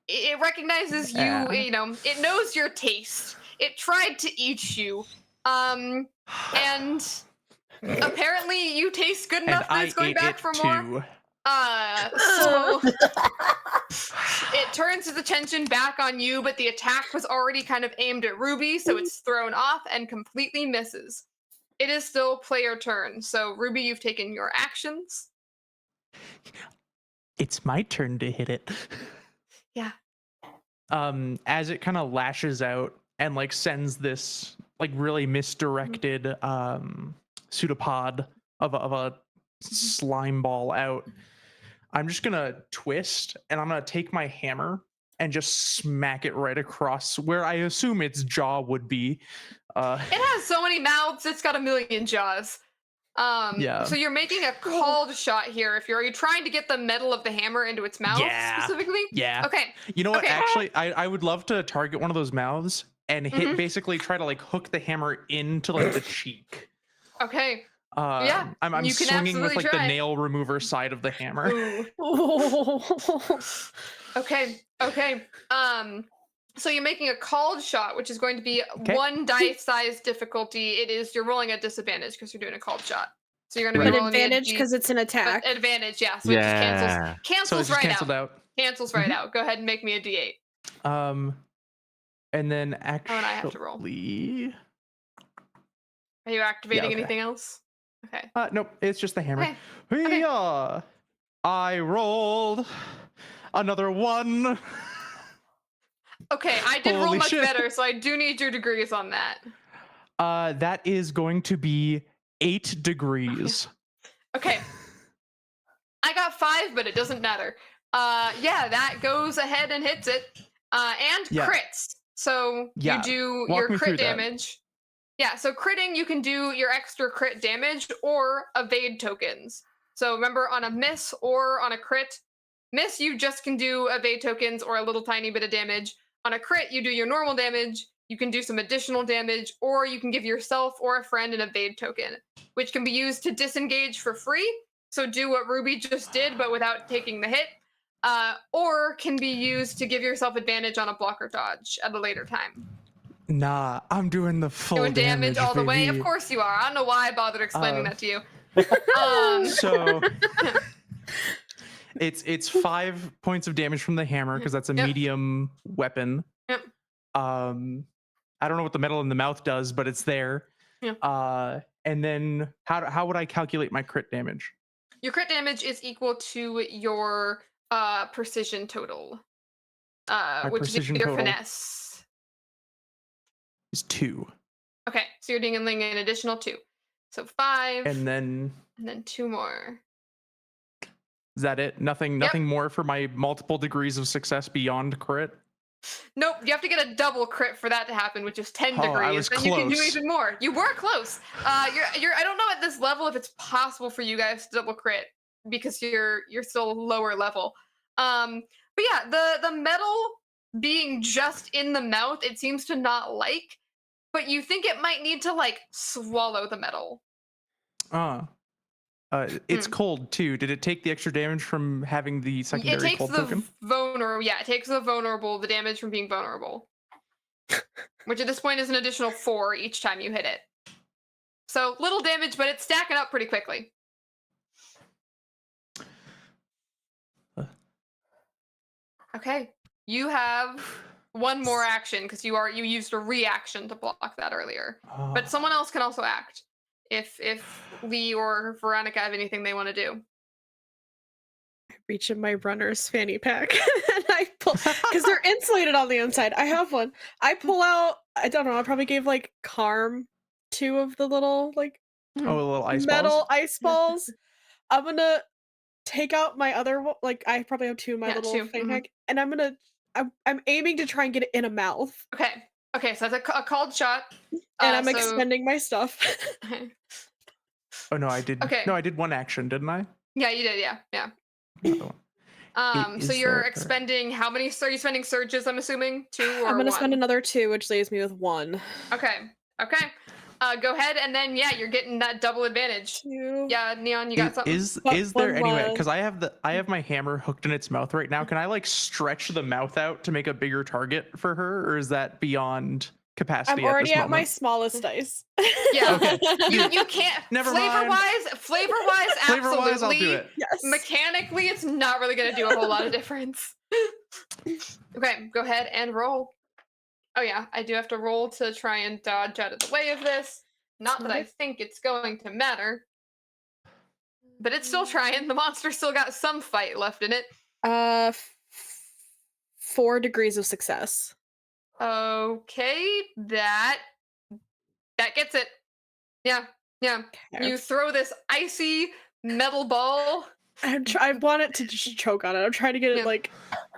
A: It recognizes
B: Yeah.
A: you. You know, it knows your taste. It tried to eat you, and apparently you taste good enough that it's going back for more. So it turns its attention back on you, but the attack was already kind of aimed at Ruby, so it's thrown off and completely misses. It is still player turn. So Ruby, you've taken your actions.
B: It's my turn to hit it.
A: Yeah.
B: As it kind of lashes out and like sends this like really misdirected pseudopod of a slime ball out, I'm just gonna twist and I'm gonna take my hammer and just smack it right across where I assume its jaw would be.
A: It has so many mouths, it's got a million jaws.
B: Yeah.
A: So you're making a called shot here. Are you trying to get the metal of the hammer into its mouth specifically?
B: Yeah.
A: Okay.
B: You know what?
A: Okay.
B: Actually, I would love to target one of those mouths and hit basically try to like hook the hammer into like the cheek.
A: Okay. Yeah,
B: I'm
A: you can
B: swinging with
A: absolutely
B: like
A: try.
B: the nail remover side of the hammer.
A: Ooh. Okay. So you're making a called shot, which is going to be 1 dice size difficulty. You're rolling at disadvantage because you're doing a called shot. So you're going to be
E: But
A: rolling
E: advantage because it's an attack.
A: advantage, yeah. So it just
C: Yeah.
A: cancels
B: So it's just
A: right
B: canceled
A: out.
B: out.
A: Cancels right out. Go ahead and make me a D8.
B: And then actually,
A: and I have to roll. Are you activating
B: okay.
A: anything else? Okay.
B: Nope, it's just the hammer.
A: Okay. Okay.
B: Hey-ya! I rolled another 1.
A: Okay, I did roll
B: Holy
A: much
B: shit.
A: better, so I do need your degrees on that.
B: That is going to be 8 degrees.
A: Okay. I got 5, but it doesn't matter. Yeah, that goes ahead and hits it. And
B: Yeah.
A: crits. So
B: Yeah,
A: you do
B: walk
A: your
B: me
A: crit
B: through that.
A: damage. Yeah, so critting, you can do your extra crit damage or evade tokens. So remember, on a miss or on a crit, miss, you just can do evade tokens or a little tiny bit of damage. On a crit, you do your normal damage, you can do some additional damage, or you can give yourself or a friend an evade token, which can be used to disengage for free. So do what Ruby just did, but without taking the hit. Or can be used to give yourself advantage on a block or dodge at a later time.
B: Nah, I'm doing the full
A: Doing damage all the way.
B: baby.
A: Of course you are. I don't know why I bothered explaining that to you.
B: So it's 5 points of damage from the hammer because that's a
A: Yep.
B: medium weapon.
A: Yep.
B: I don't know what the metal in the mouth does, but it's there.
A: Yeah.
B: And then how would I calculate my crit damage?
A: Your crit damage is equal to your precision total, which is
B: precision
A: your
B: total.
A: finesse.
B: Is 2.
A: Okay, so you're dealing an additional 2. So 5,
B: And then
A: 2 more.
B: is that it? Nothing more for my multiple degrees of success beyond crit?
A: Nope, you have to get a double crit for that to happen, which is 10
B: Oh,
A: degrees.
B: I was
A: Then you can do
B: close.
A: even more. You were close. You're I don't know at this level if it's possible for you guys to double crit because you're still lower level. But yeah, the metal being just in the mouth, it seems to not like, but you think it might need to like swallow the metal.
B: It's cold too. Did it take the extra damage from having the
A: It
B: secondary
A: takes
B: cold
A: the
B: token?
A: vulnerable. Yeah, it takes the damage from being vulnerable, which at this point is an additional 4 each time you hit it. So little damage, but it's stacking up pretty quickly. Okay, you have one more action because you used a reaction to block that earlier. But someone else can also act if Lee or Veronica have anything they want to do.
E: I reach in my runner's fanny pack and I pull because they're insulated on the inside. I have one. I pull out. I don't know. I probably gave like Carm 2 of the little like
B: Oh, little ice
E: metal
B: balls.
E: ice balls. I'm gonna take out my other like I probably have 2 in my
A: Yeah,
E: little
A: 2,
E: fanny pack, and I'm aiming to try and get it in a mouth,
A: Okay, so that's a called shot.
E: and I'm
A: So-
E: expending my stuff.
B: Oh no, I did.
A: Okay.
B: No, I did one action, didn't I?
A: Yeah, you did. Yeah.
B: Another one.
A: So
B: Is
A: you're
B: there-
A: expending how many? Are you spending surges? I'm assuming 2 or
E: I'm gonna
A: 1?
E: spend another 2, which leaves me with 1.
A: Okay. Go ahead, and then yeah, you're getting that double advantage.
E: 2.
A: Yeah, Neon, you got something.
B: Is
E: But
B: there
E: one
B: any way?
E: less.
B: Because I have my hammer hooked in its mouth right now. Can I like stretch the mouth out to make a bigger target for her, or is that beyond capacity?
E: I'm already
B: at,
E: at
B: this
E: my
B: moment?
E: smallest dice.
A: Yeah.
B: Okay.
A: You can't.
B: Never
A: flavor
B: mind.
A: wise,
B: Flavor-wise,
A: absolutely.
B: I'll do it.
E: Yes.
A: Mechanically, it's not really going to do a whole lot of difference. Okay, go ahead and roll. Oh yeah, I do have to roll to try and dodge out of the way of this. Not that I think it's going to matter. But it's still trying. The monster still got some fight left in it.
E: 4 degrees of success.
A: Okay, that gets it. Yeah.
E: Okay.
A: You throw this icy metal ball.
E: I want it to just choke on it. I'm trying to get
A: Yeah.
E: it like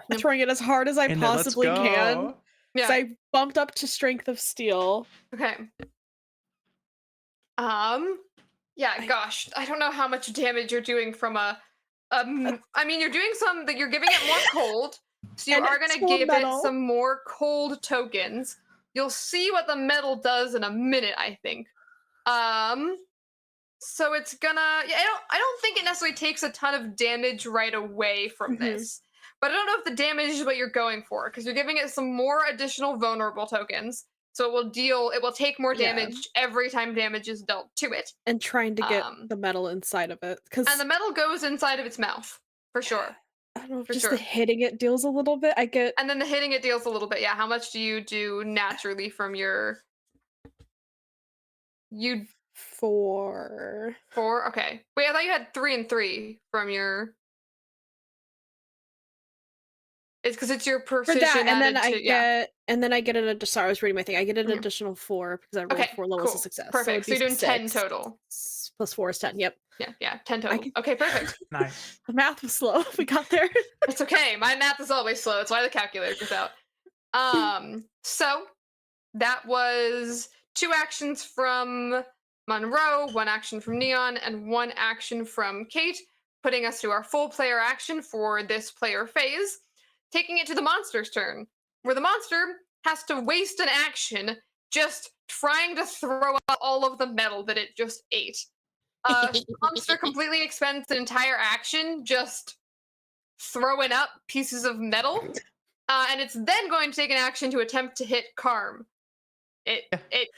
A: Yeah.
E: throwing it as hard as I
B: And then let's
E: possibly can.
B: go.
A: Yeah.
E: So I bumped up to strength of steel.
A: Okay. Yeah, gosh, I don't know how much damage you're doing from I mean, you're doing some that you're giving it more cold, so you
E: And
A: are
E: it's
A: gonna
E: full
A: give
E: metal.
A: it some more cold tokens. You'll see what the metal does in a minute, I think. So it's gonna. Yeah, I don't think it necessarily takes a ton of damage right away from
E: Mhm.
A: this, but I don't know if the damage is what you're going for because you're giving it some more additional vulnerable tokens. So it will take more
E: Yeah.
A: damage every time damage is dealt to it.
E: And trying to get
A: Um,
E: the metal inside of it. Because
A: And the metal goes inside of its mouth, for sure.
E: I don't know if
A: for
E: just
A: sure.
E: the hitting it deals a little bit. I get
A: And then the hitting it deals a little bit. Yeah, how much do you do naturally from your... You
E: 4.
A: 4? Okay. Wait, I thought you had 3 and 3 from your... It's because it's your
E: For
A: precision
E: that, and then
A: added
E: I
A: to... Yeah.
E: get, and then I get an. Sorry, I was reading my thing. I get an
A: Mhm.
E: additional 4 because I rolled
A: Okay,
E: 4 levels
A: cool.
E: of success.
A: Perfect. So
E: it'd
A: you're
E: be
A: doing 10
E: 6.
A: total.
E: Plus 4 is 10. Yep.
A: Yeah, 10 total.
E: can-
A: Okay, perfect.
B: Nice.
E: The math was slow. We got there.
A: It's okay. My math is always slow. That's why the calculator's out. So that was 2 actions from Monroe, 1 action from Neon, and 1 action from Cait, putting us to our full player action for this player phase, taking it to the monster's turn, where the monster has to waste an action just trying to throw out all of the metal that it just ate. The monster completely expends an entire action just throwing up pieces of metal, and it's then going to take an action to attempt to hit Carm.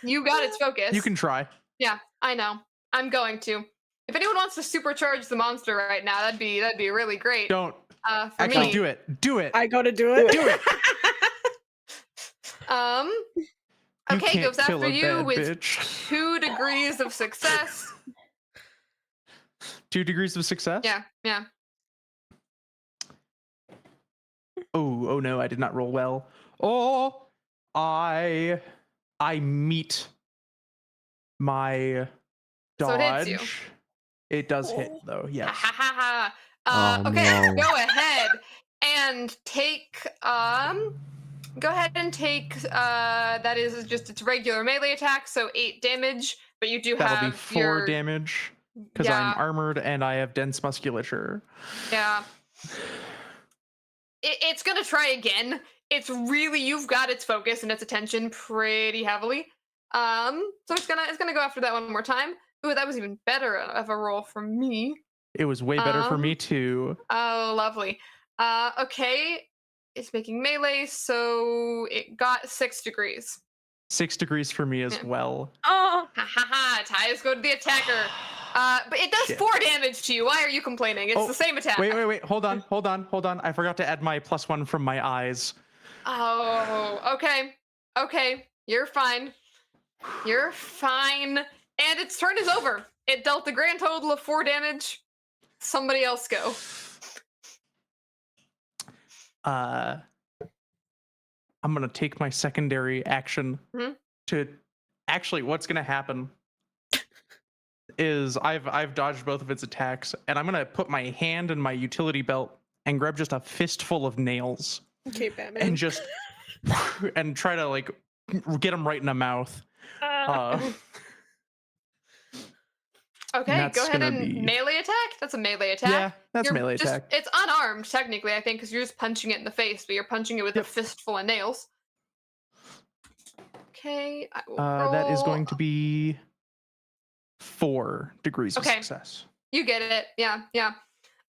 A: You got its focus.
B: You can try.
A: Yeah, I know. I'm going to. If anyone wants to supercharge the monster right now, that'd be really great.
B: Don't
A: For
B: actually
A: me.
B: do it. Do it.
E: I go to do it.
B: Do it.
A: Okay,
B: can't
A: goes
B: kill
A: after
B: a
A: you
B: bad
A: with
B: bitch.
A: 2 degrees of success.
B: 2 degrees of success.
A: Yeah.
B: Oh no, I did not roll well. Oh, I meet my
A: So it
B: dodge.
A: hits you.
B: It does hit though.
A: Ha
B: Yes.
A: ha ha ha.
C: Oh,
A: Okay,
C: no.
A: go ahead and take that is just its regular melee attack, so 8 damage, but you do
B: That'll
A: have
B: be 4
A: your
B: damage because
A: Yeah.
B: I'm armored and I have dense musculature.
A: Yeah. it's gonna try again. It's really, you've got its focus and its attention pretty heavily. So it's gonna go after that one more time. Ooh, that was even better of a roll for me.
B: It was way better for me too.
A: Oh, lovely. Okay, it's making melee, so it got 6 degrees.
B: 6 degrees for me as
A: Yeah.
B: well.
E: Oh,
A: Ha ha ha! Ties go to the attacker. But it does
B: Shit.
A: 4 damage to you. Why are you complaining? It's
B: Oh,
A: the same attack.
B: Wait. Hold on. I forgot to add my +1 from my eyes.
A: Oh, okay. Okay, you're fine. You're fine. And its turn is over. It dealt a grand total of 4 damage. Somebody else go.
B: I'm gonna take my secondary action
A: Mhm.
B: to actually what's gonna happen is I've dodged both of its attacks, and I'm gonna put my hand in my utility belt and grab just a fistful of nails
E: okay, Batman.
B: and just and try to like get him right in the mouth.
A: Okay,
B: that's
A: go ahead
B: gonna
A: and
B: be-
A: melee attack. That's a melee attack.
B: Yeah, that's
A: You're
B: melee
A: just,
B: attack.
A: It's unarmed, technically, I think, because you're just punching it in the face, but you're punching it with
B: Yep.
A: a fistful of nails. Okay, I will
B: That is
A: roll.
B: going to be 4 degrees
A: Okay.
B: of success.
A: You get it. Yeah.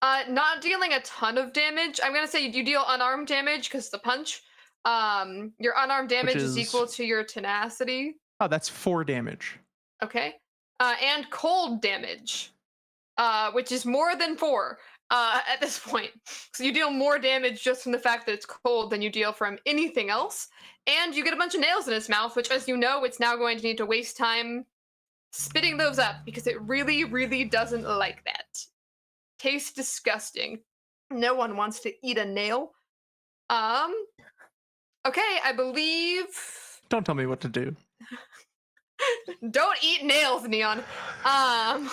A: Not dealing a ton of damage. I'm gonna say you deal unarmed damage because the punch. Your unarmed damage is
B: is-
A: equal to your tenacity.
B: Oh, that's 4 damage.
A: Okay. And cold damage, which is more than 4 at this point. So you deal more damage just from the fact that it's cold than you deal from anything else. And you get a bunch of nails in its mouth, which, as you know, it's now going to need to waste time spitting those up because it really, really doesn't like that. Tastes disgusting. No one wants to eat a nail. Okay, I believe.
B: Don't tell me what to do.
A: Don't eat nails, Neon. I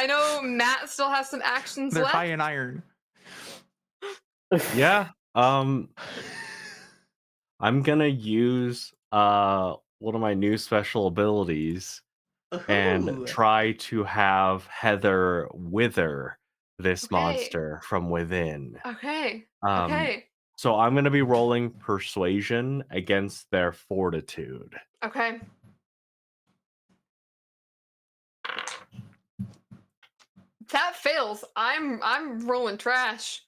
A: know Matt still has some actions
B: They're
A: left.
B: high in iron.
C: Yeah. I'm gonna use one of my new special abilities and
B: Ooh.
C: try to have Heather wither this
A: Okay.
C: monster from within.
A: Okay.
C: Um,
A: Okay.
C: So I'm gonna be rolling persuasion against their fortitude.
A: Okay. That fails. I'm rolling trash.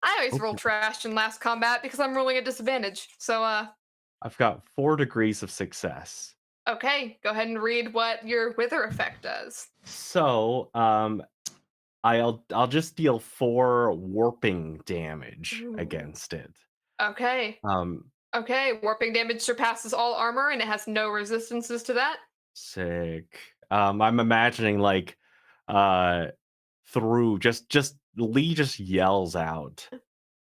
A: I always roll
C: Okay.
A: trash in last combat because I'm rolling at disadvantage. So
C: I've got 4 degrees of success.
A: okay, go ahead and read what your wither effect does.
C: So I'll just deal 4 warping damage
A: Ooh.
C: against it.
A: Okay. Okay, warping damage surpasses all armor and it has no resistances to that.
C: Sick. I'm imagining like through just Lee just yells out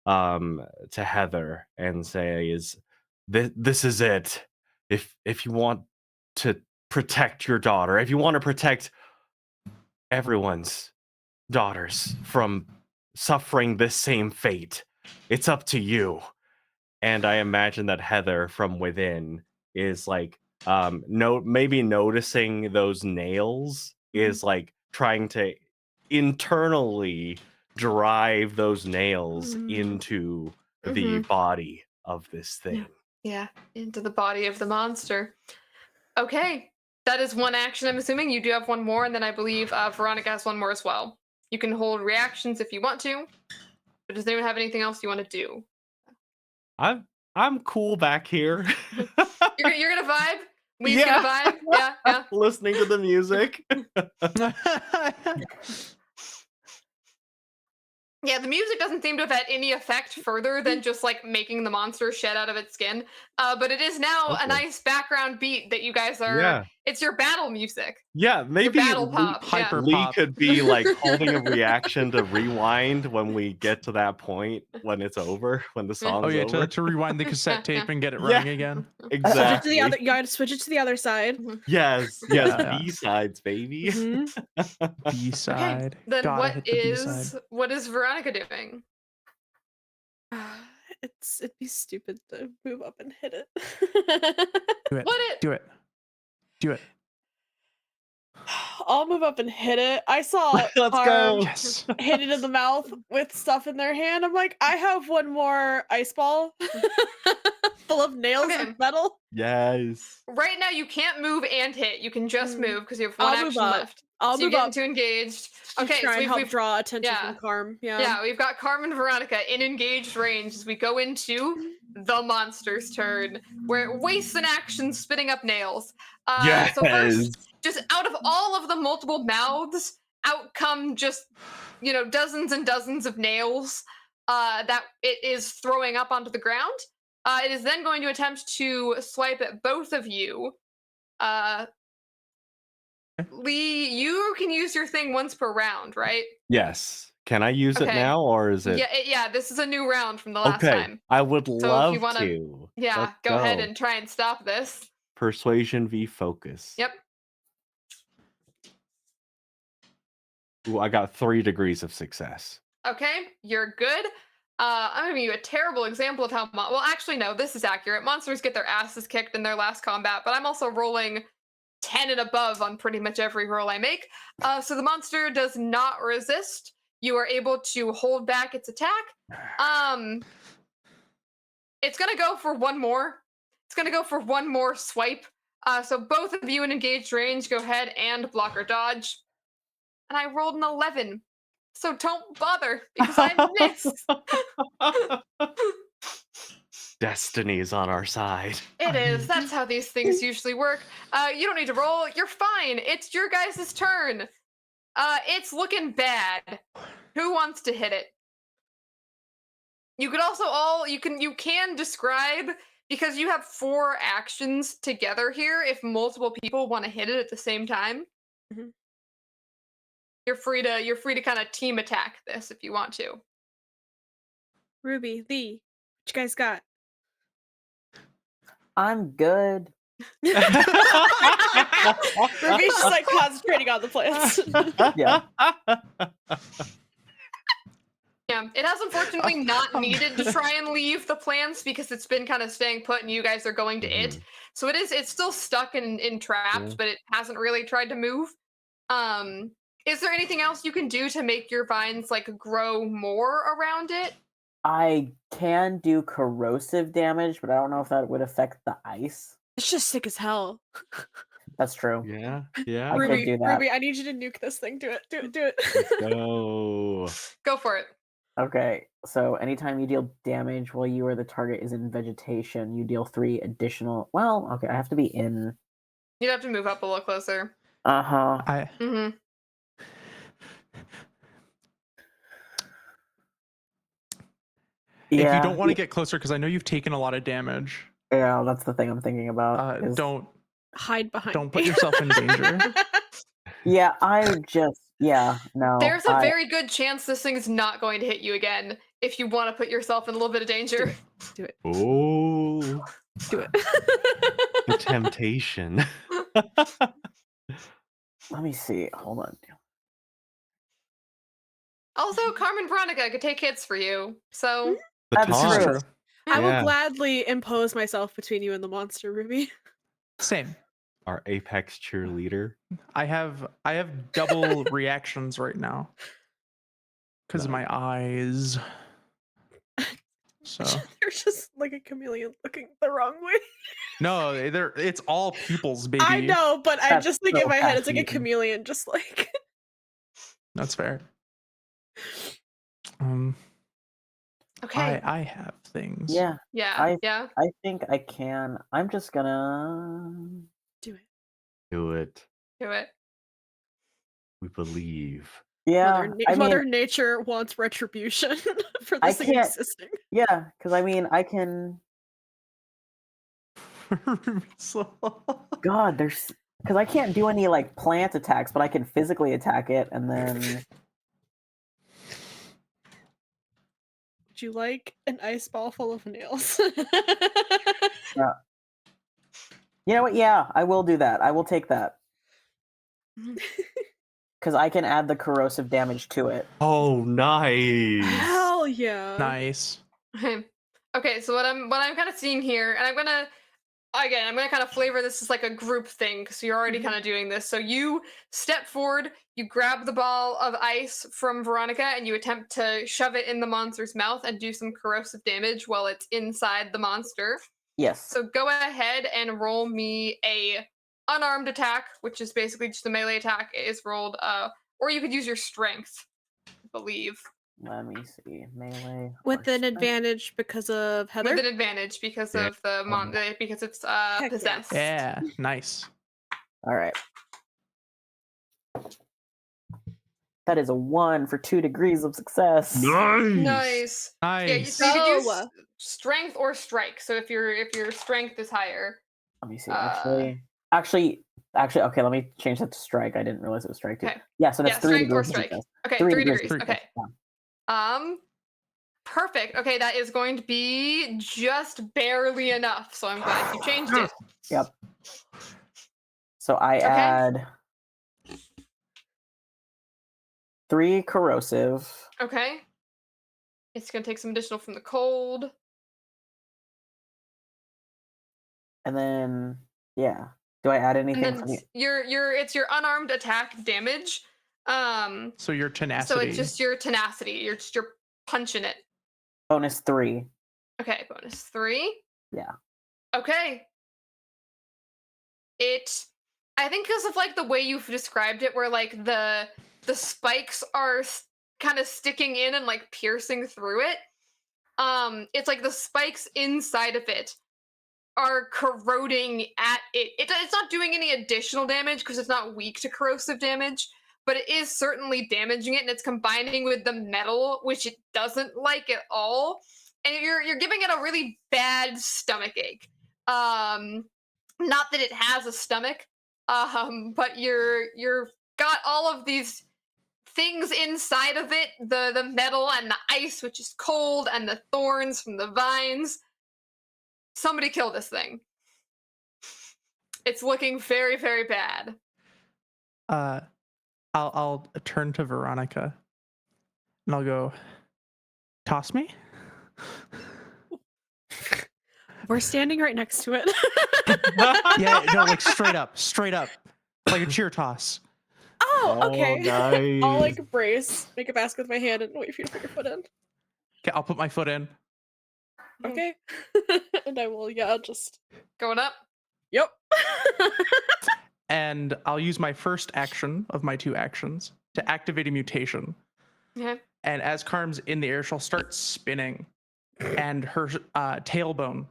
C: to Heather and says, this is it. If you want to protect your daughter, if you want to protect everyone's daughters from suffering this same fate, it's up to you. And I imagine that Heather from within is like maybe noticing those nails, is like trying to internally drive those nails into the body of this thing.
A: Yeah, into the body of the monster. Okay, that is one action. I'm assuming you do have one more, and then I believe Veronica has one more as well. You can hold reactions if you want to, but does anyone have anything else you want to do?
C: I'm cool back here.
A: You're gonna vibe. Lee's gonna vibe. Yeah.
C: Listening to the music.
A: Yeah, the music doesn't seem to have had any effect further than just like making the monster shed out of its skin. But it is now a nice background beat that you guys are.
C: Yeah.
A: It's your battle music.
C: Yeah, maybe
A: battle pop,
B: hyper
C: Lee
B: pop.
C: could be like holding a reaction to rewind when we get to that point when it's over, when the song's
B: Oh yeah,
C: over.
B: to rewind the cassette tape and get it running again.
C: Exactly.
E: You gotta switch it to the other side.
C: Yes,
B: Yeah.
C: B-sides, baby.
B: B side.
A: Then
B: Gotta hit the B side.
A: what is Veronica doing?
E: It'd be stupid to move up and hit it.
B: Do it.
A: What it?
B: Do it. Do it.
E: I'll move up and hit it. I saw
C: Let's
E: Harm
C: go.
B: Yes.
E: hit it in the mouth with stuff in their hand. I'm like, I have one more ice ball full of nails
A: Okay.
E: and metal.
C: Yes.
A: Right now, you can't move and hit. You can just move because you have
E: I'll
A: one
E: move
A: action
E: up.
A: left.
E: I'll
A: so you
E: move
A: get
E: up
A: into engaged.
E: to
A: Okay,
E: try
A: so
E: and help
A: we've
E: draw attention
A: yeah.
E: from Carm.
A: yeah, we've got Carmen and Veronica in engaged range as we go into the monster's turn, where it wastes an action spitting up nails.
C: Yes.
A: So first, just out of all of the multiple mouths, out come just dozens and dozens of nails that it is throwing up onto the ground. It is then going to attempt to swipe at both of you. Lee, you can use your thing once per round, right?
C: Yes. Can I use it
A: Okay.
C: now, or is it?
A: Yeah. This is a new round from the last
C: Okay.
A: time.
C: I would
A: So if
C: love
A: you wanna-
C: to.
A: Yeah,
C: Let's
A: go ahead and try and stop this.
C: Persuasion v focus.
A: Yep.
C: Ooh, I got 3 degrees of success.
A: Okay, you're good. I'm gonna give you a terrible example of how. Well, actually, no, this is accurate. Monsters get their asses kicked in their last combat, but I'm also rolling 10 and above on pretty much every roll I make. So the monster does not resist. You are able to hold back its attack. It's gonna go for one more. It's gonna go for one more swipe. So both of you in engaged range, go ahead and block or dodge. And I rolled an 11. So don't bother because I missed.
C: Destiny is on our side.
A: It is. That's how these things usually work. You don't need to roll. You're fine. It's your guys' turn. It's looking bad. Who wants to hit it? You could also you can describe, because you have 4 actions together here, if multiple people want to hit it at the same time.
E: Mhm.
A: You're free to kind of team attack this if you want to.
E: Ruby, Lee, what you guys got?
D: I'm good.
E: Ruby's just like concentrating on the plants.
D: Yeah.
A: Yeah, it has unfortunately not needed to try and leave the plants because it's been kind of staying put and you guys are going to it. So it's still stuck and trapped,
C: Yeah.
A: but it hasn't really tried to move. Is there anything else you can do to make your vines like grow more around it?
D: I can do corrosive damage, but I don't know if that would affect the ice.
E: It's just sick as hell.
D: That's true.
C: Yeah.
D: I
C: Yeah.
D: could
E: Ruby,
D: do that.
E: Ruby, I need you to nuke this thing. Do it. Do it. Do it.
C: Let's go.
A: Go for it.
D: Okay, so anytime you deal damage while you or the target is in vegetation, you deal 3 additional. Well, okay, I have to be in.
A: You'd have to move up a little closer.
D: Uh-huh.
A: Mm-hmm.
B: If
D: Yeah.
B: you don't want to get closer, because I know you've taken a lot of damage,
D: Yeah, that's the thing I'm thinking about.
B: don't
E: Hide behind.
B: don't put
E: me.
B: yourself in danger.
D: Yeah, no.
A: There's a very good chance this thing is not going to hit you again if you want to put yourself in a little bit of danger.
E: Do it.
C: Oh,
E: Do it.
C: the temptation.
D: Let me see. Hold on.
A: Also, Carmen Veronica could take hits for you. So
C: The
D: That's
B: This is
C: taunt.
D: true.
B: true.
E: I will
C: Yeah.
E: gladly impose myself between you and the monster, Ruby.
B: Same.
C: Our apex cheerleader.
B: I have double reactions right now because of my eyes. So
E: They're just like a chameleon looking the wrong way.
B: no, it's all pupils, baby.
E: I know, but I
D: That's
E: just think
D: so
E: in my head it's like a
D: fascinating.
E: chameleon, just like.
B: That's fair.
A: okay.
B: I have things.
D: Yeah,
A: yeah.
D: I think I can. I'm just gonna.
E: Do it.
C: Do it.
A: Do it.
C: We believe.
D: Yeah,
E: Mother Nature wants retribution for
D: I
E: this thing
D: can't-
E: existing.
D: yeah, because I can. God, there's because I can't do any like plant attacks, but I can physically attack it, and then
E: Would you like an ice ball full of nails?
D: you know what? Yeah, I will do that. I will take that because I can add the corrosive damage to it.
C: Oh, nice.
E: Hell yeah!
B: Nice.
A: Okay, so what I'm kind of seeing here, and I'm gonna again, I'm gonna kind of flavor this as like a group thing because you're already
E: Mhm.
A: kind of doing this. So you step forward, you grab the ball of ice from Veronica, and you attempt to shove it in the monster's mouth and do some corrosive damage while it's inside the monster.
D: Yes.
A: So go ahead and roll me a unarmed attack, which is basically just a melee attack. It is rolled, or you could use your strength, I believe.
D: Let me see. Melee.
E: With
D: or
E: an
D: strength?
E: advantage because of Heather.
A: With an advantage because
C: Yeah.
A: of the because it's
E: yeah.
A: possessed.
B: Yeah, nice.
D: All right. That is a 1 for 2 degrees of success.
A: Nice. Yeah,
B: Nice.
A: so you could use
E: Oh.
A: strength or strike. So if your strength is higher,
D: Let me see.
A: Uh,
D: Actually, okay. Let me change that to strike. I didn't realize it was strike too.
A: Okay.
D: Yeah, so that's
A: yeah,
D: 3
A: strength or
D: degrees of
A: strike.
D: success.
A: Okay,
D: 3
A: 3
D: degrees
A: degrees.
D: of
A: Okay.
D: success, yeah.
A: Perfect. Okay, that is going to be just barely enough. So I'm glad you changed it.
D: Yep. So I
A: Okay.
D: add 3 corrosive.
A: Okay. It's gonna take some additional from the cold.
D: And then, yeah. Do I add
A: And
D: anything
A: then
D: from the
A: it's your unarmed attack damage.
B: So your
A: So
B: tenacity.
A: it's just your tenacity. You're punching it.
D: bonus 3?
A: Okay, bonus 3.
D: Yeah.
A: Okay. I think because of like the way you've described it, where like the spikes are kind of sticking in and like piercing through it. It's like the spikes inside of it are corroding at it. It's not doing any additional damage because it's not weak to corrosive damage, but it is certainly damaging it, and it's combining with the metal, which it doesn't like at all. And you're giving it a really bad stomach ache. Not that it has a stomach, but you're got all of these things inside of it, the metal and the ice, which is cold, and the thorns from the vines. Somebody kill this thing. It's looking very, very bad.
B: I'll turn to Veronica and I'll go, toss me?
E: We're standing right next to it.
B: Yeah, no, like straight up, like a cheer toss.
E: Oh, okay.
C: Nice.
E: I'll like brace, make a basket with my hand, and wait for you to put your foot in.
B: Okay, I'll put my foot in.
E: Okay. And I will, yeah, just.
A: Going up.
E: Yep.
B: And I'll use my first action of my 2 actions to activate a mutation.
A: Okay.
B: And as Carm's in the air, she'll start spinning, and her tailbone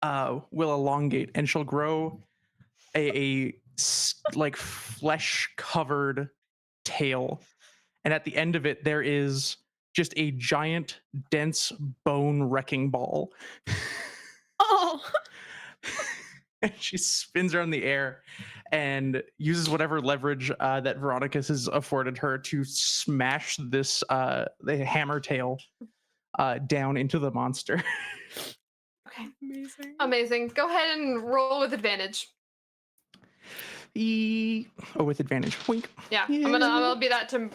B: will elongate, and she'll grow a like flesh-covered tail. And at the end of it, there is just a giant, dense bone wrecking ball.
E: Oh.
B: And she spins around the air and uses whatever leverage that Veronica has afforded her to smash this the hammer tail down into the monster.
A: Okay.
E: Amazing.
A: Amazing. Go ahead and roll with advantage.
B: With advantage. Wink.
A: Yeah. I'm gonna be that to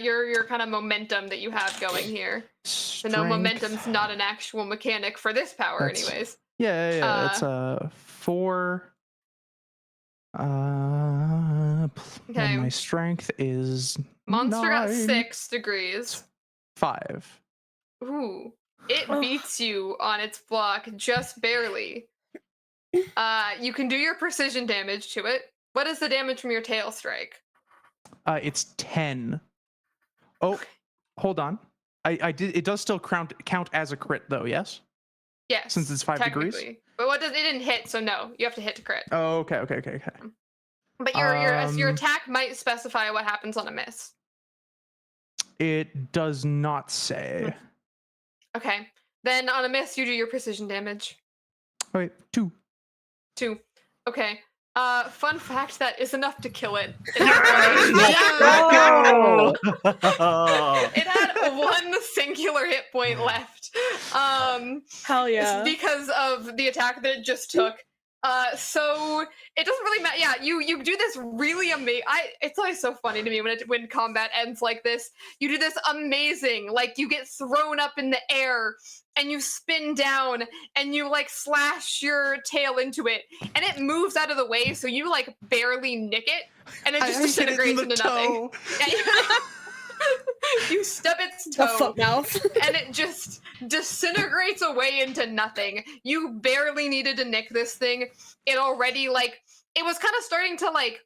A: your kind of momentum that you have going here. So no, momentum's not an actual mechanic for this power, anyways.
B: Yeah. That's 4. And my strength is
A: Monster
B: 9.
A: got 6 degrees.
B: 5.
A: Ooh. It beats you on its block just barely. You can do your precision damage to it. What is the damage from your tail strike?
B: It's 10. Oh, hold on. I did. It does still count as a crit, though. Yes.
A: Yes.
B: Since it's 5 degrees.
A: But it didn't hit, so no. You have to hit to crit.
B: Oh, okay.
A: But your attack might specify what happens on a miss.
B: It does not say.
A: Okay. Then on a miss, you do your precision damage.
B: Oh, wait, 2.
A: 2. Okay. Fun fact, that is enough to kill it. It had 1 singular hit point left.
E: Hell yeah.
A: Because of the attack that it just took. So it doesn't really matter. Yeah, you do this really amazing. It's always so funny to me when combat ends like this. You do this amazing, like you get thrown up in the air and you spin down and you like slash your tail into it and it moves out of the way, so you like barely nick it and it just disintegrates into nothing. You stub its
E: The
A: toe
E: foot mouth.
A: and it just disintegrates away into nothing. You barely needed to nick this thing. It already like it was kind of starting to like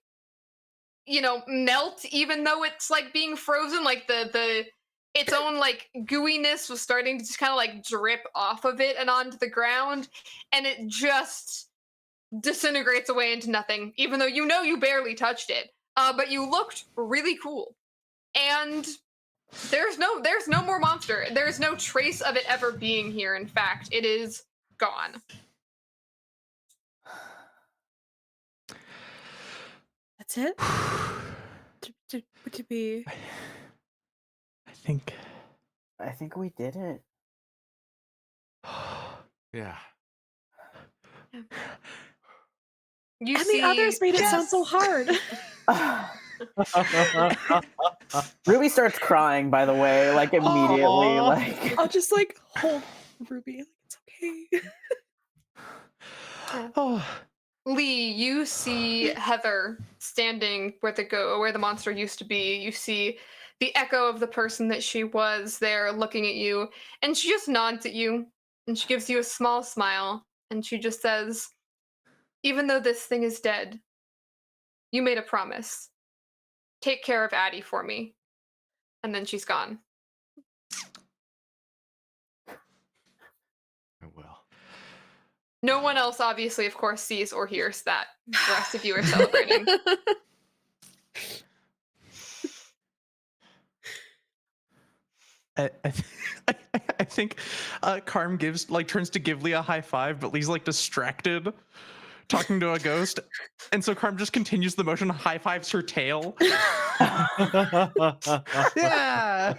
A: melt, even though it's like being frozen. Like the its own like gooiness was starting to just kind of like drip off of it and onto the ground, and it just disintegrates away into nothing. Even though you barely touched it, but you looked really cool. And there's no more monster. There's no trace of it ever being here. In fact, it is gone.
E: That's it? To be...
B: I think
D: we did it.
C: Yeah.
A: You
E: And
A: see,
E: the others made it sound so hard.
D: Ruby starts crying, by the way, like immediately.
B: Aw.
D: Like
E: I'll just like hold Ruby. Like, it's okay.
B: oh,
A: Lee, you see Heather standing where the monster used to be. You see the echo of the person that she was there looking at you, and she just nods at you and she gives you a small smile and she just says, "Even though this thing is dead, you made a promise. Take care of Addie for me." And then she's gone.
C: I will.
A: No one else, obviously, of course, sees or hears that. The rest of you are celebrating.
B: I think Carm turns to give Lee a high five, but Lee's like distracted, talking to a ghost, and so Carm just continues the motion, high fives her tail. Yeah.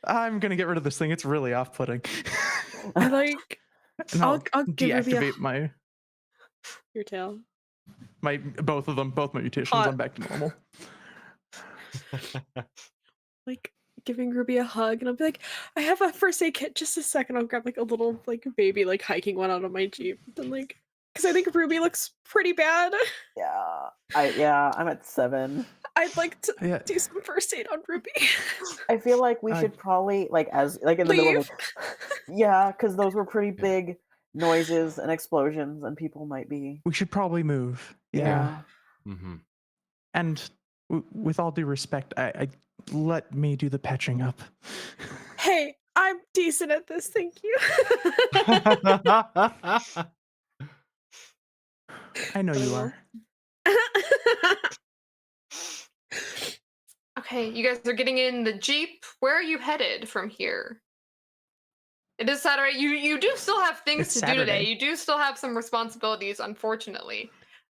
B: I'm gonna get rid of this thing. It's really off-putting.
E: I like
B: And
E: I'll give Ruby
B: deactivate
E: your tail.
B: both my mutations.
E: Hot.
B: I'm back to normal.
E: Like giving Ruby a hug, and I'll be like, I have a first aid kit. Just a second, I'll grab like a little like baby like hiking one out of my Jeep. And like, because I think Ruby looks pretty bad.
D: I'm at 7.
E: I'd like to do some first aid on Ruby.
D: I feel like we should probably in the middle of because those were pretty big noises and explosions, and people might be.
B: We should probably move. Yeah.
C: Mm-hmm.
B: And with all due respect, I let me do the patching up.
E: Hey, I'm decent at this. Thank you.
B: I know you are.
A: Okay, you guys are getting in the Jeep. Where are you headed from here? It is Saturday. You do still have things
B: It's
A: to
B: Saturday.
A: do today. You do still have some responsibilities, unfortunately.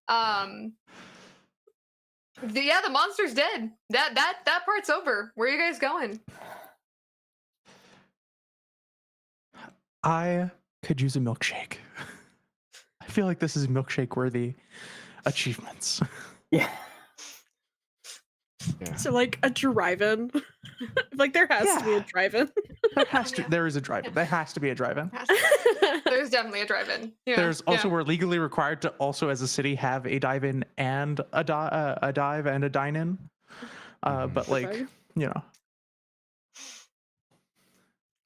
A: The monster's dead. That part's over. Where are you guys going?
B: I could use a milkshake. I feel like this is milkshake worthy achievements.
D: Yeah.
E: So like a drive-in. Like there has to be a drive-in.
B: There is a drive-in. There has to be a drive-in.
A: There's definitely a drive-in. Yeah,
B: There's also we're legally required to also as a city have a dive-in and a dive and a dine-in. But like,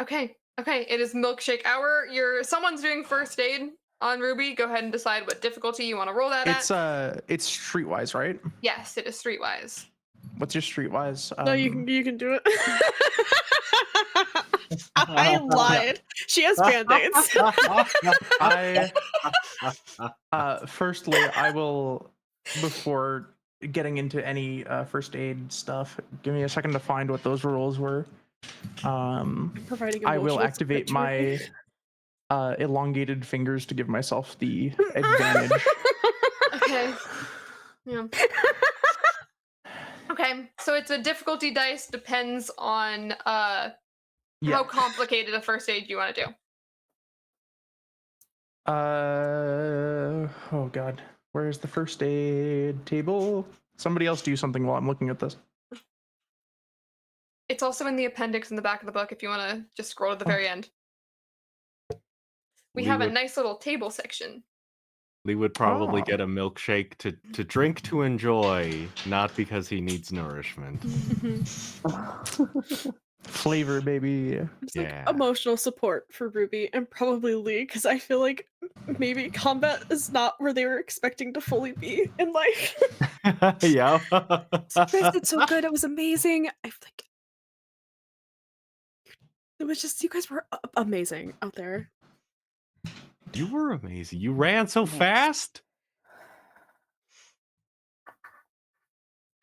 A: Okay. It is milkshake hour. Someone's doing first aid on Ruby. Go ahead and decide what difficulty you want to roll that at.
B: It's streetwise, right?
A: Yes, it is streetwise.
B: What's your streetwise?
E: No, you can do it. I lied. She has band-aids.
B: Firstly, I will, before getting into any first aid stuff, give me a second to find what those rules were.
E: Providing
B: I will
E: emotional
B: activate
E: support.
B: my elongated fingers to give myself the advantage.
A: Okay. Yeah. Okay, so it's a difficulty dice, depends on how complicated a first aid you want to do.
B: Oh god, where's the first aid table? Somebody else do something while I'm looking at this.
A: It's also in the appendix in the back of the book if you want to just scroll to the very end. We have a nice little table section.
C: Lee would probably
B: Oh.
C: get a milkshake to drink to enjoy, not because he needs nourishment.
B: Flavor, baby.
E: It's
C: Yeah.
E: like emotional support for Ruby and probably Lee, because I feel like maybe combat is not where they were expecting to fully be in life.
C: Yeah.
E: So you guys did so good. It was amazing. I like it was just you guys were amazing out there.
C: You were amazing. You ran so fast.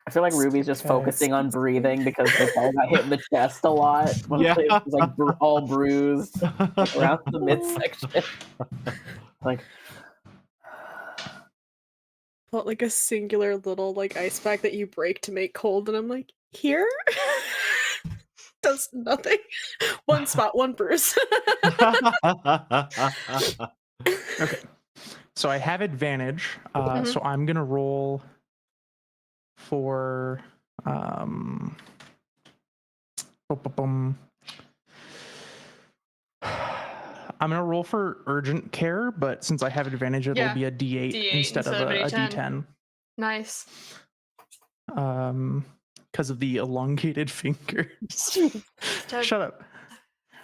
D: I feel like Ruby's just
B: Okay.
D: focusing on breathing because the ball got hit in the chest a lot.
C: Yeah.
D: It was like all bruised around the midsection. Like,
E: Felt like a singular little like ice pack that you break to make cold, and I'm like, here? Does nothing. One spot, one bruise.
B: Okay, so I have advantage.
A: Mhm.
B: So I'm gonna roll for boom, boom, boom. I'm gonna roll for urgent care, but since I have advantage, it'll
A: Yeah,
B: be a D8,
A: D8
B: instead of a
A: D10.
B: D10.
A: Nice.
B: Because of the elongated fingers.
A: That
B: Shut up.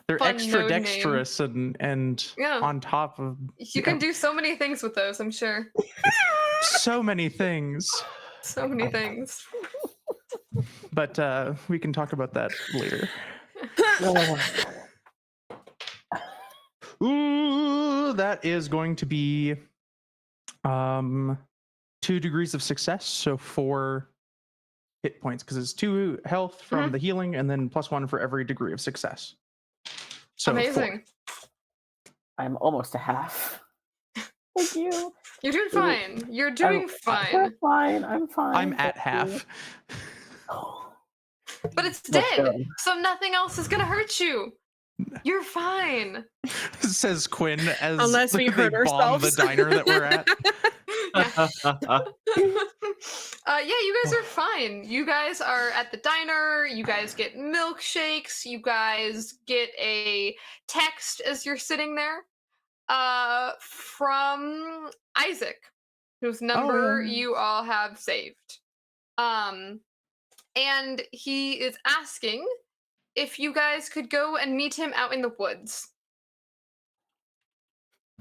B: They're
A: fun
B: extra
A: node name.
B: dexterous and
A: Yeah.
B: on top of
A: You can do so many things with those, I'm sure.
B: so many things.
A: So many things.
B: But we can talk about that later. Ooh, that is going to be 2 degrees of success, so 4 hit points, because it's 2 health from the healing and then +1 for every degree of success. So 4.
A: Amazing.
D: I'm almost a half. Thank you.
A: You're doing fine. You're doing fine.
D: I'm fine.
B: I'm at
D: thank
B: half.
A: But it's
D: Let's
A: dead,
D: go.
A: so nothing else is gonna hurt you. You're fine.
B: Says Quinn as
E: Unless we
B: they
E: hurt
B: bomb the
E: ourselves.
B: diner that we're at.
A: Yeah, you guys are fine. You guys are at the diner. You guys get milkshakes. You guys get a text as you're sitting there from Isaac, whose number
B: yeah.
A: you all have saved. And he is asking if you guys could go and meet him out in the woods.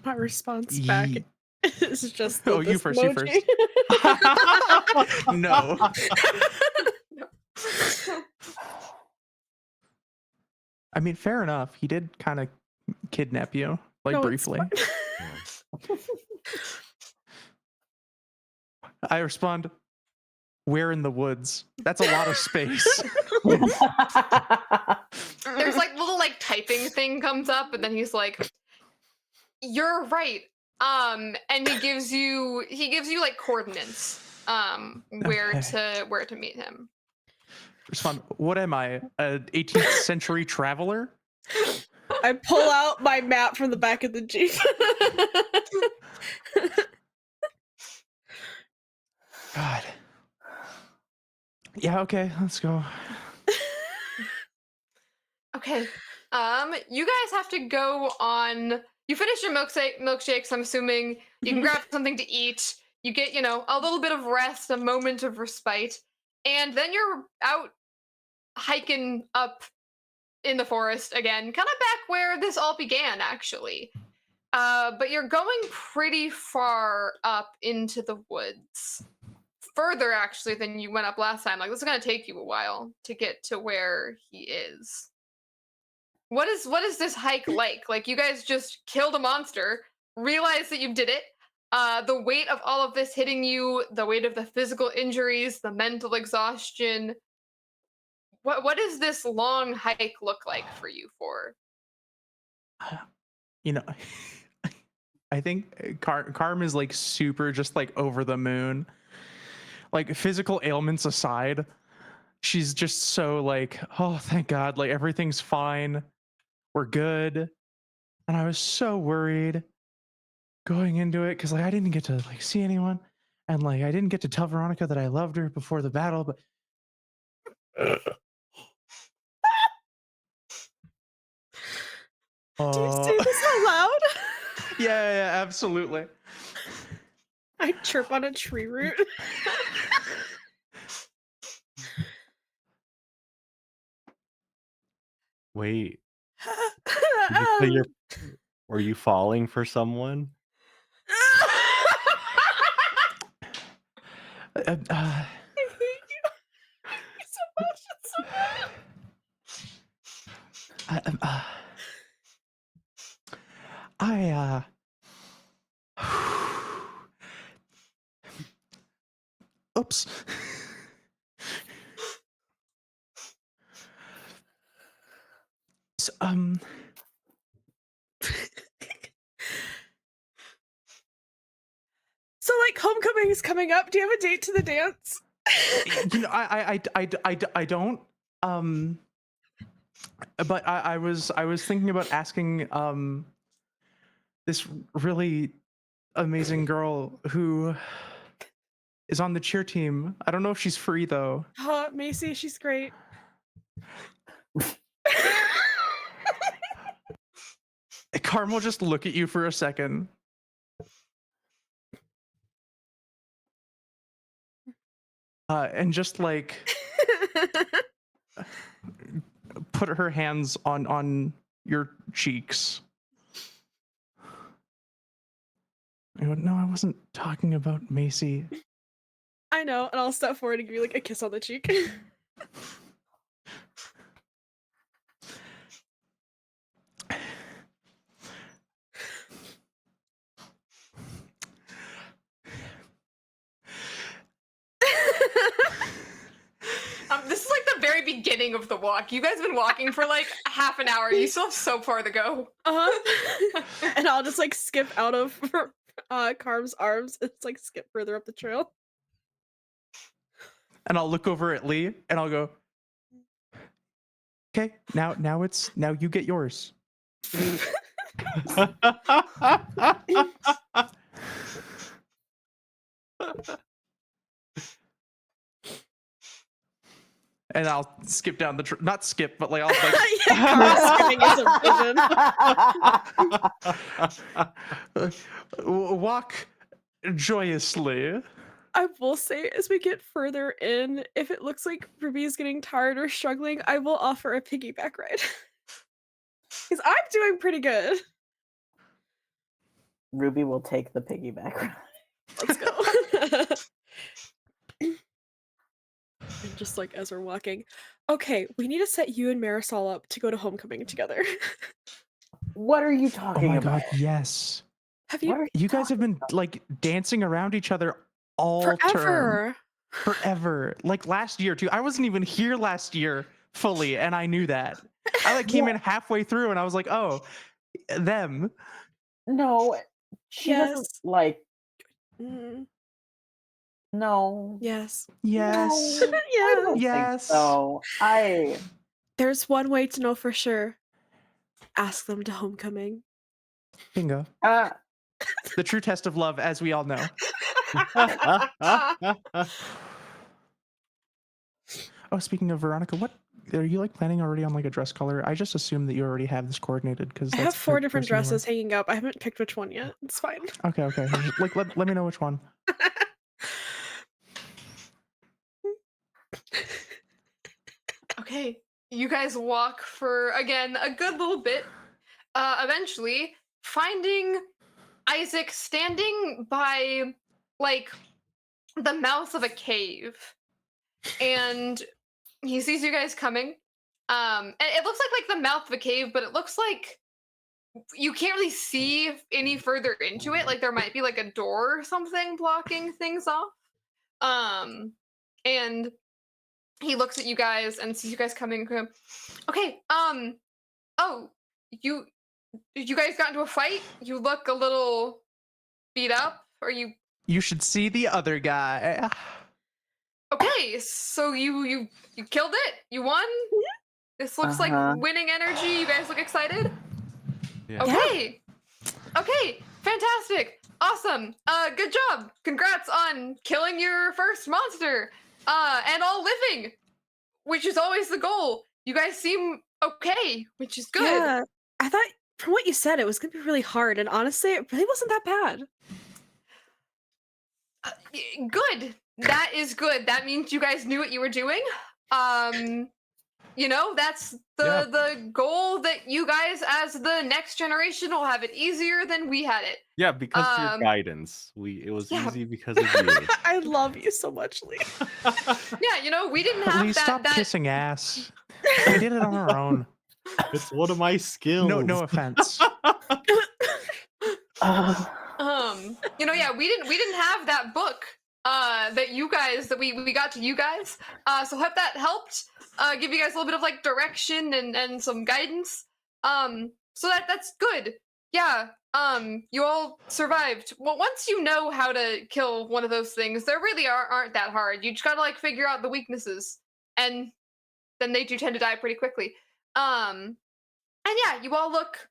E: My response back
B: Ye-
E: is just the
B: Oh, you
E: this
B: first, you
E: emoji.
B: No. I mean, fair enough. He did kind of kidnap you, like,
E: No, it's
B: briefly. I respond, "Where in the woods? That's a lot of space."
A: There's like little like typing thing comes up, and then he's like, "You're right." And he gives you like coordinates where to meet him.
B: Respond, "What am I, an 18th century traveler?"
E: I pull out my map from the back of the Jeep.
B: God. Yeah, okay, let's go.
A: Okay. You guys have to go on. You finish your milkshakes. I'm assuming you can grab something to eat. You get, a little bit of rest, a moment of respite, and then you're out hiking up in the forest again, kind of back where this all began, actually. But you're going pretty far up into the woods. Further, actually, than you went up last time. Like, this is going to take you a while to get to where he is. What is this hike like? Like, you guys just killed a monster, realized that you did it. The weight of all of this hitting you, the weight of the physical injuries, the mental exhaustion. What does this long hike look like for you four?
B: You know, I think Carm is like super just like over the moon. Like, physical ailments aside, she's just so like, oh, thank God, like everything's fine. We're good. And I was so worried. going into it because like I didn't get to like see anyone, and like I didn't get to tell Veronica that I loved her before the battle, but
E: Do you say this out loud?
B: yeah, absolutely.
E: I chirp on a tree root.
C: Wait, did you say were you falling for someone?
B: Uh,
E: I hate you so much. It's so bad.
B: Oops. So,
E: So, like, homecoming is coming up. Do you have a date to the dance?
B: you know, I don't. But I was thinking about asking this really amazing girl who is on the cheer team. I don't know if she's free though.
E: Macy, she's great.
B: Carm will just look at you for a second. And just like put her hands on your cheeks. I go, no, I wasn't talking about Macy.
E: I know, and I'll step forward and give you like a kiss on the cheek.
A: This is like the very beginning of the walk. You guys have been walking for like half an hour. You still have so far to go.
E: And I'll just like skip out of Carm's arms and like skip further up the trail.
B: And I'll look over at Lee and I'll go, okay, now you get yours. And I'll skip down the not skip, but like I'll like walk joyously.
E: I will say, as we get further in, if it looks like Ruby is getting tired or struggling, I will offer a piggyback ride. Because I'm doing pretty good.
D: Ruby will take the piggyback ride.
E: Let's go. And just like as we're walking, okay, we need to set you and Marisol up to go to homecoming together.
D: What are you talking
B: Oh my
D: about?
B: god, yes.
E: Have
D: What
E: you
D: are
B: You guys have been
D: about?
B: like dancing around each other all term.
E: forever?
B: Forever. Like last year too. I wasn't even here last year fully, and I knew that. I like came in halfway through and I was like, oh, them.
D: No, she doesn't
E: Yes.
D: like.
E: Mm,
D: No.
E: yes.
B: Yes.
D: No, I
E: Yeah.
D: don't think
B: Yes.
D: so.
E: There's one way to know for sure. Ask them to homecoming.
B: Bingo.
D: Uh,
B: The true test of love, as we all know. Oh, speaking of Veronica, what are you like planning already on like a dress color? I just assumed that you already have this coordinated because
E: I have 4 different dresses hanging up. I haven't picked which one yet. It's fine.
B: Okay. Just, like let me know which one.
A: Okay, you guys walk for, again, a good little bit. Eventually, finding Isaac standing by, like, the mouth of a cave. And he sees you guys coming. And it looks like the mouth of a cave, but it looks like you can't really see any further into it. Like, there might be, like, a door or something blocking things off. And he looks at you guys and sees you guys coming. Okay, oh, you guys got into a fight? You look a little beat up. Are you?
B: You should see the other guy.
A: Okay, so you killed it. You won. This looks like winning energy. You guys look excited.
C: Yeah.
A: Okay. Okay. Fantastic. Awesome. Good job. Congrats on killing your first monster. And all living, which is always the goal. You guys seem okay, which is good.
E: Yeah, I thought from what you said it was gonna be really hard, and honestly, it really wasn't that bad.
A: Good. That is good. That means you guys knew what you were doing. You know, that's the goal, that you guys as the next generation will have it easier than we had it.
C: Yeah, because of your guidance. It was easy because of you.
E: I love you so much, Lee.
A: Yeah, you know, we didn't have
B: Please stop kissing ass. We did it on our own.
C: It's one of my skills.
B: No offense.
A: You know, yeah, we didn't have that book that you guys, that we got to you guys. So hope that helped give you guys a little bit of like direction and some guidance. So that's good. Yeah. You all survived. Well, once you know how to kill one of those things, they really aren't that hard. You just gotta like figure out the weaknesses, and then they do tend to die pretty quickly. And yeah, you all look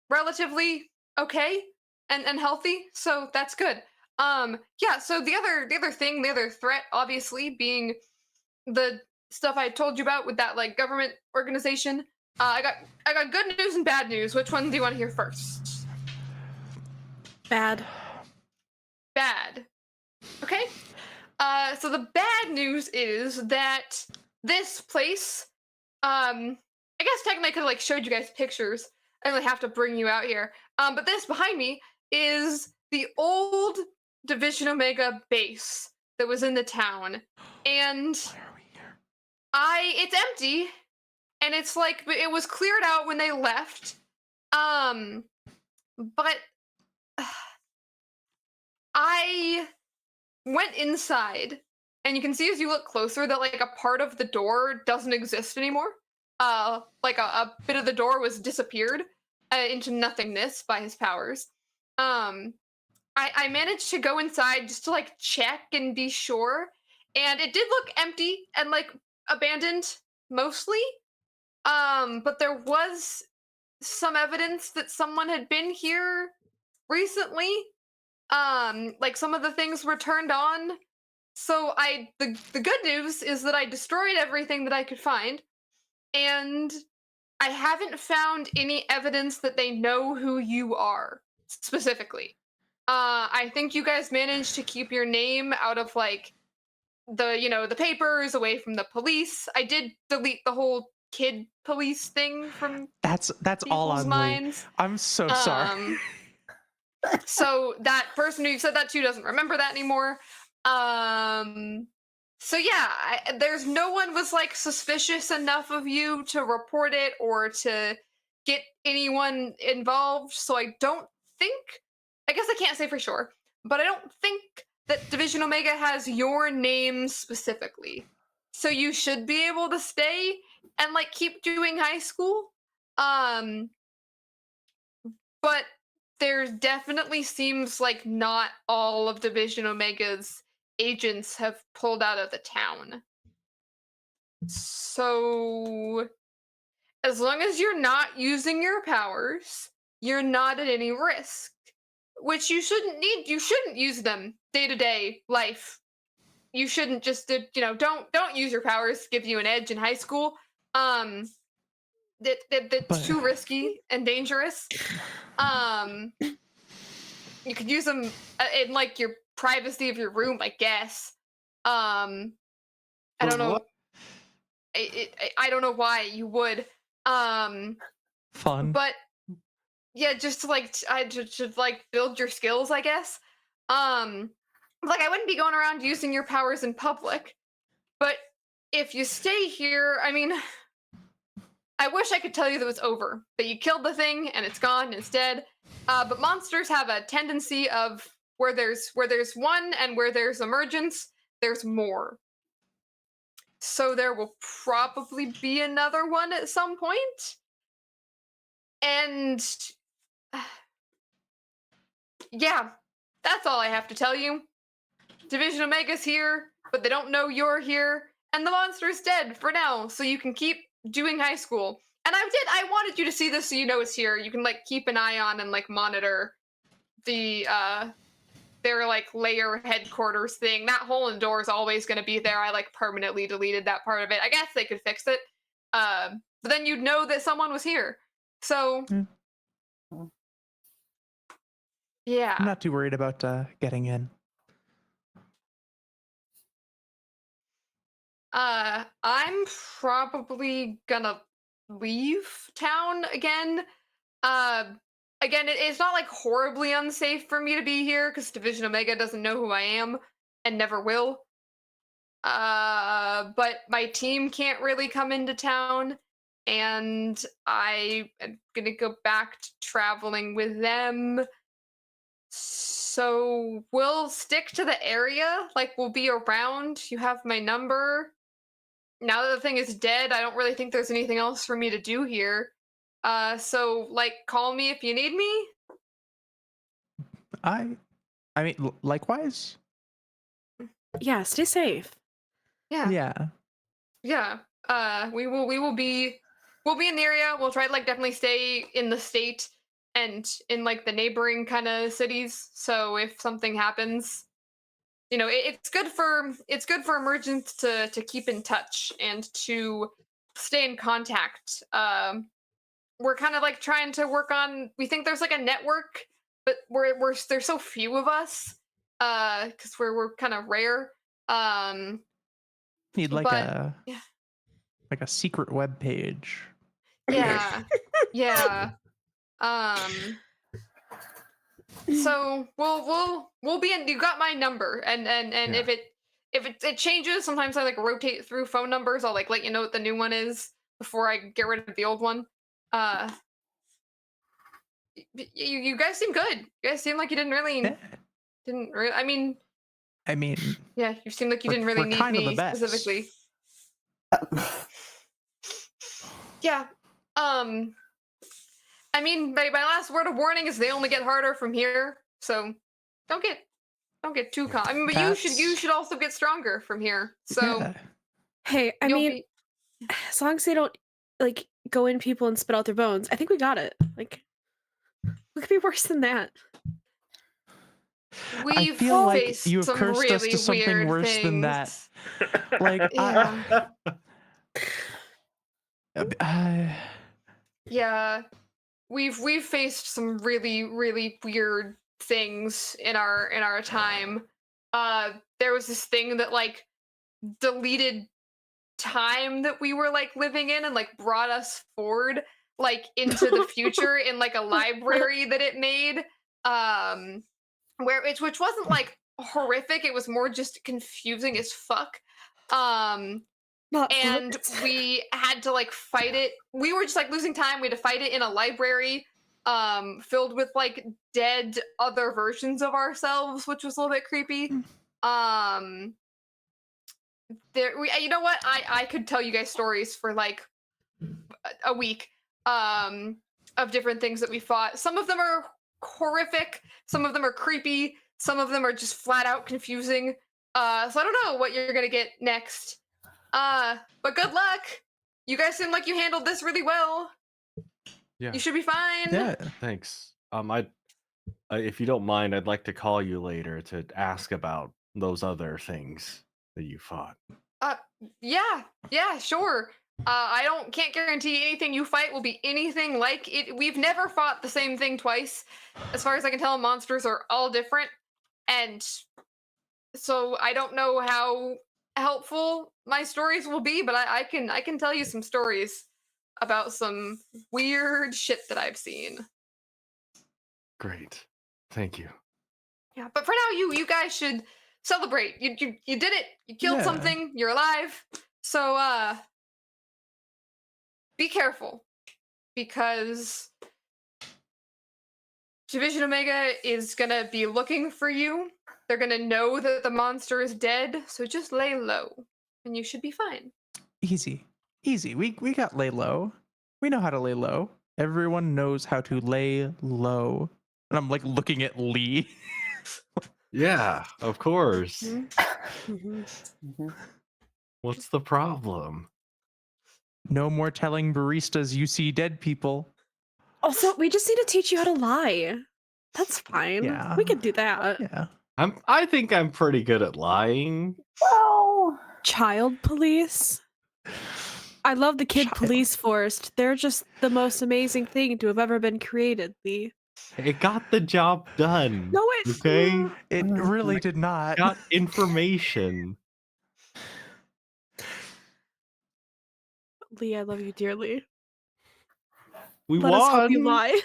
A: relatively okay and healthy, so that's good. Yeah, so the other threat, obviously, being the stuff I told you about with that like government organization. I got good news and bad news. Which one do you want to hear first?
E: Bad.
A: Bad. Okay. So the bad news is that this place, I guess technically I could have like showed you guys pictures. I don't really have to bring you out here. But this behind me is the old Division Omega base that was in the town. And it's empty, and it's like it was cleared out when they left. But I went inside, and you can see as you look closer that like a part of the door doesn't exist anymore. Like a bit of the door was disappeared into nothingness by his powers. I managed to go inside just to like check and be sure, and it did look empty and like abandoned mostly. But there was some evidence that someone had been here recently. Like some of the things were turned on. So the good news is that I destroyed everything that I could find, and I haven't found any evidence that they know who you are specifically. I think you guys managed to keep your name out of like the papers, away from the police. I did delete the whole kid police thing from
B: That's all
A: people's
B: on
A: minds.
B: me. I'm so sorry.
A: So that person who you said that to doesn't remember that anymore. So yeah, there's no one was like suspicious enough of you to report it or to get anyone involved. So I don't think, I guess I can't say for sure, but I don't think that Division Omega has your name specifically. So you should be able to stay and like keep doing high school. But there definitely seems like not all of Division Omega's agents have pulled out of the town. So as long as you're not using your powers, you're not at any risk. Which you shouldn't need. You shouldn't use them day-to-day life. You shouldn't just don't use your powers to give you an edge in high school. That's too risky and dangerous. You could use them in like your privacy of your room, I guess. I don't know. I don't know why you would.
B: Fun.
A: But yeah, just to like to like build your skills, I guess. Like I wouldn't be going around using your powers in public, but if you stay here, I mean, I wish I could tell you that it was over, that you killed the thing and it's gone and it's dead. But monsters have a tendency of where there's one and where there's emergence, there's more. So there will probably be another one at some point. And yeah, that's all I have to tell you. Division Omega's here, but they don't know you're here. And the monster's dead for now, so you can keep doing high school. And I wanted you to see this so you know it's here. You can like keep an eye on and like monitor their like layer headquarters thing. That hole in the door is always going to be there. I like permanently deleted that part of it. I guess they could fix it, but then you'd know that someone was here. So yeah,
B: I'm not too worried about getting in.
A: I'm probably gonna leave town again. Again, it's not like horribly unsafe for me to be here because Division Omega doesn't know who I am and never will. But my team can't really come into town, and I am gonna go back to traveling with them. So we'll stick to the area, like we'll be around. You have my number. Now that the thing is dead, I don't really think there's anything else for me to do here. So like call me if you need me.
B: I mean, likewise.
F: Yeah, stay safe.
A: Yeah.
B: Yeah.
A: We'll be in the area. We'll try to like definitely stay in the state and in like the neighboring kind of cities. So if something happens, you know, it's good for Emergents to keep in touch and to stay in contact. We're kind of like trying to work on. We think there's like a network, but we're there's so few of us, because we're kind of rare.
B: Need like
A: but,
B: a secret web page.
A: Yeah. Yeah. So we'll be in. You got my number, and
C: Yeah.
A: if it changes, sometimes I like rotate through phone numbers. I'll like let you know what the new one is before I get rid of the old one. You guys seem good. You guys seem like you
B: Yeah.
A: didn't really. I mean, yeah, you seem like you didn't really
B: we're
A: need
B: kind of
A: me
B: the best.
A: specifically. Yeah. I mean, my last word of warning is they only get harder from here. So don't get too I mean, but you should also get stronger from here. So
B: Yeah.
F: Hey, I
A: you'll
F: mean,
A: be
F: as long as they don't like go in people and spit out their bones, I think we got it. Like, what could be worse than that?
B: I
A: we've
B: feel like
A: faced
B: you have
A: some
B: cursed us
A: really
B: to something
A: weird
B: worse than that.
A: things.
B: Like,
A: Yeah.
B: I
A: Yeah. We've faced some really, really weird things in our time. There was this thing that like deleted time that we were like living in and like brought us forward like into the future in like a library that it made, which wasn't like horrific, it was more just confusing as fuck.
F: Not
A: And
F: books.
A: we had to like fight it. We were just like losing time. We had to fight it in a library filled with like dead other versions of ourselves, which was a little bit creepy. You know what, I could tell you guys stories for like a week of different things that we fought. Some of them are horrific, some of them are creepy, some of them are just flat out confusing. So I don't know what you're gonna get next. But good luck. You guys seem like you handled this really well.
C: Yeah.
A: You should be fine.
B: yeah.
C: Thanks. If you don't mind, I'd like to call you later to ask about those other things that you fought.
A: Yeah, sure. Can't guarantee anything you fight will be anything like it. We've never fought the same thing twice. As far as I can tell, monsters are all different. And so I don't know how helpful my stories will be, but I can tell you some stories about some weird shit that I've seen.
C: Great. Thank you.
A: Yeah, but for now, you guys should celebrate. You did it. You killed
B: Yeah.
A: something. You're alive. So be careful, because Division Omega is gonna be looking for you. They're gonna know that the monster is dead. So just lay low, and you should be fine.
B: Easy. We got lay low. We know how to lay low. Everyone knows how to lay low. And I'm like looking at Lee.
C: Yeah, of course.
F: Mhm.
D: Mhm.
C: What's the problem?
B: No more telling baristas you see dead people.
F: Also, we just need to teach you how to lie. That's fine.
B: Yeah.
F: We could do that.
B: Yeah.
C: I think I'm pretty good at lying.
D: Well,
F: Child police. I love the kid
B: Child.
F: police force. They're just the most amazing thing to have ever been created, Lee.
C: It got the job done.
F: No, it
C: Okay?
B: It really did not.
C: Got information.
F: Lee, I love you dearly.
C: We
F: Let us help you
C: won.
F: lie.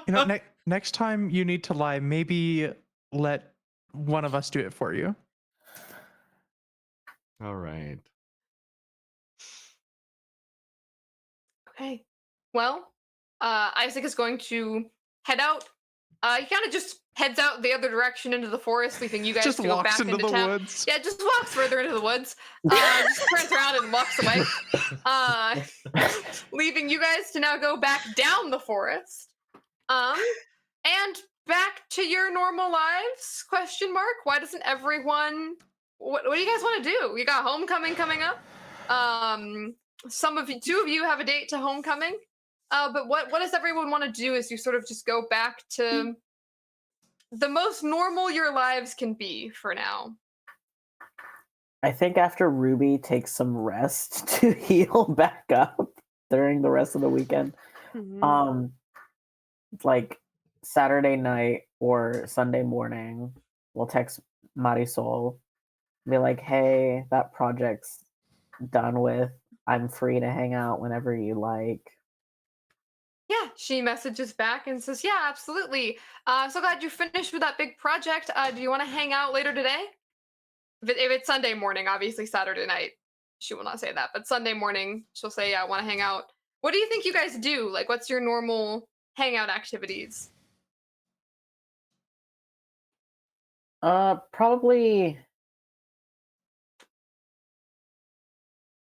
B: You know, next time you need to lie, maybe let one of us do it for you.
C: All right.
A: Okay. Well, Isaac is going to head out. He kind of just heads out the other direction into the forest, leaving you guys
B: Just
A: to go
B: walks
A: back
B: into the
A: town.
B: woods.
A: Yeah, just walks further into the woods. Just turns around and walks away. Leaving you guys to now go back down the forest. And back to your normal lives? Question mark. Why doesn't everyone? What do you guys want to do? You got homecoming coming up. Two of you have a date to homecoming. But what does everyone want to do as you sort of just go back to the most normal your lives can be for now?
D: I think after Ruby takes some rest to heal back up during the rest of the weekend, like Saturday night or Sunday morning, we'll text Marisol, be like, "Hey, that project's done with. I'm free to hang out whenever you like."
A: Yeah, she messages back and says, "Yeah, absolutely. So glad you finished with that big project. Do you want to hang out later today?" If it's Sunday morning, obviously Saturday night, she will not say that. But Sunday morning, she'll say, "Yeah, I want to hang out." What do you think you guys do? Like, what's your normal hangout activities?
D: Probably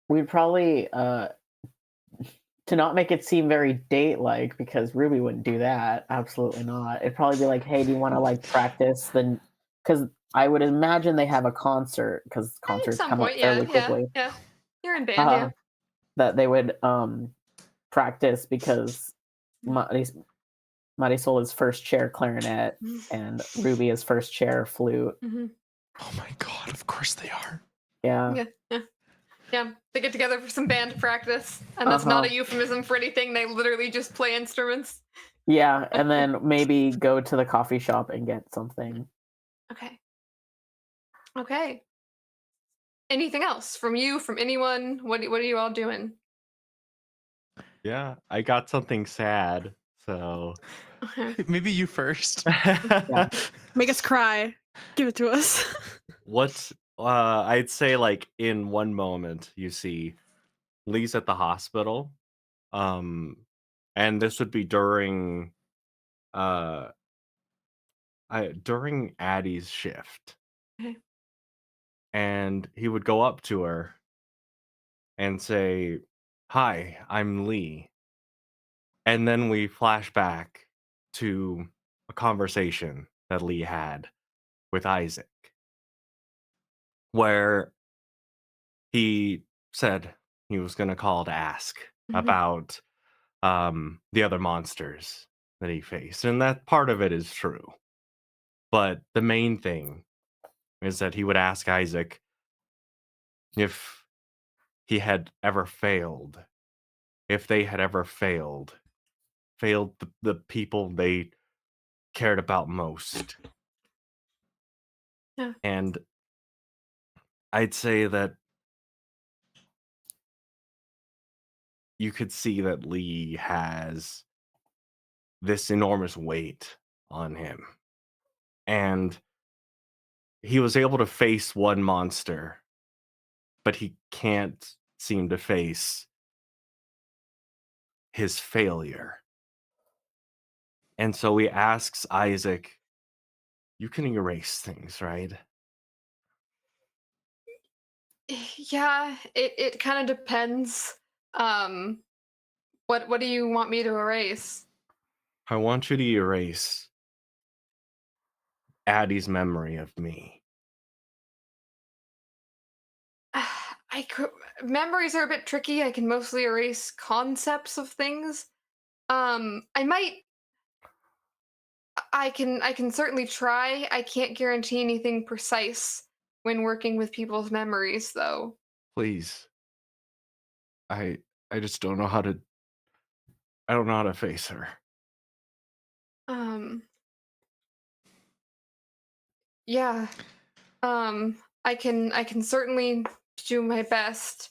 D: we'd probably to not make it seem very date-like, because Ruby wouldn't do that. Absolutely not. It'd probably be like, "Hey, do you want to like practice?" Then, because I would imagine they have a concert, because
A: At
D: concerts
A: some
D: come up
A: point, yeah,
D: fairly quickly.
A: yeah. You're in band, yeah.
D: That they would practice, because Marisol is first chair clarinet and Ruby is first chair flute.
B: Oh my god, of course they are.
D: Yeah.
A: Yeah, they get together for some band practice, and that's not a euphemism for anything. They literally just play instruments.
D: Yeah, and then maybe go to the coffee shop and get something.
A: Okay. Anything else from you, from anyone? What are you all doing?
C: Yeah, I got something sad. So
B: Maybe you first.
F: Make us cry. Give it to us.
C: what's I'd say like in one moment you see Lee's at the hospital. And this would be during during Addie's shift.
A: Okay.
C: And he would go up to her and say, "Hi, I'm Lee." And then we flash back to a conversation that Lee had with Isaac, where he said he was going to call to ask about the other monsters that he faced. And that part of it is true. But the main thing is that he would ask Isaac if he had ever failed, if they had ever failed the people they cared about most.
A: Yeah.
C: And I'd say that you could see that Lee has this enormous weight on him. And he was able to face one monster, but he can't seem to face his failure. And so he asks Isaac, "You can erase things, right?"
A: Yeah, it kind of depends. What do you want me to erase?
C: I want you to erase Addie's memory of me.
A: Memories are a bit tricky. I can mostly erase concepts of things. I might I can certainly try. I can't guarantee anything precise when working with people's memories, though.
C: Please. I just don't know how to. I don't know how to face her.
A: Um, yeah. I can certainly do my best.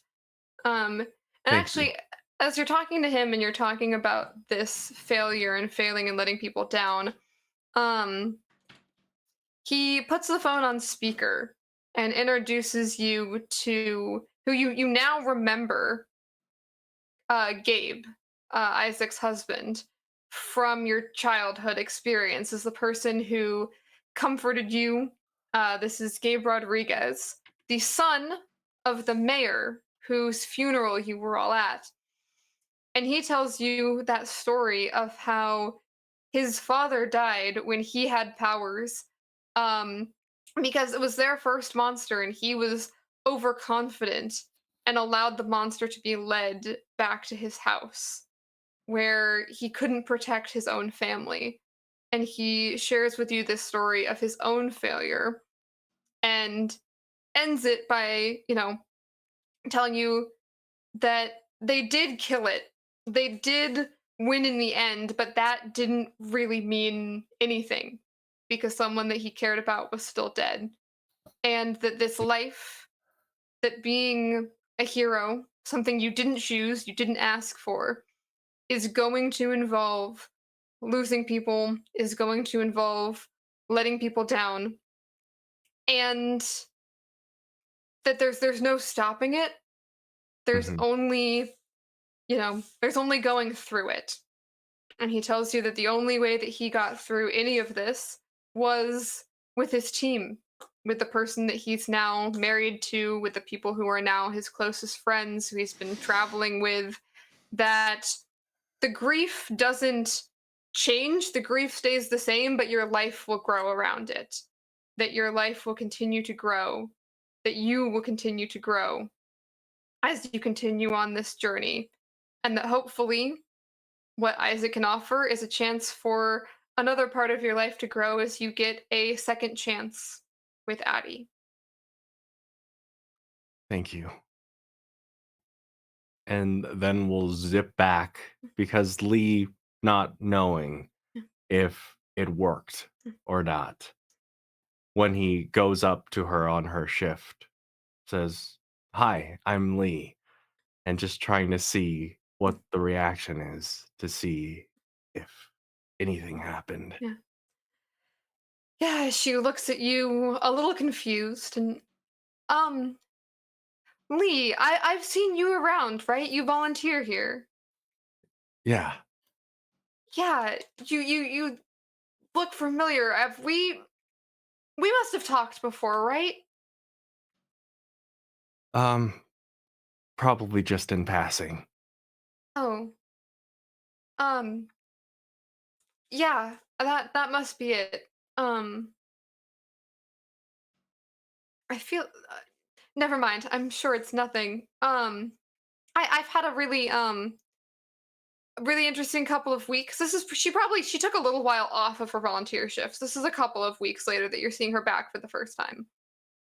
A: And
C: Thank you.
A: actually, as you're talking to him and you're talking about this failure and failing and letting people down, um, he puts the phone on speaker and introduces you to who you now remember, Gabe, Isaac's husband, from your childhood experience, is the person who comforted you. This is Gabe Rodriguez, the son of the mayor whose funeral you were all at. And he tells you that story of how his father died when he had powers, um, because it was their first monster and he was overconfident and allowed the monster to be led back to his house where he couldn't protect his own family. And he shares with you this story of his own failure and ends it by, telling you that they did kill it. They did win in the end, but that didn't really mean anything because someone that he cared about was still dead. And that this life, that being a hero, something you didn't choose, you didn't ask for, is going to involve losing people, is going to involve letting people down, and that there's no stopping it. There's
C: Mhm.
A: only, there's only going through it. And he tells you that the only way that he got through any of this was with his team, with the person that he's now married to, with the people who are now his closest friends, who he's been traveling with, that the grief doesn't change, the grief stays the same, but your life will grow around it. That your life will continue to grow, that you will continue to grow as you continue on this journey. And that hopefully what Isaac can offer is a chance for another part of your life to grow as you get a second chance with Addie.
C: Thank you. And then we'll zip back because Lee, not knowing if it worked or not, when he goes up to her on her shift, says, "Hi, I'm Lee," and just trying to see what the reaction is to see if anything happened.
A: Yeah. Yeah, she looks at you a little confused and, um, Lee, I've seen you around, right? You volunteer here.
C: Yeah.
A: Yeah, you look familiar. Have we must have talked before, right?
C: Um, Probably just in passing.
A: Oh. Um, yeah, that must be it. I feel never mind. I'm sure it's nothing. I've had a really interesting couple of weeks. This is she took a little while off of her volunteer shifts. This is a couple of weeks later that you're seeing her back for the first time.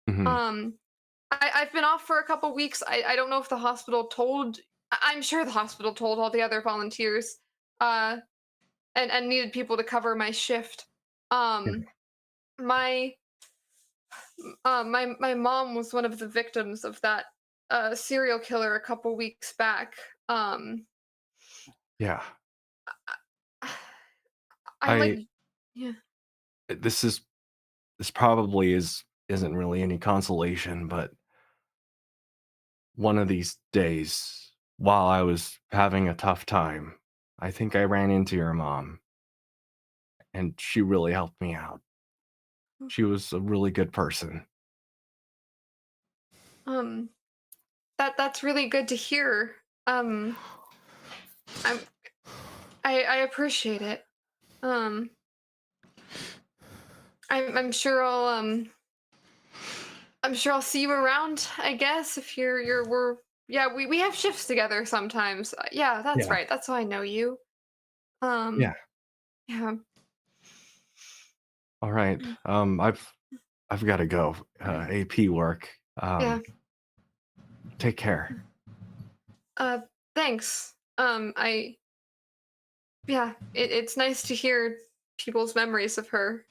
C: Mhm.
A: I've been off for a couple weeks. I don't know if the hospital told. I'm sure the hospital told all the other volunteers, uh, and needed people to cover my shift. Um, my my mom was one of the victims of that serial killer a couple weeks back.
C: Yeah.
A: I like,
C: I
A: yeah.
C: this is this probably isn't really any consolation, but one of these days, while I was having a tough time, I think I ran into your mom, and she really helped me out. She was a really good person.
A: Um, that's really good to hear. I'm I appreciate it. Um, I'm sure I'll see you around, I guess, if we're yeah, we have shifts together sometimes. Yeah, that's
B: Yeah.
A: right. That's how I know you. Um,
C: Yeah.
A: yeah.
C: All right. I've got to go. AP work.
A: Yeah.
C: Take care.
A: Thanks. It's nice to hear people's memories of her.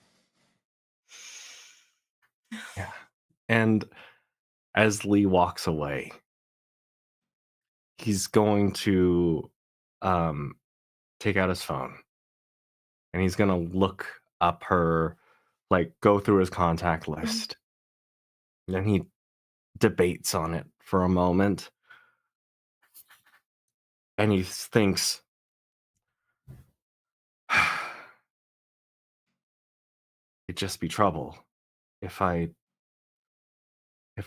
C: Yeah. And as Lee walks away, he's going to take out his phone and he's going to look up her, like go through his contact list. And he debates on it for a moment. And he thinks, it'd just be trouble if I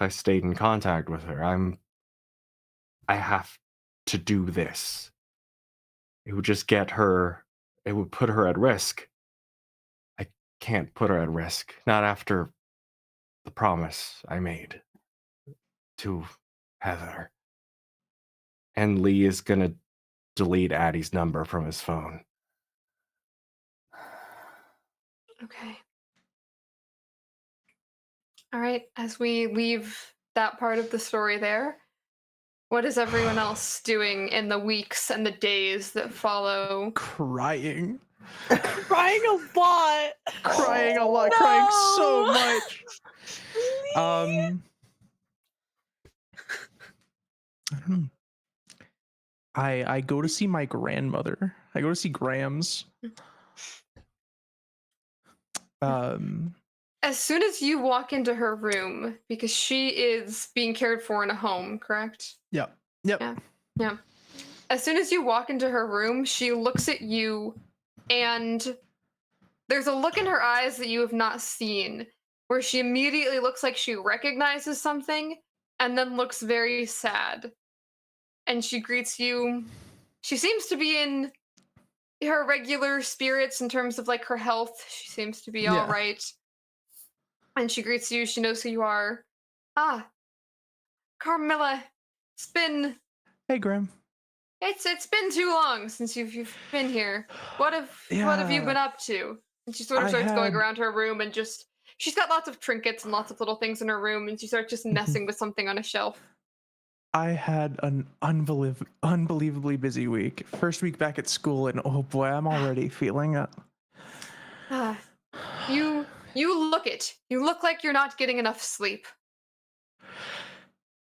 C: stayed in contact with her. I have to do this. It would just get her, it would put her at risk. I can't put her at risk, not after the promise I made to Heather. And Lee is gonna delete Addie's number from his phone.
A: Okay. All right, as we leave that part of the story there, what is everyone else doing in the weeks and the days that follow?
B: Crying.
E: Crying a lot.
B: Crying a lot.
E: No!
B: Crying so much. I don't know. I go to see my grandmother. I go to see Grams.
A: As soon as you walk into her room, because she is being cared for in a home, correct?
B: Yep.
A: Yeah. As soon as you walk into her room, she looks at you, and there's a look in her eyes that you have not seen, where she immediately looks like she recognizes something, and then looks very sad. And she greets you. She seems to be in her regular spirits in terms of like her health. She seems to be all
B: Yeah.
A: right. And she greets you. She knows who you are. Ah, Carmilla. It's been
B: Hey, Graham.
A: it's been too long since you've been here. What have you
B: Yeah.
A: been up to? And she sort of
B: I
A: starts going
B: had-
A: around her room and just she's got lots of trinkets and lots of little things in her room, and she starts just messing with something on a shelf.
B: I had an unbelievably busy week. First week back at school, and oh boy, I'm already feeling it.
A: Ah, you look it. You look like you're not getting enough sleep.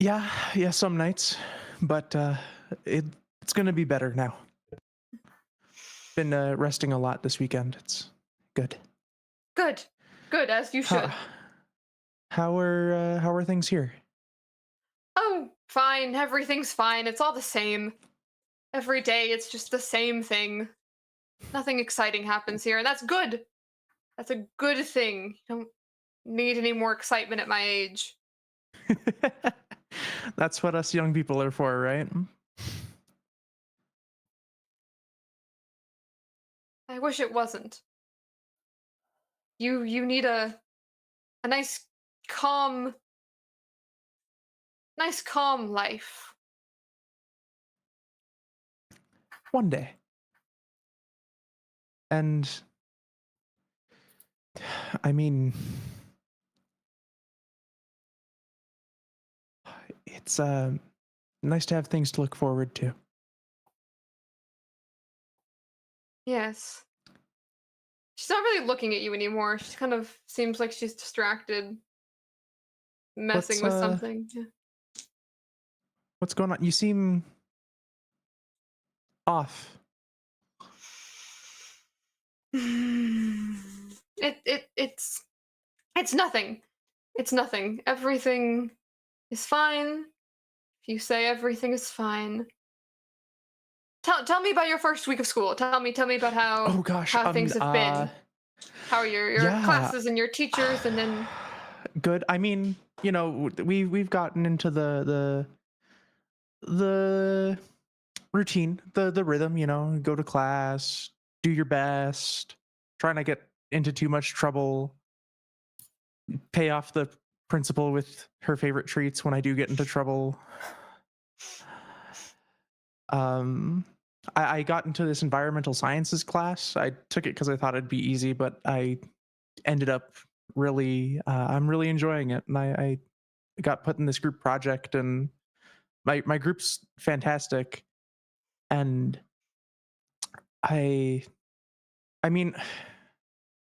B: Yeah, some nights, but it's gonna be better now. Been resting a lot this weekend. It's good.
A: Good, as you should.
B: How are things here?
A: Oh, fine. Everything's fine. It's all the same. Every day, it's just the same thing. Nothing exciting happens here, and that's good. That's a good thing. You don't need any more excitement at my age.
B: That's what us young people are for, right?
A: I wish it wasn't. You need a nice calm life.
B: One day. And I mean, it's nice to have things to look forward to.
A: Yes. She's not really looking at you anymore. She kind of seems like she's distracted, messing with something. Yeah.
B: What's going on? You seem off.
A: It's nothing. It's nothing. Everything is fine. If you say everything is fine. Tell me about your first week of school. Tell me about how
B: Oh gosh,
A: how things have been. How are your
B: yeah.
A: classes and your teachers, and then
B: Good. I mean, you know, we've gotten into the routine, the rhythm, you know, go to class, do your best, try not to get into too much trouble, pay off the principal with her favorite treats when I do get into trouble. I got into this environmental sciences class. I took it because I thought it'd be easy, but ended up really, I'm really enjoying it, and I got put in this group project, and my group's fantastic, and I mean,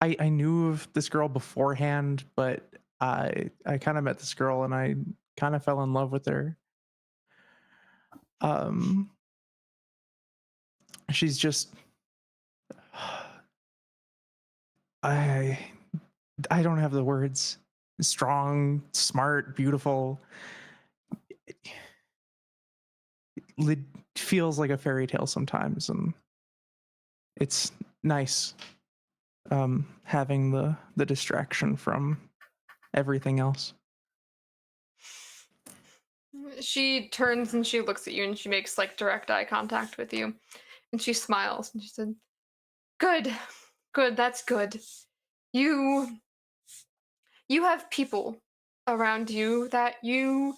B: I knew of this girl beforehand, but I kind of met this girl and I kind of fell in love with her. Um, she's just I I don't have the words. Strong, smart, beautiful. It feels like a fairy tale sometimes, and it's nice having the distraction from everything else.
A: She turns and she looks at you and she makes like direct eye contact with you. And she smiles and she said, "Good. Good, that's good. You have people around you that you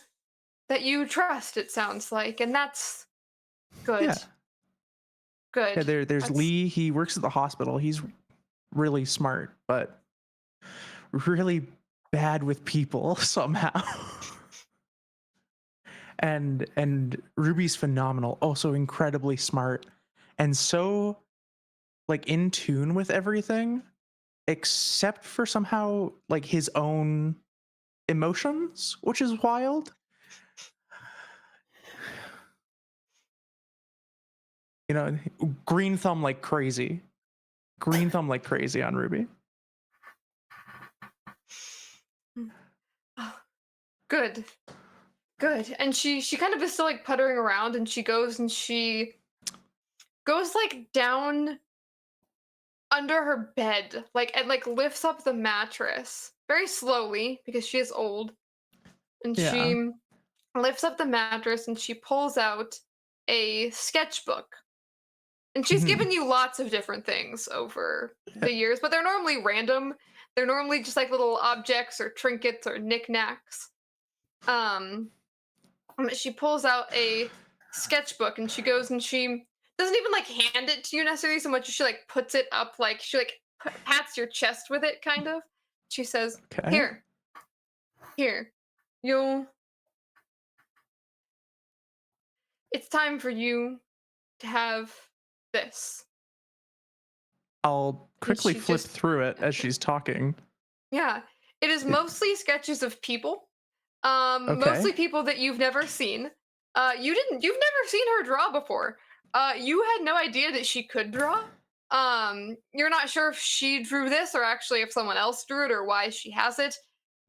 A: trust, it sounds like, and that's good.
B: Yeah.
A: Good.
B: Yeah, there's
A: That's-
B: Lee. He works at the hospital. He's really smart, but really bad with people somehow. and Ruby's phenomenal, also incredibly smart, and so like in tune with everything, except for somehow like his own emotions, which is wild. You know, green thumb like crazy. Green thumb like crazy on Ruby.
A: Oh, good. Good. And she kind of is still like puttering around and she goes like down under her bed, like and like lifts up the mattress very slowly because she is old. And
B: Yeah.
A: she lifts up the mattress and she pulls out a sketchbook. And she's
B: Mhm.
A: given you lots of different things over the years, but they're normally random. They're normally just like little objects or trinkets or knickknacks. She pulls out a sketchbook and she goes and she doesn't even like hand it to you necessarily so much as she like puts it up, like she like pats your chest with it, kind of. She says,
B: Okay.
A: Here, you'll. It's time for you to have this."
B: I'll quickly
A: she
B: flip
A: just-
B: through it as she's talking.
A: Yeah, it is mostly sketches of people.
B: Okay.
A: Mostly people that you've never seen. You've never seen her draw before. You had no idea that she could draw. You're not sure if she drew this or actually if someone else drew it or why she has it.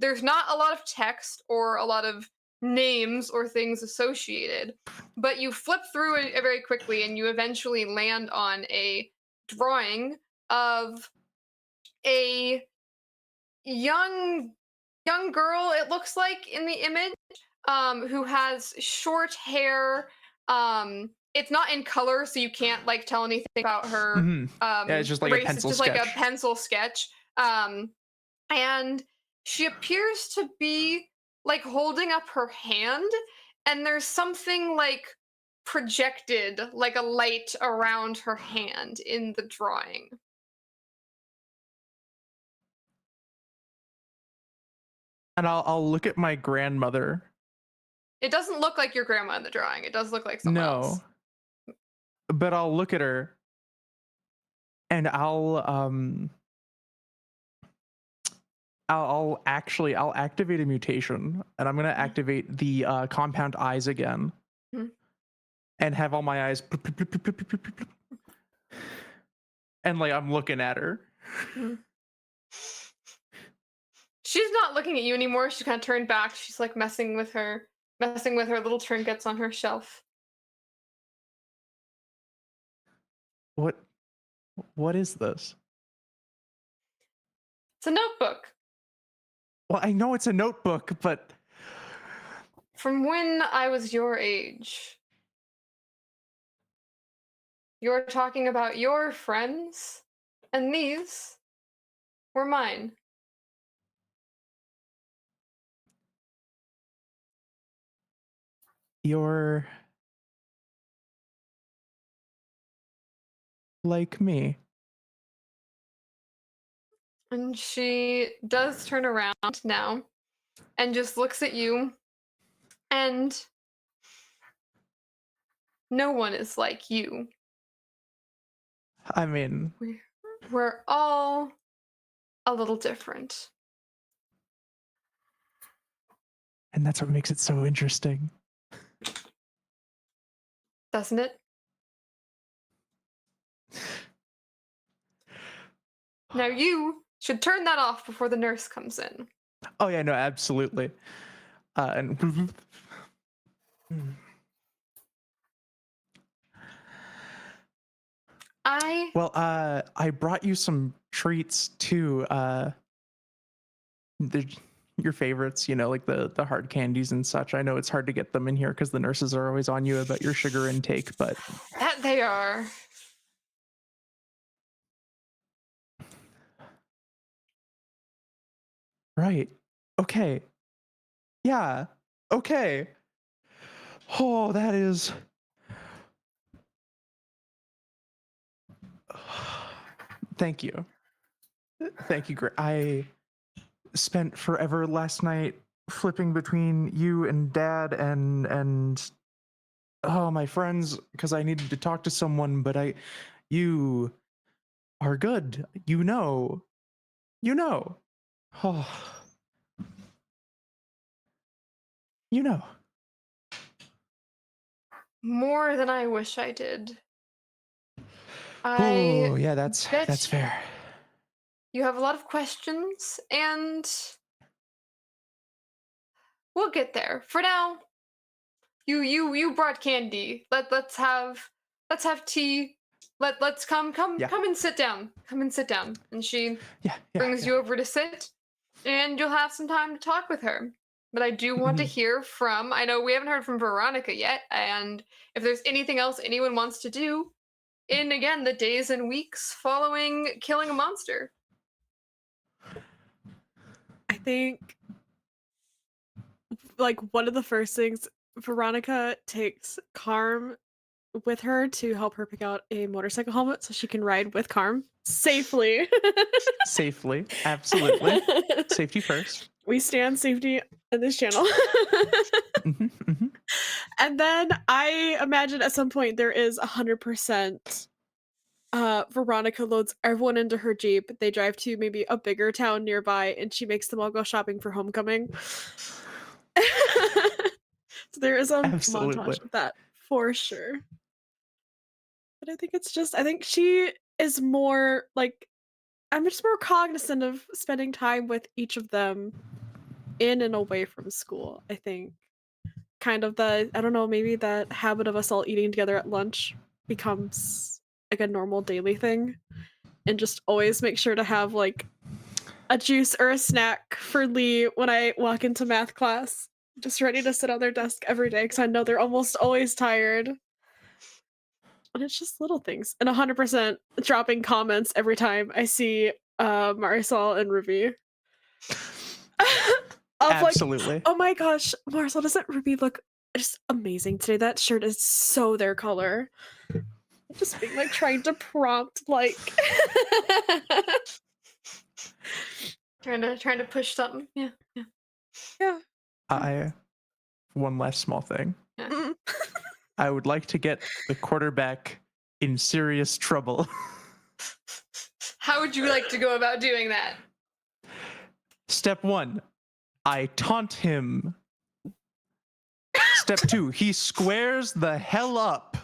A: There's not a lot of text or a lot of names or things associated, but you flip through it very quickly and you eventually land on a drawing of a young girl, it looks like, in the image, who has short hair. It's not in color, so you can't like tell anything about her
B: Mhm. Yeah, it's just like a
A: race.
B: pencil
A: It's just like a
B: sketch.
A: pencil sketch. And she appears to be like holding up her hand, and there's something like projected, like a light around her hand in the drawing.
B: And I'll look at my grandmother.
A: It doesn't look like your grandma in the drawing. It does look like someone else.
B: No. But I'll look at her and I'll activate a mutation, and I'm gonna activate the compound eyes again.
A: Mhm.
B: And have all my eyes and like I'm looking at her.
A: Mhm. She's not looking at you anymore. She's kind of turned back. She's like messing with her little trinkets on her shelf.
B: What is this?
A: It's a notebook
B: Well, I know it's a notebook, but
A: from when I was your age. You're talking about your friends, and these were mine.
B: you're like me.
A: And she does turn around now and just looks at you, and no one is like you.
B: I mean,
A: We're all a little different.
B: and that's what makes it so interesting.
A: Doesn't it? Now you should turn that off before the nurse comes in.
B: Oh yeah, no, absolutely. And well, I brought you some treats too. Your favorites, like the hard candies and such. I know it's hard to get them in here because the nurses are always on you about your sugar intake, but
A: That they are.
B: right. Okay. Yeah. Okay. Oh, that is. Thank you. Thank you. I spent forever last night flipping between you and Dad and my friends because I needed to talk to someone, but you are good. You know. Oh, you know.
A: More than I wish I did.
B: Oh,
A: I
B: yeah, that's
A: bet
B: fair.
A: you have a lot of questions, and we'll get there. For now, you brought candy. Let's have tea. Let's come
B: Yeah.
A: and sit down. Come and sit down. And she
B: Yeah.
A: brings you over to sit, and you'll have some time to talk with her. But I do want to hear from, I know we haven't heard from Veronica yet, and if there's anything else anyone wants to do in, again, the days and weeks following killing a monster.
E: I think, like, one of the first things, Veronica takes Carm with her to help her pick out a motorcycle helmet so she can ride with Carm safely.
B: Safely. Absolutely. Safety first.
E: We stand safety in this channel. And then I imagine at some point there is 100% Veronica loads everyone into her Jeep. They drive to maybe a bigger town nearby, and she makes them all go shopping for homecoming. So there is a montage of that for sure. But I think she is more like, I'm just more cognizant of spending time with each of them in and away from school. I think kind of I don't know, maybe that habit of us all eating together at lunch becomes like a normal daily thing, and just always make sure to have like a juice or a snack for Lee when I walk into math class, just ready to sit on their desk every day because I know they're almost always tired. And it's just little things. And 100% dropping comments every time I see Marisol and Ruby.
B: Absolutely.
E: Like, oh my gosh, Marisol, doesn't Ruby look just amazing today? That shirt is so their color. Just being like trying to prompt like
A: trying to push something. Yeah.
B: One last small thing.
A: Yeah.
B: I would like to get the quarterback in serious trouble.
A: How would you like to go about doing that?
B: Step 1, I taunt him. Step 2, he squares the hell up.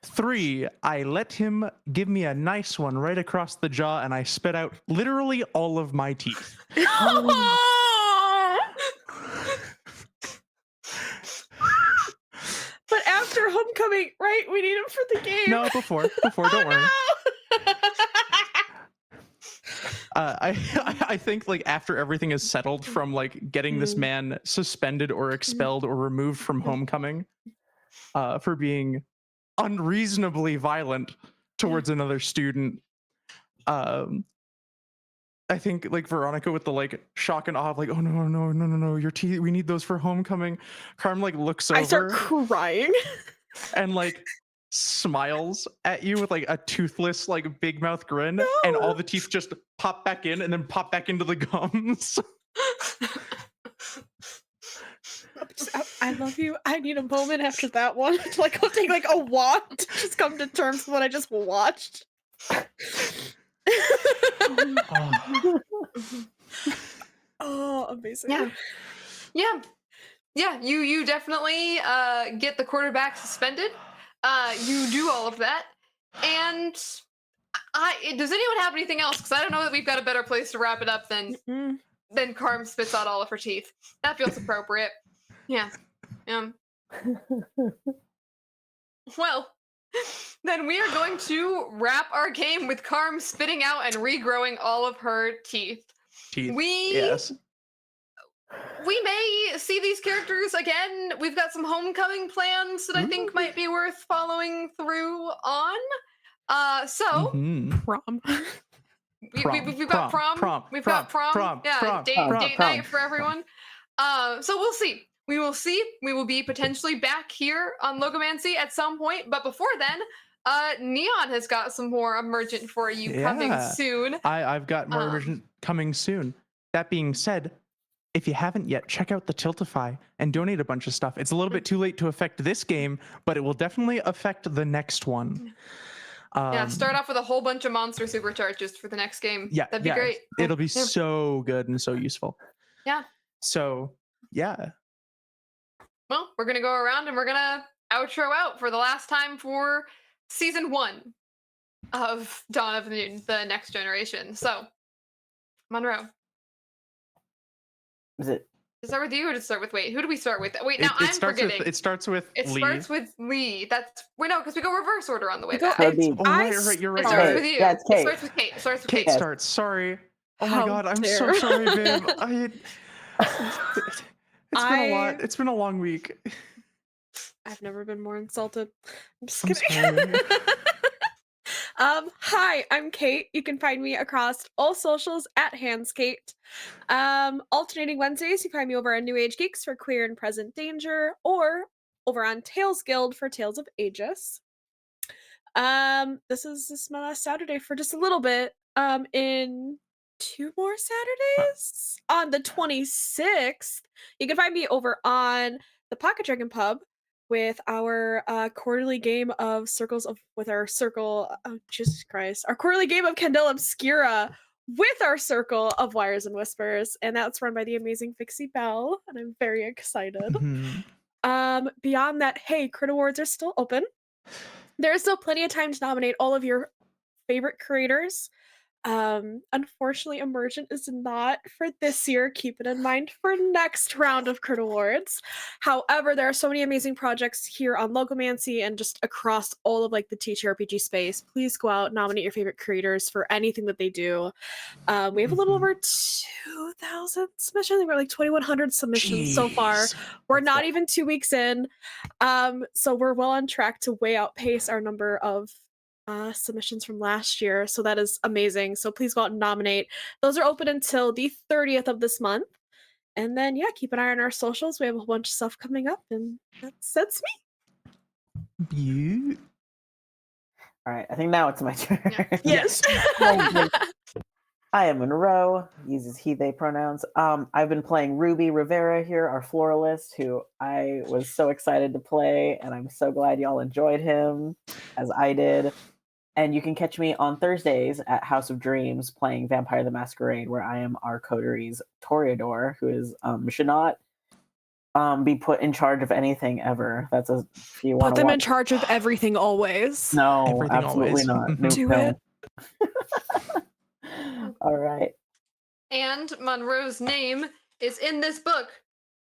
B: 3, I let him give me a nice one right across the jaw, and I spit out literally all of my teeth.
E: But after homecoming, right? We need him for the game.
B: No, before, don't worry.
E: No!
B: I think like after everything is settled from like getting this man suspended or expelled or removed from homecoming for being unreasonably violent towards another student, I think like Veronica with the like shock and awe of like, oh no, your teeth, we need those for homecoming. Carm like looks over.
E: I start crying.
B: And like smiles at you with like a toothless, like big mouth grin, and all the teeth just pop back in and then pop back into the gums.
F: I love you. I need a moment after that one to like go take like a walk to just come to terms with what I just watched. Oh, amazing.
A: Yeah. You definitely get the quarterback suspended. You do all of that, and does anyone have anything else? Because I don't know that we've got a better place to wrap it up than Carm spits out all of her teeth. That feels appropriate. Yeah. Well, then we are going to wrap our game with Carm spitting out and regrowing all of her teeth.
B: Yes.
A: We may see these characters again. We've got some homecoming plans that I think might be worth following through on.
F: Prom.
A: We've got prom. We've got prom. Yeah, date night for everyone. So we'll see. We will see. We will be potentially back here on Logomancy at some point. But before then, Neon has got some more Emergent for you coming soon.
B: I've got more Emergent coming soon. That being said, if you haven't yet, check out the Tiltify and donate a bunch of stuff. It's a little bit too late to affect this game, but it will definitely affect the next one.
A: Start off with a whole bunch of monster supercharges for the next game.
B: Yeah,
A: that'd be great.
B: It'll be so good and so useful.
A: Yeah.
B: So, yeah.
A: Well, we're gonna go around and we're gonna outro out for the last time for season 1 of Dawn of the Next Generation. So, Monroe.
D: Is it?
A: Does it start with you or does it start with who do we start with? Wait, now I'm forgetting.
B: It starts with Lee.
A: It starts with Lee. No, because we go reverse order on the way back.
B: Right, you're right.
A: It starts with you.
D: Yeah, it's Cait.
A: It starts with Cait. It starts with
B: Cait.
A: Cait.
B: Starts. Sorry. Oh my god, I'm so sorry, babe. It's been a lot. It's been a long week.
F: I've never been more insulted. I'm just kidding. Hi, I'm Cait. You can find me across all socials at HandsCait. Alternating Wednesdays, you find me over on New Age Geeks for Queer and Present Danger, or over on Tales Guild for Tales of Aegis. This is my last Saturday for just a little bit. In 2 more Saturdays, on the 26th, you can find me over on the Pocket Dragon Pub with our quarterly game of Jesus Christ, our quarterly game of Candela Obscura with our circle of Wires and Whispers, and that's run by the amazing Fixie Bell, and I'm very excited. Beyond that, hey, Crit Awards are still open. There's still plenty of time to nominate all of your favorite creators. Unfortunately, Emergent is not for this year. Keep it in mind for next round of Crit Awards. However, there are so many amazing projects here on Logomancy and just across all of like the TTRPG space. Please go out, nominate your favorite creators for anything that they do. We have a little over 2,000 submissions. I think we're like 2,100 submissions so far. We're not even 2 weeks in. So we're well on track to way outpace our number of submissions from last year, so that is amazing. So please go out and nominate. Those are open until the 30th of this month, and then keep an eye on our socials. We have a whole bunch of stuff coming up, and that's me.
D: All right, I think now it's my turn.
F: Yes.
D: I am Monroe, uses he, they pronouns. I've been playing Ruby Rivera here, our floralist, who I was so excited to play, and I'm so glad y'all enjoyed him, as I did. And you can catch me on Thursdays at House of Dreams playing Vampire the Masquerade, where I am our coteries Toreador, who should not be put in charge of anything ever. That's if you want
F: to put them in charge of everything always.
D: No,
B: everything
D: absolutely
B: always.
D: not.
F: Do it.
D: All right.
A: And Monroe's name is in this book,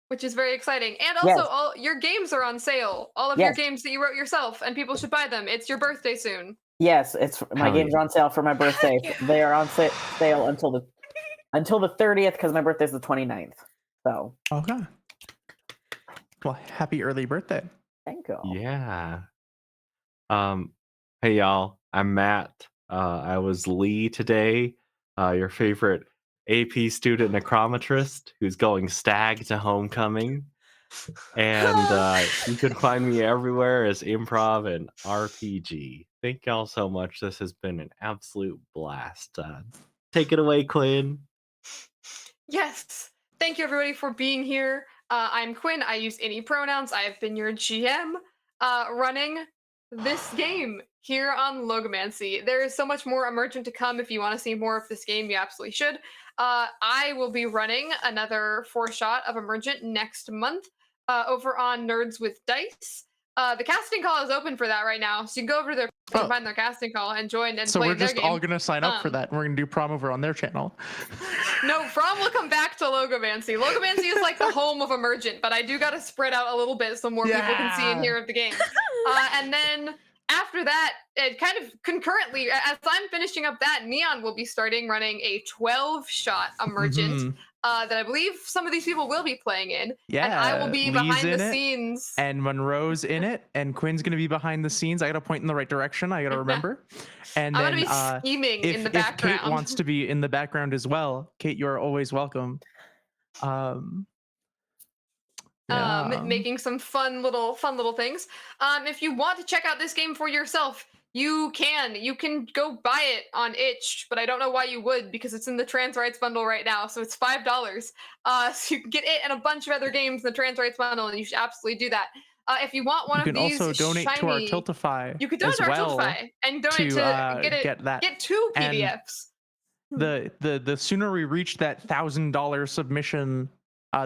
A: which is very exciting. And also, all your games are on sale. All of your games that you wrote yourself, and people should buy them. It's your birthday soon.
D: Yes, my games are on sale for my birthday. They are on sale until the 30th because my birthday is the 29th. So
B: okay. Well, happy early birthday.
D: Thank you.
C: Yeah. Hey y'all, I'm Matt. I was Lee today, your favorite AP student necrometrist who's going stag to homecoming. And you can find me everywhere as Improv and RPG. Thank y'all so much. This has been an absolute blast. Take it away, Quinn.
A: Yes. Thank you, everybody, for being here. I'm Quinn. I use any pronouns. I have been your GM running this game here on Logomancy. There is so much more Emergent to come. If you want to see more of this game, you absolutely should. I will be running another 4-shot of Emergent next month over on Nerds with Dice. The casting call is open for that right now, so you can go over to their and find their casting call and join and
B: So
A: play
B: we're
A: their
B: just
A: game.
B: all gonna sign up for that, and we're gonna do prom over on their channel.
A: No, Prom will come back to Logomancy. Logomancy is like the home of Emergent, but I do gotta spread out a little bit so more people can see and hear of the game. And then after that, it kind of concurrently, as I'm finishing up that, Neon will be starting running a 12-shot Emergent that I believe some of these people will be playing in.
B: Yeah,
A: and I will be
B: Lee's
A: behind
B: in
A: the
B: it,
A: scenes.
B: and Monroe's in it, and Quinn's gonna be behind the scenes. I gotta point in the right direction. I gotta remember. And
A: I'm
B: then
A: gonna be scheming in the
B: if
A: background.
B: Cait wants to be in the background as well, Cait, you're always welcome.
A: Making some fun little things. If you want to check out this game for yourself, you can go buy it on itch, but I don't know why you would, because it's in the trans rights bundle right now, so it's $5. So you can get it and a bunch of other games in the trans rights bundle, and you should absolutely do that. If you want one
B: You
A: of
B: can
A: these
B: also donate to our Tiltify.
A: you could donate
B: as
A: to our
B: well
A: Tiltify and donate to get 2
B: And
A: PDFs.
B: the sooner we reach that $1,000 submission,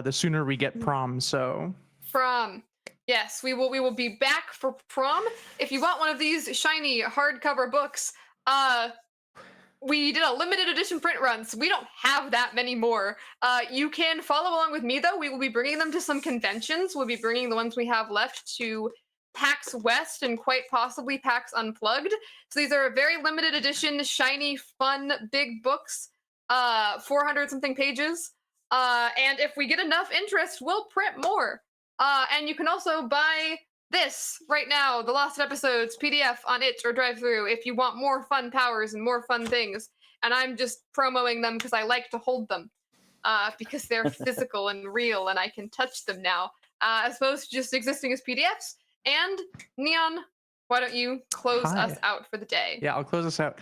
B: the sooner we get prom. So
A: Prom. Yes, we will be back for prom. If you want one of these shiny hardcover books, we did a limited edition print run, so we don't have that many more. You can follow along with me, though. We will be bringing them to some conventions. We'll be bringing the ones we have left to PAX West and quite possibly PAX Unplugged. So these are very limited edition, shiny, fun, big books, 400 something pages. And if we get enough interest, we'll print more. And you can also buy this right now, the Lost Episodes PDF on itch or drive through if you want more fun powers and more fun things. And I'm just promoting them because I like to hold them, because they're physical and real and I can touch them now, as opposed to just existing as PDFs. And Neon, why don't you close us out for the day?
B: Yeah, I'll close us out.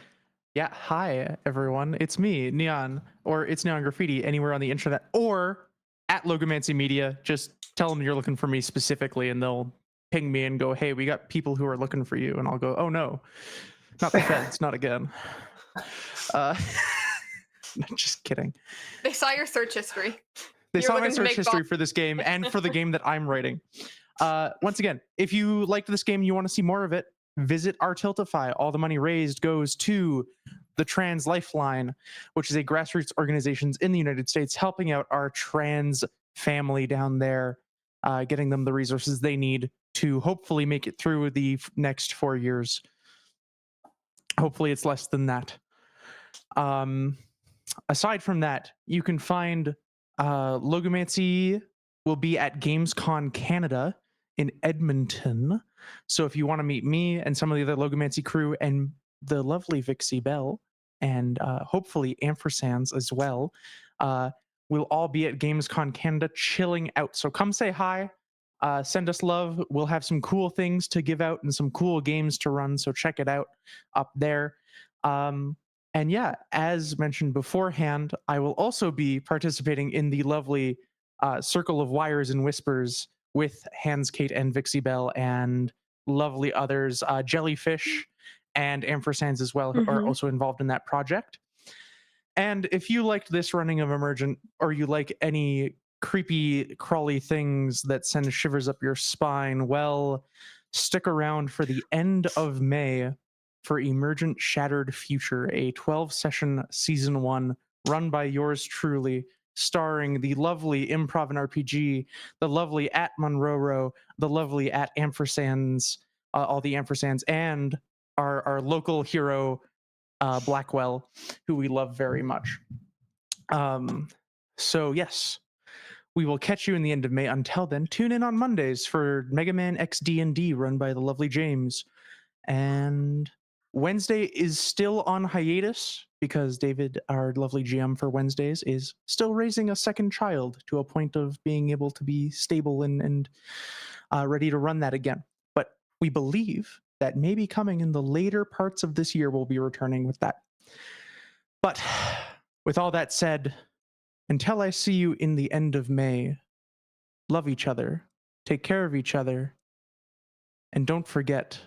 B: Yeah, hi everyone. It's me, Neon, or it's Neon Graffiti anywhere on the internet, or at Logomancy Media. Just tell them you're looking for me specifically, and they'll ping me and go, "Hey, we got people who are looking for you," and I'll go, "Oh no, not the feds, not again." Just kidding.
A: They saw your search history.
B: They saw my search history for this game and for the game that I'm writing. Once again, if you liked this game and you want to see more of it, visit our Tiltify. All the money raised goes to the Trans Lifeline, which is a grassroots organization in the United States helping out our trans family down there, getting them the resources they need to hopefully make it through the next 4 years. Hopefully it's less than that. Aside from that, you can find Logomancy will be at Gamescom Canada in Edmonton. So if you want to meet me and some of the other Logomancy crew and the lovely Vixie Bell and hopefully Ampersands as well, we'll all be at Gamescom Canada chilling out. So come say hi, send us love. We'll have some cool things to give out and some cool games to run. So check it out up there. And yeah, as mentioned beforehand, I will also be participating in the lovely Circle of Wires and Whispers with Hans, Cait, and Vixie Bell and lovely others, Jellyfish and Ampersands as well, who are also involved in that project. And if you liked this running of Emergent, or you like any creepy, crawly things that send shivers up your spine, well, stick around for the end of May for Emergent Shattered Future, a 12-session Season 1 run by yours truly, starring the lovely Improv and RPG, the lovely at Monroe, the lovely at Ampersands, all the Ampersands, and our local hero, Blackwell, who we love very much. So yes, we will catch you in the end of May. Until then, tune in on Mondays for Mega Man X D&D run by the lovely James. And Wednesday is still on hiatus because David, our lovely GM for Wednesdays, is still raising a second child to a point of being able to be stable and ready to run that again. But we believe that maybe coming in the later parts of this year, we'll be returning with that. But with all that said, until I see you in the end of May, love each other, take care of each other, and don't forget,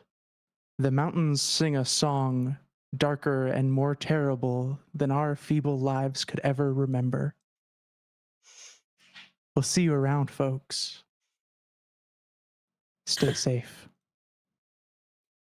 B: the mountains sing a song darker and more terrible than our feeble lives could ever remember. We'll see you around, folks. Stay safe.